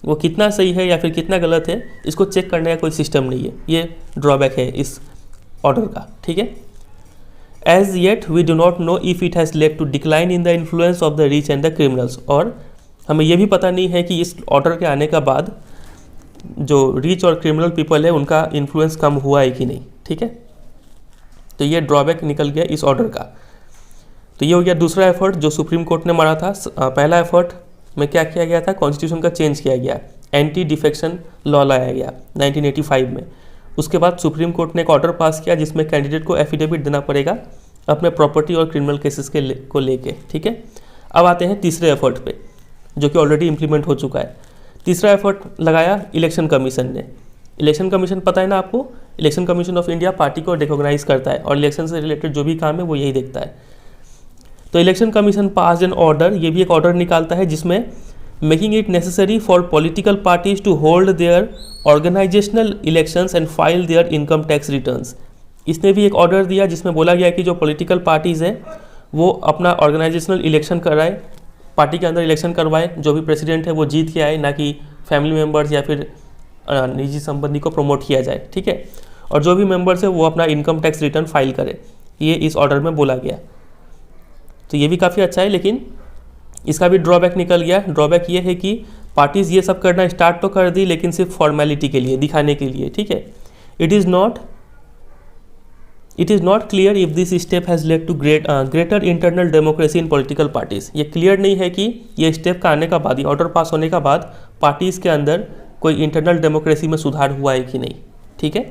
वो कितना सही है या फिर कितना गलत है, इसको चेक करने का कोई सिस्टम नहीं है। ये ड्रॉबैक है इस ऑर्डर का। ठीक है, as yet we do not know if it has led to decline in the influence of the rich and the criminals. और हमें ये भी पता नहीं है कि इस ऑर्डर के आने का बाद जो रिच और क्रिमिनल पीपल है उनका इन्फ्लुएंस कम हुआ है कि नहीं। ठीक है, तो ये ड्रॉबैक निकल गया इस ऑर्डर का। तो ये हो गया दूसरा एफर्ट जो सुप्रीम कोर्ट ने मारा था। पहला एफर्ट में क्या किया गया था, कॉन्स्टिट्यूशन का चेंज किया गया, एंटी डिफेक्शन लॉ लाया गया 1985 में। उसके बाद सुप्रीम कोर्ट ने एक ऑर्डर पास किया जिसमें कैंडिडेट को एफिडेविट देना पड़ेगा अपने प्रॉपर्टी और क्रिमिनल केसेस को लेके। ठीक है, अब आते हैं तीसरे एफर्ट पे जो कि ऑलरेडी इंप्लीमेंट हो चुका है। तीसरा एफर्ट लगाया इलेक्शन कमीशन ने। इलेक्शन कमीशन पता है ना आपको, election commission of India party को रिकॉग्नाइज करता है और इलेक्शन से रिलेटेड जो भी काम है वो यही देखता है। तो election commission pass an order, ये भी एक ऑर्डर निकालता है जिसमें making it necessary for political parties to hold their organisational elections and file their income tax returns. इसने भी एक ऑर्डर दिया जिसमें बोला गया कि जो पॉलिटिकल पार्टीज़ है वो अपना ऑर्गेनाइजेशनल इलेक्शन कराए, पार्टी के अंदर इलेक्शन करवाए, जो भी प्रेसिडेंट है वो जीत के आए, ना कि फैमिली मेम्बर्स या फिर निजी संबंधी को प्रमोट किया जाए, ठीक है। और जो भी मेंबर्स है वो अपना इनकम टैक्स रिटर्न फाइल करे, ये इस ऑर्डर में बोला गया। तो ये भी काफ़ी अच्छा है, लेकिन इसका भी ड्रॉबैक निकल गया। ड्रॉबैक ये है कि पार्टीज़ ये सब करना स्टार्ट तो कर दी, लेकिन सिर्फ फॉर्मेलिटी के लिए, दिखाने के लिए, ठीक है। It is not clear if this step has led to greater internal democracy in political parties. ये क्लियर नहीं है कि ये स्टेप का आने का बाद, ये ऑर्डर पास होने का बाद पार्टीज़ के अंदर कोई इंटरनल डेमोक्रेसी में सुधार हुआ है कि नहीं, ठीक है।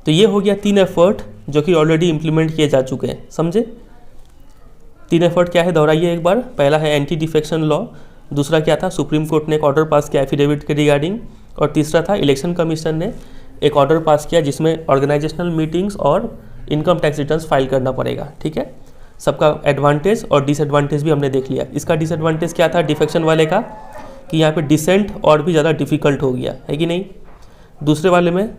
तो ये हो गया 3 एफर्ट जो कि ऑलरेडी इम्प्लीमेंट किए जा चुके हैं, समझे। 3 एफर्ट क्या है, दोहराइए एक बार। पहला है एंटी डिफेक्शन लॉ, दूसरा क्या था, सुप्रीम कोर्ट ने एक ऑर्डर पास किया एफिडेविट के रिगार्डिंग, और तीसरा था इलेक्शन कमीशन ने एक ऑर्डर पास किया जिसमें ऑर्गेनाइजेशनल मीटिंग्स और इनकम टैक्स रिटर्न्स फाइल करना पड़ेगा, ठीक है। सबका एडवांटेज और डिसएडवांटेज भी हमने देख लिया। इसका डिसएडवांटेज क्या था डिफेक्शन वाले का, कि यहाँ पे डिसेंट और भी ज़्यादा डिफ़िकल्ट हो गया है कि नहीं। दूसरे वाले में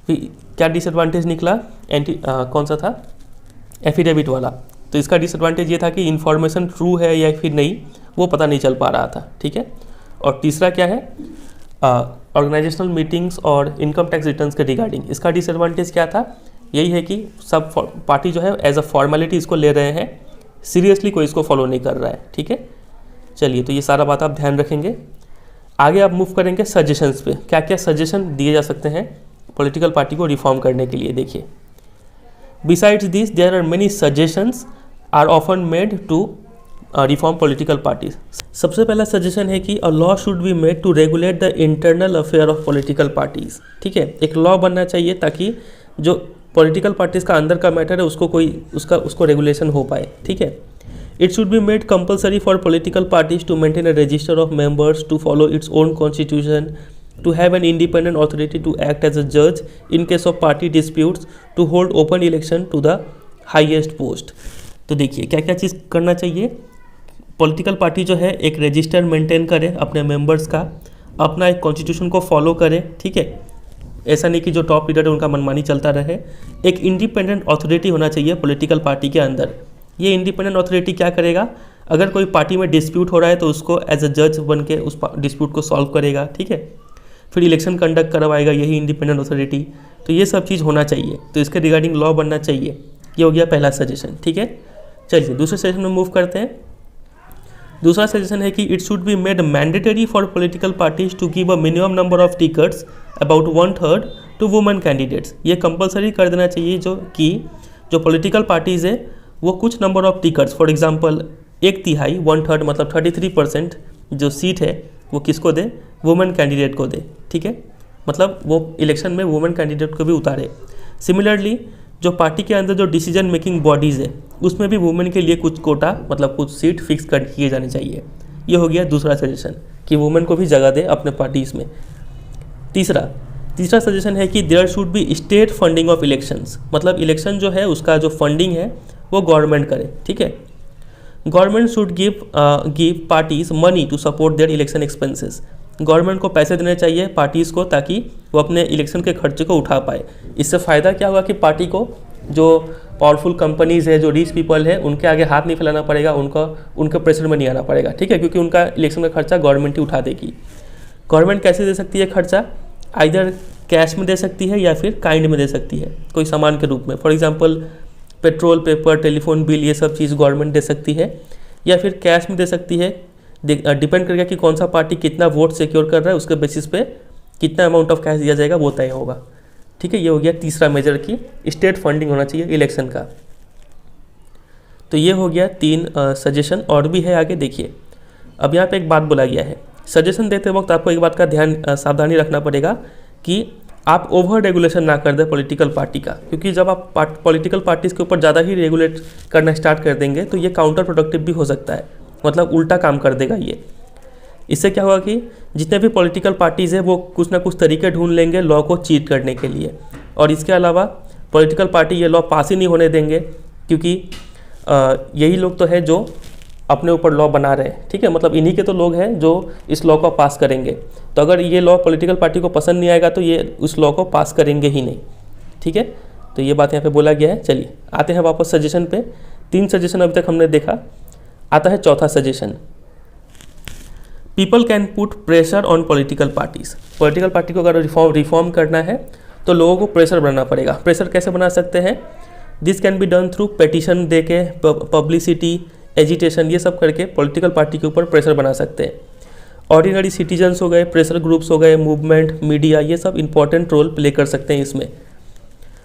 क्या डिसएडवांटेज निकला, कौन सा था, एफिडेविट वाला। तो इसका डिसएडवांटेज ये था कि इन्फॉर्मेशन ट्रू है या फिर नहीं वो पता नहीं चल पा रहा था, ठीक है। और तीसरा क्या है, ऑर्गेनाइजेशनल मीटिंग्स और इनकम टैक्स रिटर्न्स के रिगार्डिंग। इसका डिसएडवांटेज क्या था, यही है कि सब पार्टी जो है एज अ फॉर्मेलिटी इसको ले रहे हैं, सीरियसली कोई इसको फॉलो नहीं कर रहा है, ठीक है। चलिए, तो ये सारा बात आप ध्यान रखेंगे। आगे आप मूव करेंगे सजेशंस पे, क्या क्या सजेशन दिए जा सकते हैं पॉलिटिकल पार्टी को रिफॉर्म करने के लिए। देखिए, besides this there are many suggestions are often made to reform political parties. सबसे पहला सजेशन है कि a law should be made to regulate the internal affair of political parties, ठीक है। एक लॉ बनना चाहिए ताकि जो पॉलिटिकल पार्टीज़ का अंदर का मैटर है उसको रेगुलेशन हो पाए, ठीक है। It should be made compulsory for political parties to maintain a register of members, to follow its own constitution, to have an independent authority to act as a जज in case of party disputes, to hold open election to the highest post. तो देखिए क्या क्या चीज़ करना चाहिए। Political party जो है एक रजिस्टर मेंटेन करे अपने मेंबर्स का, अपना एक कॉन्स्टिट्यूशन को फॉलो करे, ठीक है। ऐसा नहीं कि जो टॉप लीडर है उनका मनमानी चलता रहे। एक इंडिपेंडेंट अथॉरिटी होना चाहिए पॉलिटिकल पार्टी के अंदर। ये इंडिपेंडेंट अथॉरिटी क्या करेगा, अगर कोई पार्टी में डिस्प्यूट हो रहा है तो उसको एज अ जज बन के उस डिस्प्यूट को सॉल्व करेगा, ठीक है। फिर इलेक्शन कंडक्ट करवाएगा यही इंडिपेंडेंट अथॉरिटी। तो ये सब चीज़ होना चाहिए, तो इसके रिगार्डिंग लॉ बनना चाहिए। ये हो गया पहला सजेशन, ठीक है। चलिए दूसरे सजेशन में मूव करते हैं। दूसरा सजेशन है कि it should be made mandatory for political parties to give a minimum number of tickets about 1/3 to women candidates. ये कंपलसरी कर देना चाहिए जो पॉलिटिकल पार्टीज़ है वो कुछ number of tickets, for example 1/3 1/3 मतलब 33% जो सीट है वो किसको दे, वुमेन कैंडिडेट को दे, ठीक है। मतलब वो इलेक्शन में वुमेन कैंडिडेट को भी उतारे। सिमिलरली जो पार्टी के अंदर जो डिसीजन मेकिंग बॉडीज़ है उसमें भी वुमेन के लिए कुछ कोटा मतलब कुछ सीट फिक्स कर किए जाने चाहिए। ये हो गया दूसरा सजेशन कि वुमेन को भी जगह दे अपने पार्टीज़ में। तीसरा सजेशन है कि there should be state funding of elections, मतलब इलेक्शन जो है उसका जो फंडिंग है वो गवर्नमेंट करे, ठीक है। Government should give parties money to support their election expenses. Government को पैसे देने चाहिए पार्टीज़ को ताकि वो अपने इलेक्शन के खर्चे को उठा पाए। इससे फ़ायदा क्या होगा कि पार्टी को जो पावरफुल कंपनीज़ है, जो रिच पीपल है, उनके आगे हाथ नहीं फैलाना पड़ेगा, उनके प्रेशर में नहीं आना पड़ेगा, ठीक है, क्योंकि उनका इलेक्शन का खर्चा गवर्नमेंट ही उठा देगी। गवर्नमेंट कैसे दे सकती है खर्चा, आइदर कैश में दे सकती है या फिर काइंड में दे सकती है, कोई सामान के रूप में। For example petrol, paper, telephone bill, ये सब चीज़ गवर्नमेंट दे सकती है, या फिर कैश में दे सकती है। डिपेंड करेगा कि कौन सा पार्टी कितना वोट सिक्योर कर रहा है, उसके बेसिस पे कितना अमाउंट ऑफ कैश दिया जाएगा वो तय होगा, ठीक है। ये हो गया तीसरा मेजर की स्टेट फंडिंग होना चाहिए इलेक्शन का। तो ये हो गया 3 सजेशन, और भी है आगे देखिए। अब यहाँ पे एक बात बोला गया है, सजेशन देते वक्त आपको एक बात का सावधानी रखना पड़ेगा कि आप ओवर रेगुलेशन ना कर दें पॉलिटिकल पार्टी का, क्योंकि जब आप पॉलिटिकल पार्टीज़ के ऊपर ज़्यादा ही रेगुलेट करना स्टार्ट कर देंगे तो ये काउंटर प्रोडक्टिव भी हो सकता है, मतलब उल्टा काम कर देगा ये। इससे क्या होगा कि जितने भी पॉलिटिकल पार्टीज़ है वो कुछ ना कुछ तरीके ढूंढ लेंगे लॉ को चीट करने के लिए। और इसके अलावा पॉलिटिकल पार्टी ये लॉ पास ही नहीं होने देंगे, क्योंकि यही लोग तो है जो अपने ऊपर लॉ बना रहे हैं, ठीक है। मतलब इन्हीं के तो लोग हैं जो इस लॉ को पास करेंगे। तो अगर ये लॉ पॉलिटिकल पार्टी को पसंद नहीं आएगा तो ये उस लॉ को पास करेंगे ही नहीं, ठीक है। तो ये बात यहाँ पे बोला गया है। चलिए आते हैं वापस सजेशन पे। 3 सजेशन अभी तक हमने देखा, आता है चौथा suggestion. People can put pressure on political parties. Political party को अगर रिफॉर्म करना है तो लोगों को प्रेशर बनाना पड़ेगा। प्रेशर कैसे बना सकते हैं? This can be done through petition दे के, पब्लिसिटी, एजिटेशन, ये सब करके पॉलिटिकल पार्टी के ऊपर प्रेशर बना सकते हैं। ऑर्डिनरी सिटीजन्स हो गए, प्रेशर ग्रुप्स हो गए, मूवमेंट, मीडिया, ये सब इंपॉर्टेंट रोल प्ले कर सकते हैं इसमें।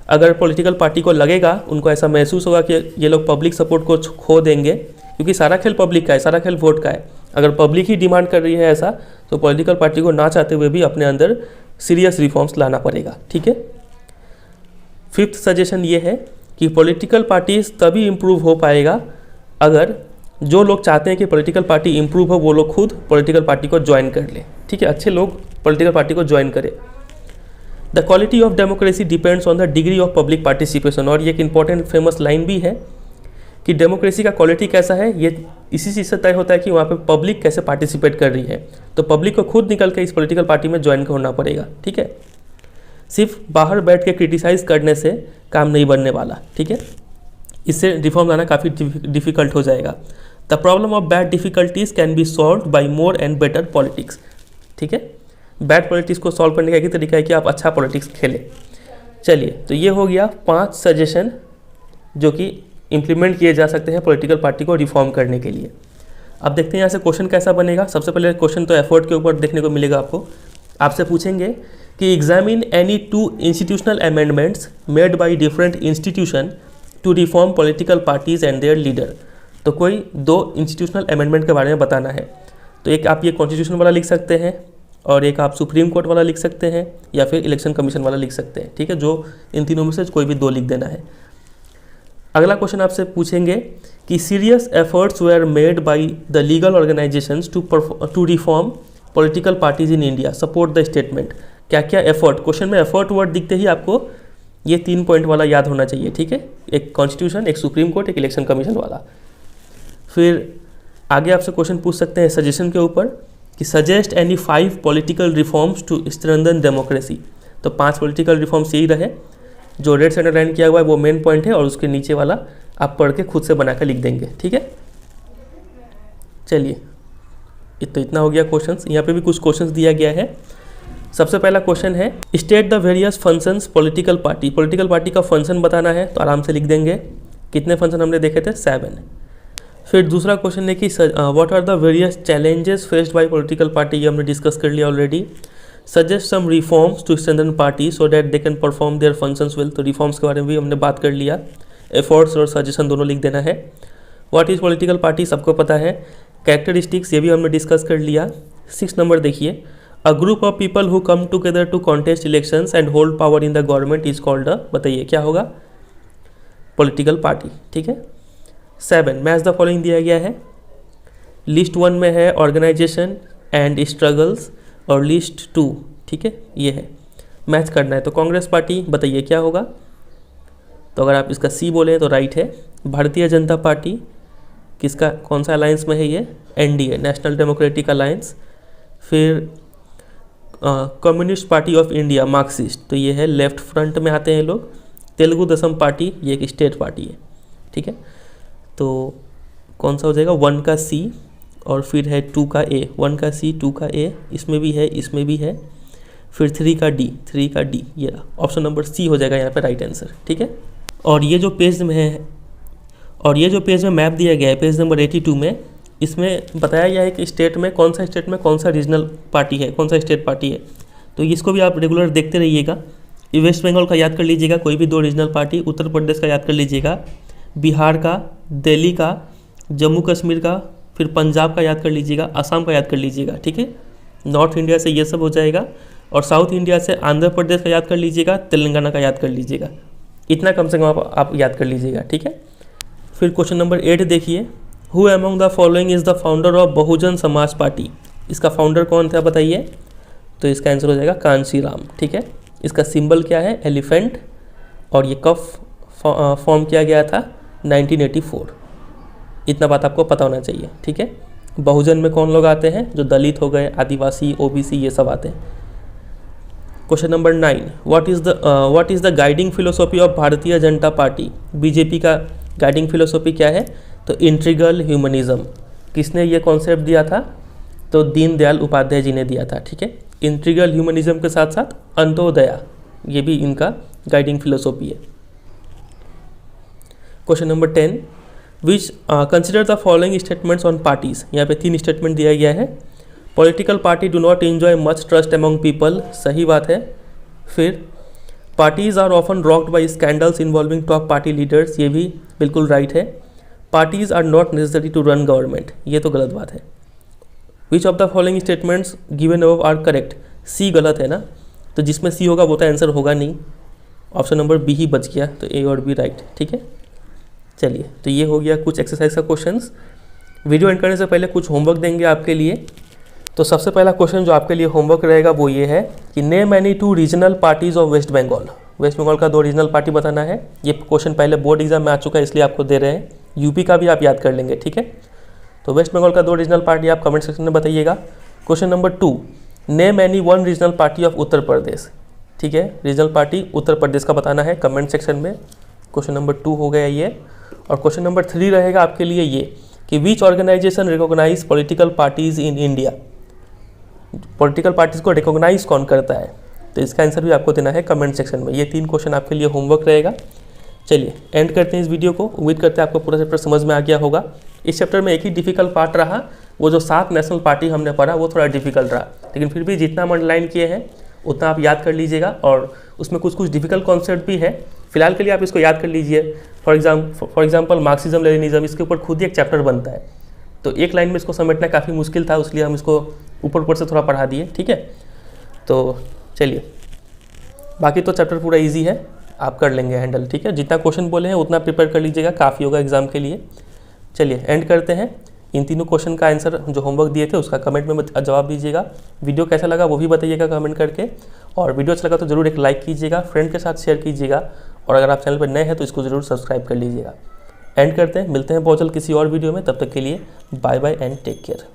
अगर पॉलिटिकल पार्टी को लगेगा, उनको ऐसा महसूस होगा कि ये लोग पब्लिक सपोर्ट को खो देंगे, क्योंकि सारा खेल पब्लिक का है, सारा खेल वोट का है। अगर पब्लिक ही डिमांड कर रही है ऐसा, तो पॉलिटिकल पार्टी को ना चाहते हुए भी अपने अंदर सीरियस रिफॉर्म्स लाना पड़ेगा, ठीक है। 5th सजेशन ये है कि पॉलिटिकल पार्टीज तभी इम्प्रूव हो पाएगा अगर जो लोग चाहते हैं कि पॉलिटिकल पार्टी इम्प्रूव हो वो लोग खुद पॉलिटिकल पार्टी को ज्वाइन कर ले, ठीक है। अच्छे लोग पॉलिटिकल पार्टी को ज्वाइन करें। The quality of democracy depends on the degree of public participation. और ये एक इंपॉर्टेंट फेमस लाइन भी है कि डेमोक्रेसी का क्वालिटी कैसा है, ये इसी चीज़ से तय होता है कि वहाँ पे पब्लिक कैसे पार्टिसिपेट कर रही है। तो पब्लिक को खुद निकल के इस पॉलिटिकल पार्टी में ज्वाइन होना पड़ेगा, ठीक है। सिर्फ बाहर बैठ के क्रिटिसाइज़ करने से काम नहीं बनने वाला, ठीक है। इससे रिफॉर्म लाना काफ़ी डिफ़िकल्ट हो जाएगा। The problem of bad difficulties can be solve by more and better politics, ठीक है। बैड पॉलिटिक्स को सॉल्व करने का एक ही तरीका है कि आप अच्छा पॉलिटिक्स खेलें। चलिए, तो ये हो गया 5 सजेशन जो कि इम्प्लीमेंट किए जा सकते हैं पॉलिटिकल पार्टी को रिफॉर्म करने के लिए। अब देखते हैं यहाँ से क्वेश्चन कैसा बनेगा। सबसे पहले क्वेश्चन तो एफर्ट के ऊपर देखने को मिलेगा आपको। आपसे पूछेंगे कि examine any 2 institutional amendments made by different institution to reform political parties and their leader. तो कोई 2 इंस्टीट्यूशनल अमेंडमेंट के बारे में बताना है। तो एक आप ये कॉन्स्टिट्यूशन वाला लिख सकते हैं और एक आप सुप्रीम कोर्ट वाला लिख सकते हैं या फिर इलेक्शन कमीशन वाला लिख सकते हैं, ठीक है। जो इन तीनों में से कोई भी 2 लिख देना है। अगला क्वेश्चन आपसे पूछेंगे कि serious efforts were made by the legal organisations to reform political parties in India, support the statement. क्या क्या एफर्ट, क्वेश्चन में एफर्ट वर्ड दिखते ही आपको ये 3 पॉइंट वाला याद होना चाहिए, ठीक है। एक कॉन्स्टिट्यूशन, एक सुप्रीम कोर्ट, एक इलेक्शन कमीशन वाला। फिर आगे आपसे क्वेश्चन पूछ सकते हैं सजेशन के ऊपर कि suggest any 5 political reforms to strengthen democracy. तो 5 पॉलिटिकल रिफॉर्म्स यही रहे, जो रेड से अंडरलाइन किया हुआ है वो मेन पॉइंट है और उसके नीचे वाला आप पढ़ के खुद से बना कर लिख देंगे, ठीक है। चलिए, तो इतना हो गया क्वेश्चंस। यहाँ पे भी कुछ क्वेश्चंस दिया गया है। सबसे पहला क्वेश्चन है state the various functions political party. Political party का फंक्शन बताना है, तो आराम से लिख देंगे। कितने फंक्शन हमने देखे थे? 7। फिर दूसरा क्वेश्चन है कि what are the various challenges faced by political party, ये हमने डिस्कस कर लिया already. Suggest some reforms to strengthen party so that they can perform their functions well. तो रिफॉर्म्स के बारे में भी हमने बात कर लिया। एफर्ट्स और सजेशन दोनों लिख देना है। व्हाट इज़ पॉलिटिकल पार्टी, सबको पता है। कैरेक्टरिस्टिक्स, ये भी हमने डिस्कस कर लिया। 6 नंबर देखिए, a group of people who come together to contest elections and hold power in the government is called a, बताइए क्या होगा? पॉलिटिकल पार्टी, ठीक है। 7 मैच द फॉलोइंग दिया गया है। लिस्ट 1 में है ऑर्गेनाइजेशन एंड स्ट्रगल्स और लिस्ट 2, ठीक है, ये है। मैच करना है तो कांग्रेस पार्टी, बताइए क्या होगा? तो अगर आप इसका सी बोले तो राइट है। भारतीय जनता पार्टी किसका, कौन सा अलायंस में है ये? NDA, National democratic alliance. फिर Communist Party of India, Marxist, तो ये है लेफ्ट फ्रंट में आते हैं लोग। तेलुगु देशम पार्टी, ये एक स्टेट पार्टी है, ठीक है। तो कौन सा हो जाएगा? 1 का सी और फिर है 2 का ए। 1 का सी, 2 का ए, इसमें भी है, इसमें भी है। फिर 3 का डी, 3 का डी, ये ऑप्शन नंबर सी हो जाएगा यहाँ पे राइट आंसर, ठीक है। और ये जो पेज में है, और ये जो पेज में मैप दिया गया है पेज नंबर 82 में, इसमें बताया गया है कि स्टेट में कौन सा स्टेट में कौन सा रीजनल पार्टी है, कौन सा स्टेट पार्टी है। तो इसको भी आप रेगुलर देखते रहिएगा। वेस्ट बंगाल का याद कर लीजिएगा, कोई भी 2 रीजनल पार्टी। उत्तर प्रदेश का याद कर लीजिएगा, बिहार का, दिल्ली का, जम्मू कश्मीर का, फिर पंजाब का याद कर लीजिएगा, असम का याद कर लीजिएगा, ठीक है। नॉर्थ इंडिया से ये सब हो जाएगा और साउथ इंडिया से आंध्र प्रदेश का याद कर लीजिएगा, तेलंगाना का याद कर लीजिएगा। इतना कम से कम आप याद कर लीजिएगा, ठीक है। फिर क्वेश्चन नंबर 8 देखिए, who among the following is the founder of Bahujan Samaj Party. इसका फाउंडर कौन था बताइए? तो इसका आंसर हो जाएगा कांशीराम, ठीक है। इसका सिंबल क्या है, एलिफेंट, और ये कब फॉर्म किया गया था, 1984। इतना बात आपको पता होना चाहिए, ठीक है। बहुजन में कौन लोग आते हैं, जो दलित हो गए, आदिवासी, ओबीसी, ये सब आते हैं। Question number 9, what is the guiding philosophy of भारतीय जनता पार्टी। बीजेपी का गाइडिंग फिलोसॉफी क्या है, तो इंटीग्रल ह्यूमनिज्म। किसने ये कॉन्सेप्ट दिया था, तो दीनदयाल उपाध्याय जी ने दिया था, ठीक है। इंटीग्रल ह्यूमनिज्म के साथ साथ अंत्योदया, ये भी इनका गाइडिंग फिलोसॉफी है। Question number 10, which consider the following statements on parties. यहाँ पे 3 स्टेटमेंट दिया गया है। Political party do not enjoy much trust among people, सही बात है। फिर parties are often rocked by scandals involving top party leaders, ये भी बिल्कुल राइट है। Parties are not necessary to run government, ये तो गलत बात है। Which of the following statements given above are correct, सी गलत है ना, तो जिसमें सी होगा वो तो आंसर होगा नहीं, ऑप्शन नंबर बी ही बच गया, तो ए और बी राइट, ठीक है। चलिए, तो ये हो गया कुछ एक्सरसाइज का क्वेश्चंस। वीडियो एंड करने से पहले कुछ होमवर्क देंगे आपके लिए। तो सबसे पहला क्वेश्चन जो आपके लिए होमवर्क रहेगा वो ये है कि name any 2 regional parties of West Bengal. West Bengal का 2 रीजनल पार्टी बताना है। ये क्वेश्चन पहले बोर्ड एग्जाम में आ चुका है, इसलिए आपको दे रहे हैं। यूपी का भी आप याद कर लेंगे, ठीक है। तो वेस्ट बंगाल का 2 रीजनल पार्टी आप कमेंट सेक्शन में बताइएगा। Question number 2, name any 1 regional party of Uttar Pradesh, ठीक है। रीजनल पार्टी उत्तर प्रदेश का बताना है कमेंट सेक्शन में। क्वेश्चन नंबर 2 हो गया ये। और क्वेश्चन नंबर 3 रहेगा आपके लिए ये कि which organisation recognise political parties in India. Political parties को रिकॉग्नाइज कौन करता है, तो इसका आंसर भी आपको देना है कमेंट सेक्शन में। ये 3 क्वेश्चन आपके लिए होमवर्क रहेगा। चलिए एंड करते हैं इस वीडियो को। उम्मीद करते हैं आपको पूरा चैप्टर समझ में आ गया होगा। इस चैप्टर में एक ही डिफिकल्ट पार्ट रहा, वो जो 7 नेशनल पार्टी हमने पढ़ा वो थोड़ा डिफिकल्ट रहा, लेकिन फिर भी जितना हम अंडरलाइन किए हैं उतना आप याद कर लीजिएगा। और उसमें कुछ कुछ डिफिकल्ट कॉन्सेप्ट भी है, फिलहाल के लिए आप इसको याद कर लीजिए। फॉर एग्जाम्पल मार्क्सिज्म लेनिनिज्म, इसके ऊपर खुद ही एक चैप्टर बनता है, तो एक लाइन में इसको समेटना काफ़ी मुश्किल था, इसलिए हम इसको ऊपर से थोड़ा पढ़ा दिए, ठीक है। तो चलिए, बाकी तो चैप्टर पूरा इजी है, आप कर लेंगे हैंडल, ठीक है। जितना क्वेश्चन बोले हैं उतना प्रिपेयर कर लीजिएगा, काफ़ी होगा एग्जाम के लिए। चलिए एंड करते हैं। इन तीनों क्वेश्चन का आंसर जो होमवर्क दिए थे उसका कमेंट में जवाब दीजिएगा। वीडियो कैसा लगा वो भी बताइएगा कमेंट करके, और वीडियो अच्छा लगा तो ज़रूर एक लाइक कीजिएगा, फ्रेंड के साथ शेयर कीजिएगा, और अगर आप चैनल पर नए हैं तो इसको ज़रूर सब्सक्राइब कर लीजिएगा। एंड करते हैं, मिलते हैं बहुत जल्द किसी और वीडियो में। तब तक के लिए bye bye and take care.